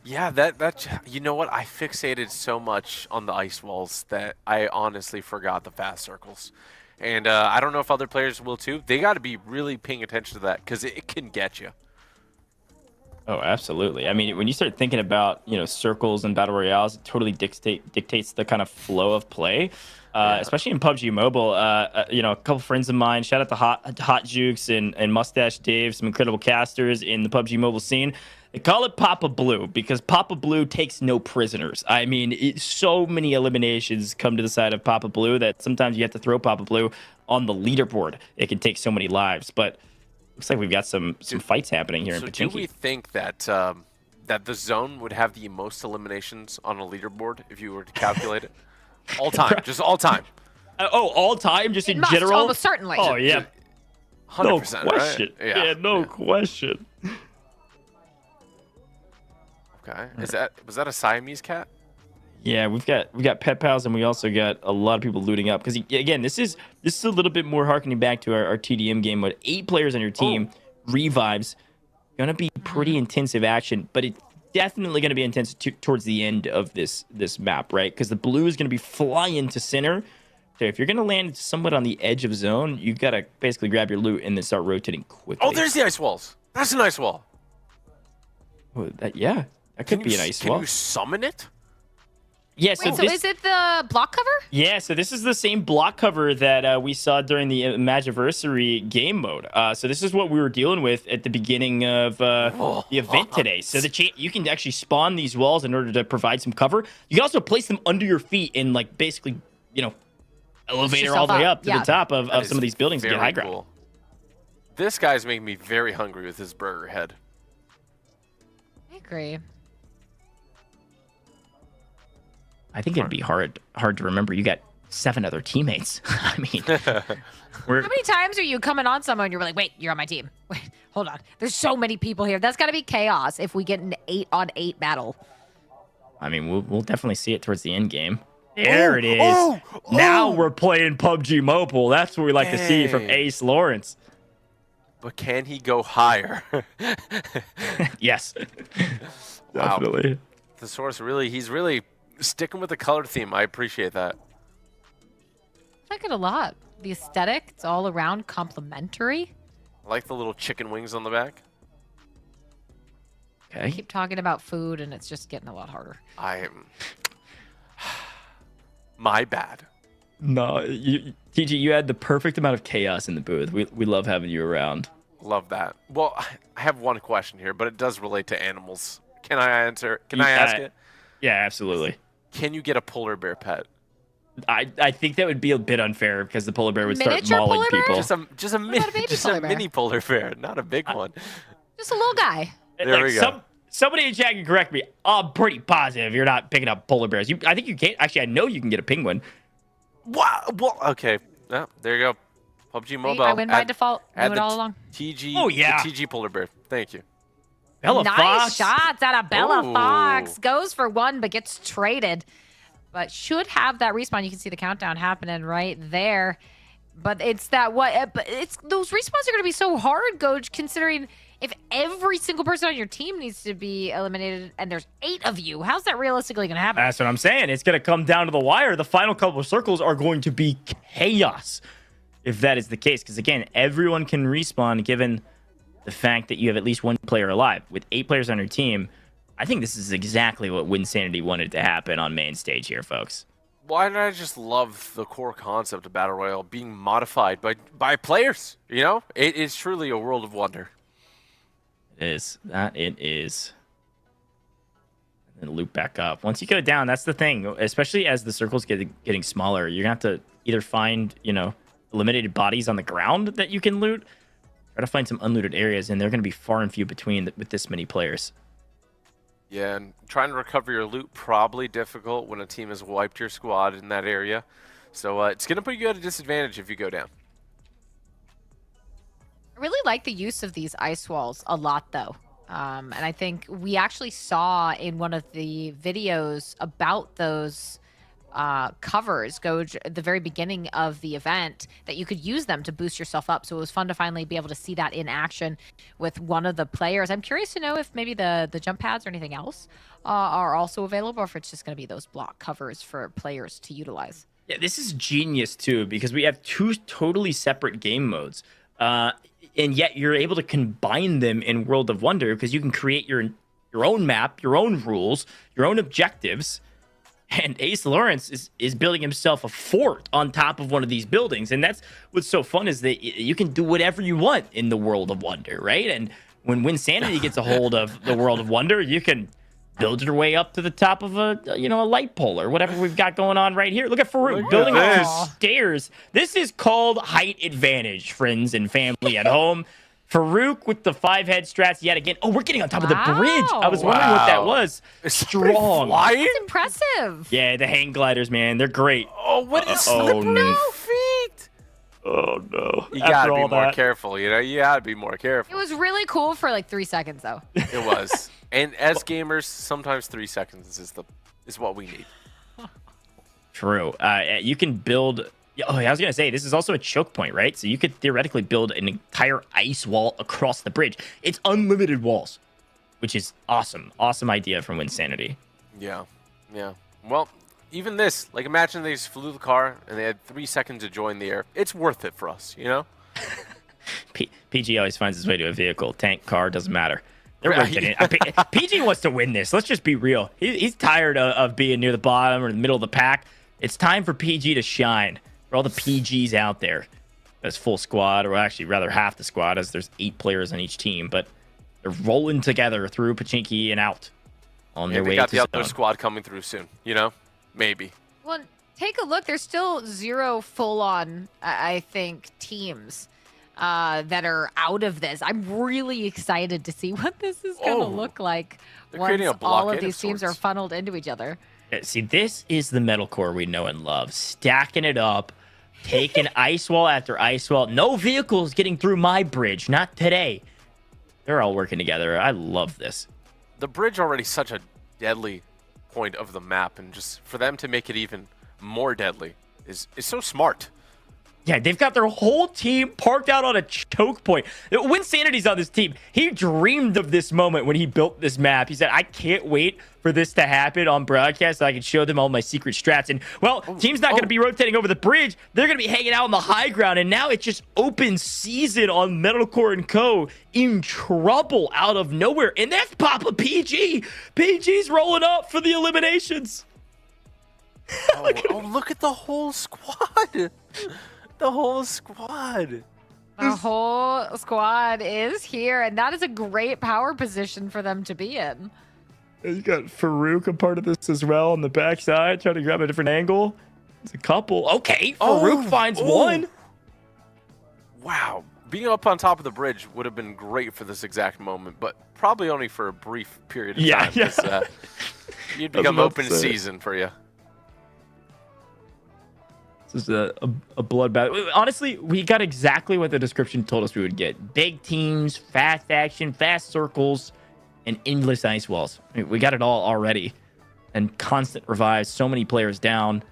yeah, that you know what? I fixated so much on the ice walls that I honestly forgot the fast circles. And I don't know if other players will too. They got to be really paying attention to that, because it can get you. Oh, absolutely. I mean, when you start thinking about, circles and battle royales, it totally dictates the kind of flow of play, especially in PUBG Mobile. A couple friends of mine, shout out to Hot Jukes and Mustache Dave, some incredible casters in the PUBG Mobile scene. They call it Papa Blue because Papa Blue takes no prisoners. I mean, so many eliminations come to the side of Papa Blue that sometimes you have to throw Papa Blue on the leaderboard. It can take so many lives, but looks like we've got some fights happening here in Pachinki. So do we think that that the zone would have the most eliminations on a leaderboard if you were to calculate it? All time, just all time. All time, just in Must, general? almost certainly. Oh, yeah. 100%, no question. Right? Yeah, no question. Okay. Was that a Siamese cat? Yeah, we've got pet pals, and we also got a lot of people looting up. Because again, this is a little bit more harkening back to our TDM game mode. 8 players on your team, revives, gonna be pretty intensive action, but it's definitely gonna be intense towards the end of this map, right? Because the blue is gonna be flying to center. So if you're gonna land somewhat on the edge of zone, you gotta basically grab your loot and then start rotating quickly. Oh, there's the ice walls. That's an ice wall. Oh, that could be an ice wall. Can you summon it? Yeah, Wait, so is it the block cover? Yeah, so this is the same block cover that we saw during the Magiversary game mode. So this is what we were dealing with at the beginning of the event today. So you can actually spawn these walls in order to provide some cover. You can also place them under your feet and basically, elevator all the way up to the top of some of these buildings to get high ground. Cool. This guy's making me very hungry with his burger head. I agree. I think it'd be hard to remember. You got 7 other teammates. I mean, How many times are you coming on someone and you're like, wait, you're on my team. Wait, hold on. There's so many people here. That's got to be chaos if we get an 8-on-8 battle. I mean, we'll definitely see it towards the end game. There it is. Now we're playing PUBG Mobile. That's what we like to see from Ace Lawrence. But can he go higher? Yes. Wow. Definitely. The source he's really sticking with the color theme. I appreciate that. I like it a lot. The aesthetic, it's all around complimentary. I like the little chicken wings on the back. I Okay. keep talking about food and it's just getting a lot harder. I am... My bad. No, TG, you had the perfect amount of chaos in the booth. We love having you around. Love that. Well, I have one question here, but it does relate to animals. Can I answer? Can I ask it? Yeah, absolutely. Can you get a polar bear pet? I think that would be a bit unfair because the polar bear would start Miniature mauling polar bear? people. Just a about a baby just polar a bear? mini polar bear, not a big one. Just a little guy. There we go. Somebody in chat can correct me. I'm pretty positive you're not picking up polar bears. I think you can't. Actually, I know you can get a penguin. Wow. Well, okay. Yeah, there you go. PUBG Mobile. I win by default. I Add knew it the all along. TG. Oh, yeah. The TG polar bear. Thank you. Bella Nice Fox. shots out of Bella Ooh. Fox. Goes for 1, but gets traded. But should have that respawn. You can see the countdown happening right there. But it's that what? But it's those respawns are going to be so hard, Goj, considering if every single person on your team needs to be eliminated and there's 8 of you, how's that realistically going to happen? That's what I'm saying. It's going to come down to the wire. The final couple of circles are going to be chaos if that is the case. Because, again, everyone can respawn given the fact that you have at least one player alive. With 8 players on your team, I think this is exactly what Winsanity wanted to happen on main stage here, folks. Why did I just love the core concept of Battle Royale being modified by players? You know, it is truly a world of wonder. It is. That it is. And then loop back up. Once you go down, that's the thing. Especially as the circles getting smaller, you're going to have to either find, eliminated bodies on the ground that you can loot. Try to find some unlooted areas, and they're going to be far and few between with this many players. Yeah, and trying to recover your loot probably difficult when a team has wiped your squad in that area. So it's going to put you at a disadvantage if you go down. I really like the use of these ice walls a lot, though. And I think we actually saw in one of the videos about those covers at the very beginning of the event that you could use them to boost yourself up. So it was fun to finally be able to see that in action with one of the players. I'm curious to know if maybe the jump pads or anything else are also available, or if it's just going to be those block covers for players to utilize. Yeah, this is genius, too, because we have 2 totally separate game modes. And yet you're able to combine them in World of Wonder because you can create your own map, your own rules, your own objectives. And Ace Lawrence is building himself a fort on top of one of these buildings. And that's what's so fun is that you can do whatever you want in the World of Wonder, right? And when Winsanity gets a hold of the World of Wonder, you can build your way up to the top of a light pole or whatever we've got going on right here. Look at Farouk building up these stairs. This is called height advantage, friends and family at home. Farouk with the 5-head strats yet again. Oh, we're getting on top of the bridge. I was wondering what that was. Strong. That's impressive. Yeah, the hang gliders, man. They're great. Oh, what is slippery feet? Oh, no. You gotta be more careful, You gotta be more careful. It was really cool for like 3 seconds, though. It was. And as gamers, sometimes 3 seconds is what we need. True. You can build... Oh, I was going to say, this is also a choke point, right? So you could theoretically build an entire ice wall across the bridge. It's unlimited walls, which is awesome. Awesome idea from Winsanity. Yeah. Well, even this, like imagine they just flew the car and they had 3 seconds to join the air. It's worth it for us, PG always finds his way to a vehicle. Tank, car, doesn't matter. They're rotating. PG wants to win this. Let's just be real. He's tired of being near the bottom or the middle of the pack. It's time for PG to shine. For all the PGs out there, as full squad, or actually rather half the squad, as there's 8 players on each team, but they're rolling together through Pachinki and out on their way to got the zone. other squad coming through soon, maybe. Well, take a look. There's still 0 full-on, I think, teams that are out of this. I'm really excited to see what this is going to look like once all of these teams are funneled into each other. See, this is the metalcore we know and love. Stacking it up, taking ice wall after ice wall. No vehicles getting through my bridge. Not today. They're all working together. I love this. The bridge already such a deadly point of the map, and just for them to make it even more deadly is so smart. Yeah, they've got their whole team parked out on a choke point. Winsanity's on this team. He dreamed of this moment when he built this map. He said, I can't wait for this to happen on broadcast so I can show them all my secret strats. And, well, team's not going to be rotating over the bridge. They're going to be hanging out on the high ground. And now it's just open season on Metalcore & Co. in trouble out of nowhere. And that's Papa PG. PG's rolling up for the eliminations. Look at the whole squad. The whole squad. The whole squad is here, and that is a great power position for them to be in. You got Farouk a part of this as well on the backside, trying to grab a different angle. It's a couple. Okay, Farouk finds one. Wow. Being up on top of the bridge would have been great for this exact moment, but probably only for a brief period of time. Yeah. You'd become open season for you. This is a bloodbath. Honestly, we got exactly what the description told us we would get. Big teams, fast action, fast circles, and endless ice walls. I mean, we got it all already. And constant revives, so many players down.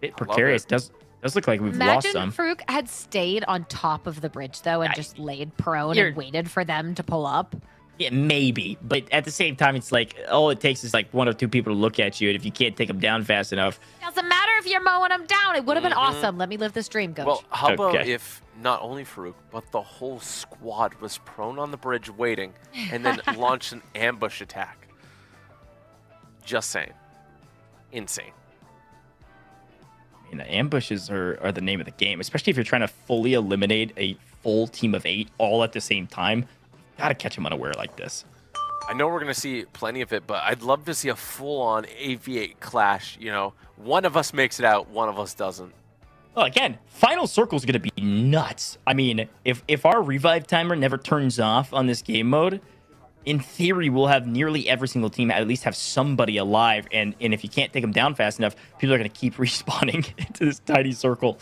Bit precarious. Does look like we've lost Imagine some. Farouk had stayed on top of the bridge, though, and just laid prone You're- and waited for them to pull up. Yeah, maybe. But at the same time, it's like all it takes is like one or two people to look at you, and if you can't take them down fast enough, Doesn't matter if you're mowing them down. It would have been awesome. Let me live this dream, coach. Well, how about Okay. if not only Farouk, but the whole squad was prone on the bridge waiting and then launched an ambush attack? Just saying. Insane. I mean, the ambushes are the name of the game, especially if you're trying to fully eliminate a full team of 8 all at the same time. Gotta catch them unaware like this. I know we're going to see plenty of it, but I'd love to see a full-on AV8 clash. You know, one of us makes it out, one of us doesn't. Well, again, final circle is going to be nuts. I mean, if our revive timer never turns off on this game mode, in theory, we'll have nearly every single team at least have somebody alive. And if you can't take them down fast enough, people are going to keep respawning into this tiny circle.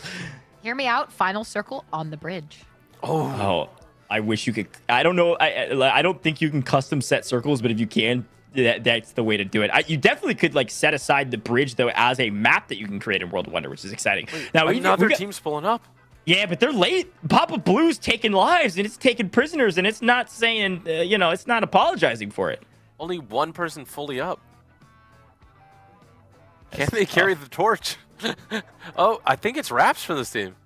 Hear me out. Final circle on the bridge. Oh, I wish you could. I don't know. I don't think you can custom set circles, but if you can, that's the way to do it. You definitely could like set aside the bridge though as a map that you can create in World of Wonder, which is exciting. Now another team's pulling up. Yeah, but they're late. Papa Blue's taking lives and it's taking prisoners, and it's not saying, it's not apologizing for it. Only one person fully up. Can they carry the torch? Oh, I think it's wraps for this team.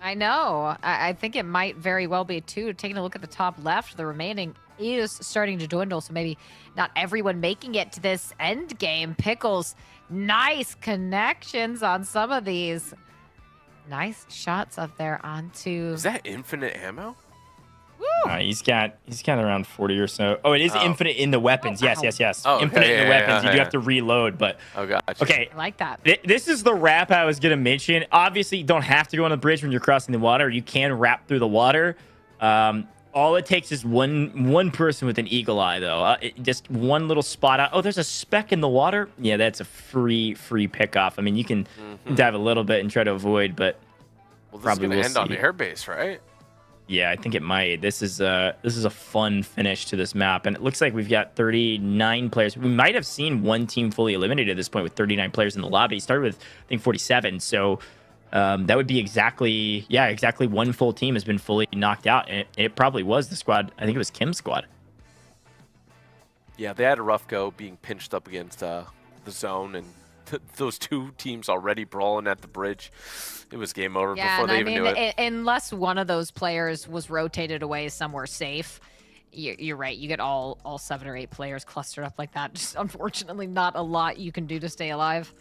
I know. I think it might very well be, too. Taking a look at the top left, the remaining is starting to dwindle, so maybe not everyone making it to this end game. Pickles, nice connections on some of these. Nice shots up there onto... Is that infinite ammo? He's got around 40 or so. Oh, it is infinite in the weapons. Yes. Oh, infinite okay, in the yeah, weapons. yeah, You do yeah. have to reload, but Oh, gotcha. okay. I like that. This is the wrap I was gonna mention. Obviously, you don't have to go on the bridge when you're crossing the water. You can wrap through the water. All it takes is one person with an eagle eye, though. Just one little spot out. Oh, there's a speck in the water. Yeah, that's a free pick off. I mean, you can dive a little bit and try to avoid, but Well, this probably is going we'll to end on see. airbase, right? Yeah, I think it might. This is a fun finish to this map, and it looks like we've got 39 players. We might have seen one team fully eliminated at this point with 39 players in the lobby. It started with I think 47, so that would be exactly one full team has been fully knocked out, and it probably was the squad. I think it was Kim's squad. Yeah, they had a rough go being pinched up against the zone, and those two teams already brawling at the bridge. It was game over before and they I even mean, knew it. Unless one of those players was rotated away somewhere safe, you're right. You get all 7 or 8 players clustered up like that. Just unfortunately, not a lot you can do to stay alive.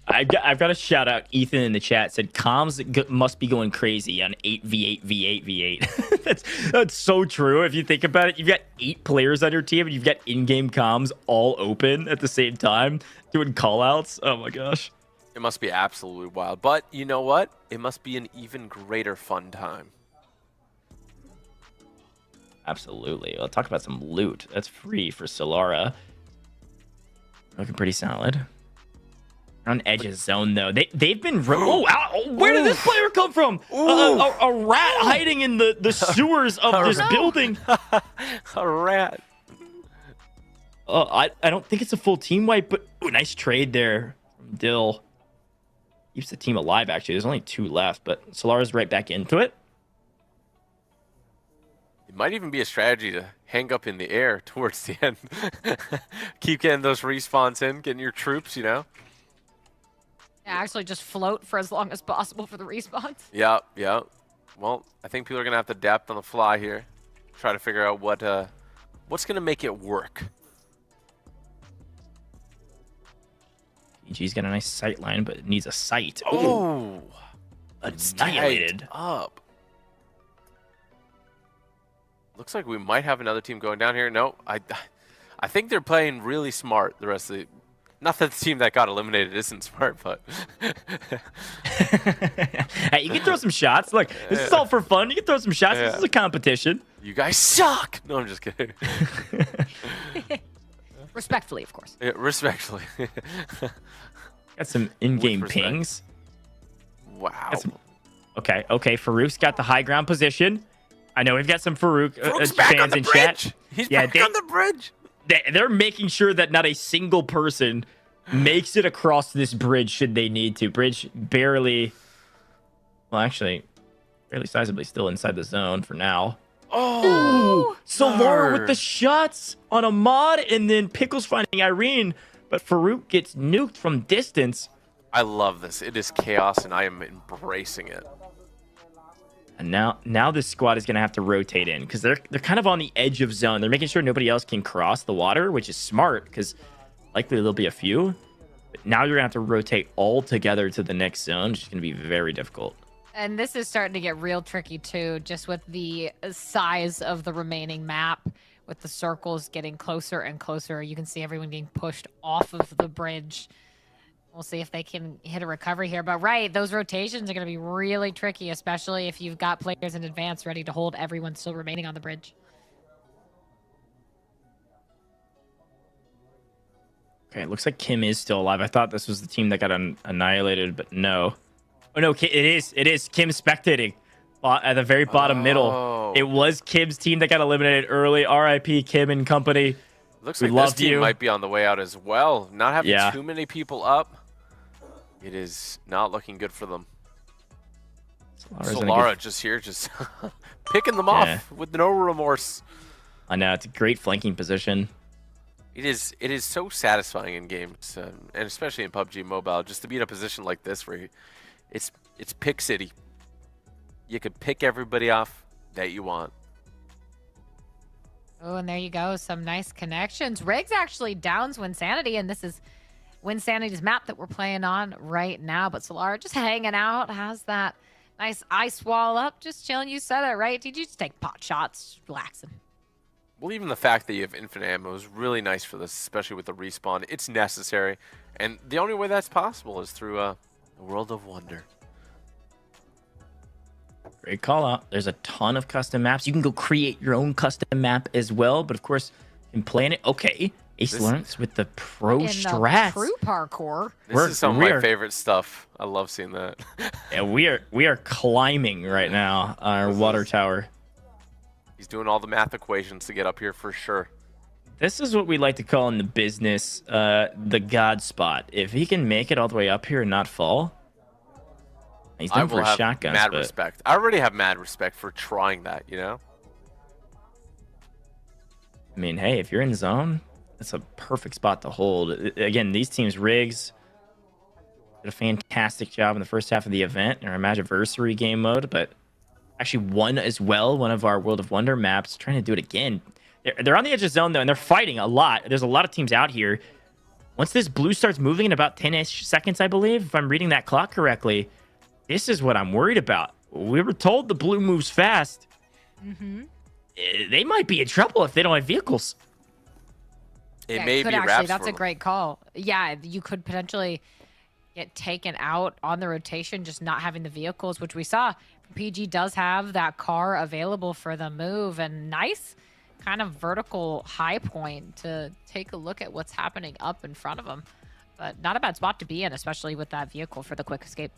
I've got to shout out Ethan in the chat. Said comms must be going crazy on 8v8 v8 v8. That's so true. If you think about it, you've got 8 players on your team and you've got in-game comms all open at the same time doing callouts. Oh my gosh. It must be absolutely wild. But you know what? It must be an even greater fun time. Absolutely. We'll talk about some loot. That's free for Solara. Looking pretty solid. On Edge's zone, though. They've been... where did this player come from? A rat hiding in the sewers of this building. A rat. I don't think it's a full team wipe, but nice trade there from Dill. Keeps the team alive, actually. There's only 2 left, but Solara's right back into it. It might even be a strategy to hang up in the air towards the end. Keep getting those respawns in, getting your troops, Yeah, actually just float for as long as possible for the respawns. Yeah. Well, I think people are going to have to adapt on the fly here. Try to figure out what's going to make it work. PG's got a nice sight line, but it needs a sight. Oh! Annihilated. Tight up. Looks like we might have another team going down here. No, I think they're playing really smart the rest of the... Not that the team that got eliminated isn't smart, but... Hey, you can throw some shots. Look, this is all for fun. You can throw some shots. This is a competition. You guys suck! No, I'm just kidding. Respectfully, of course. Yeah, respectfully. Got some in-game With respect. pings. Wow. Okay. Farouk's got the high ground position. I know we've got some Farouk Farouk's back on fans the in bridge. chat. He's back on the bridge. They're making sure that not a single person makes it across this bridge should they need to. Bridge barely Well, actually, fairly sizably still inside the zone for now. Oh, Solara with the shots on a mod, and then Pickles finding Irene, but Farouk gets nuked from distance. I love this. It is chaos, and I am embracing it. And now this squad is going to have to rotate in because they're kind of on the edge of zone. They're making sure nobody else can cross the water, which is smart because likely there'll be a few. But now you're going to have to rotate all together to the next zone, which is going to be very difficult. And this is starting to get real tricky too, just with the size of the remaining map, with the circles getting closer and closer. You can see everyone getting pushed off of the bridge. We'll see if they can hit a recovery here. But right, those rotations are going to be really tricky, especially if you've got players in advance ready to hold everyone still remaining on the bridge. Okay, it looks like Kim is still alive. I thought this was the team that got annihilated, but no. Oh, no, it is. Kim spectating at the very bottom middle. It was Kim's team that got eliminated early. RIP, Kim and company. Looks We like this love team you. might be on the way out as well. Not having Yeah. too many people up. It is not looking good for them. Solara just here, just picking them off with no remorse. I know, it's a great flanking position. It is so satisfying in games, and especially in PUBG Mobile, just to be in a position like this where it's pick city. You can pick everybody off that you want. Oh, and there you go. Some nice connections. Riggs actually downs Winsanity, and this is Winsanity's map that we're playing on right now. But Solara just hanging out, has that nice ice wall up, just chilling. You said it, right? Did you just take pot shots, relaxing? Well, even the fact that you have infinite ammo is really nice for this, especially with the respawn. It's necessary, and the only way that's possible is through a world of wonder. Great call out. There's a ton of custom maps. You can go create your own custom map as well, but of course, in playing it, okay. Ace Lawrence with the pro strats. True parkour. This is some of my favorite stuff. I love seeing that. Yeah, we are climbing right now our water tower. He's doing all the math equations to get up here for sure. This is what we like to call in the business the God spot. If he can make it all the way up here and not fall, he's done for shotguns. Mad respect. I already have mad respect for trying that, you know? I mean, hey, if you're in zone, that's a perfect spot to hold. Again, these teams, Riggs, did a fantastic job in the first half of the event in our Magiversary game mode, but actually won as well one of our World of Wonder maps, trying to do it again. They're on the edge of zone, though, and they're fighting a lot. There's a lot of teams out here. Once this blue starts moving in about 10-ish seconds, I believe, if I'm reading that clock correctly, this is what I'm worried about. We were told the blue moves fast. They might be in trouble if they don't have vehicles. It may be actually. wraps That's for a them. great call. Yeah, you could potentially get taken out on the rotation, just not having the vehicles, which we saw. PG does have that car available for the move, and nice kind of vertical high point to take a look at what's happening up in front of them. But not a bad spot to be in, especially with that vehicle for the quick escape.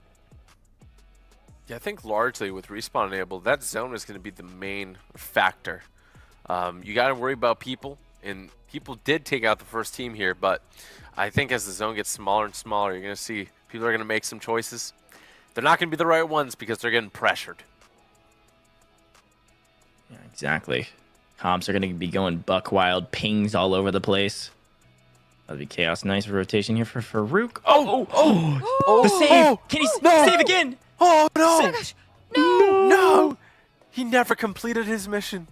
Yeah, I think largely with respawn enabled, that zone is going to be the main factor. You got to worry about people, and people did take out the first team here, but I think as the zone gets smaller and smaller, you're going to see people are going to make some choices. They're not going to be the right ones because they're getting pressured. Yeah, exactly. Comps are going to be going buck wild, pings all over the place. That'll be chaos. Nice rotation here for Farouk. The save. Can he save again? Oh, no. Oh my gosh. No. No. He never completed his mission.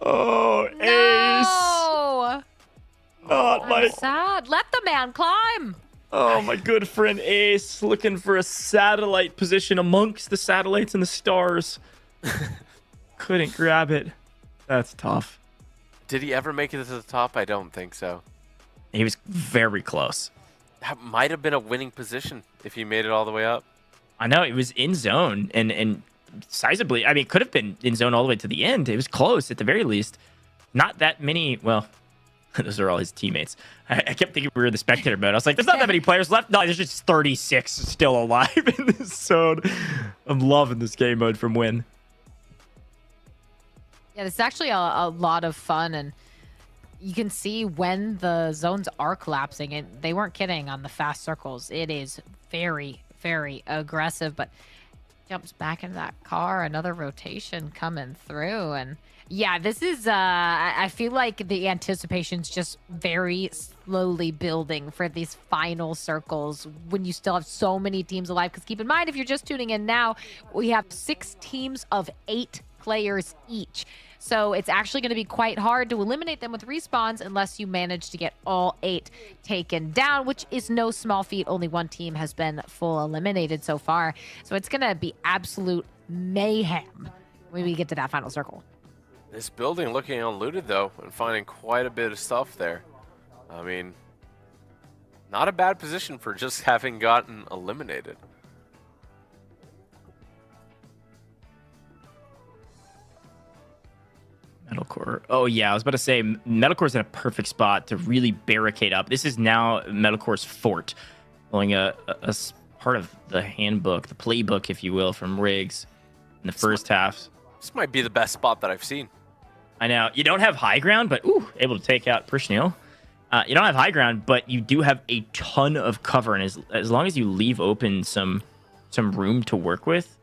Oh, Ace. No. Not I'm my... sad. Let the man climb. Oh, my good friend Ace looking for a satellite position amongst the satellites and the stars. Couldn't grab it. That's tough. Did he ever make it to the top? I don't think so. He was very close. That might have been a winning position if he made it all the way up. I know, it was in zone and sizably. I mean, it could have been in zone all the way to the end. It was close at the very least. Not that many. Well, those are all his teammates. I kept thinking we were in the spectator mode. I was like, there's not that many players left. No, there's just 36 still alive in this zone. I'm loving this game mode from Win. Yeah, this is actually a lot of fun, and you can see when the zones are collapsing, and they weren't kidding on the fast circles. It is very, very aggressive, but Jumps back into that car. Another rotation coming through. And yeah, this is, I feel like the anticipation's just very slowly building for these final circles when you still have so many teams alive. Because keep in mind, if you're just tuning in now, we have 6 teams of 8 players each. So it's actually going to be quite hard to eliminate them with respawns unless you manage to get all 8 taken down, which is no small feat. Only one team has been full eliminated so far. So it's going to be absolute mayhem when we get to that final circle. This building looking unlooted, though, and finding quite a bit of stuff there. I mean, not a bad position for just having gotten eliminated. Metalcore. Oh, yeah. I was about to say, Metalcore's in a perfect spot to really barricade up. This is now Metalcore's fort. Following a part of the handbook, the playbook, if you will, from Riggs in the first half. This might be the best spot that I've seen. I know. You don't have high ground, but able to take out Prishnil. You don't have high ground, but you do have a ton of cover. And as long as you leave open some room to work with,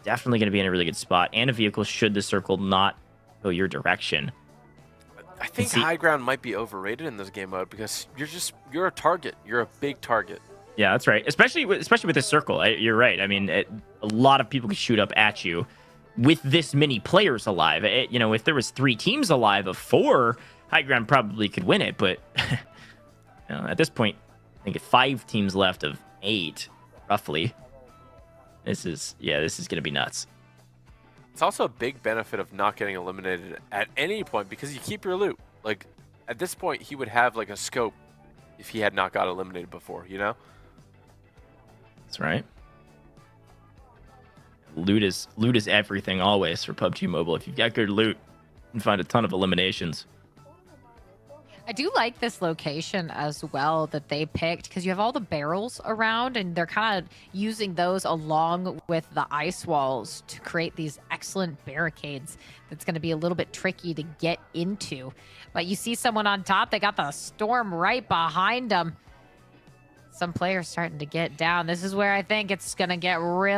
definitely going to be in a really good spot. And a vehicle should the circle not go your direction. I think high ground might be overrated in this game mode because you're a target. You're a big target. Yeah, that's right. Especially with this circle. You're right. I mean, a lot of people can shoot up at you with this many players alive. If there was 3 teams alive of 4, high ground probably could win it. But at this point, I think 5 teams left of 8, roughly. This is going to be nuts. It's also a big benefit of not getting eliminated at any point because you keep your loot. Like, at this point, he would have, like, a scope if he had not got eliminated before, you know? That's right. Loot is everything always for PUBG Mobile. If you've got good loot, you can find a ton of eliminations. I do like this location as well that they picked because you have all the barrels around and they're kind of using those along with the ice walls to create these excellent barricades that's going to be a little bit tricky to get into. But you see someone on top, they got the storm right behind them. Some players starting to get down. This is where I think it's going to get real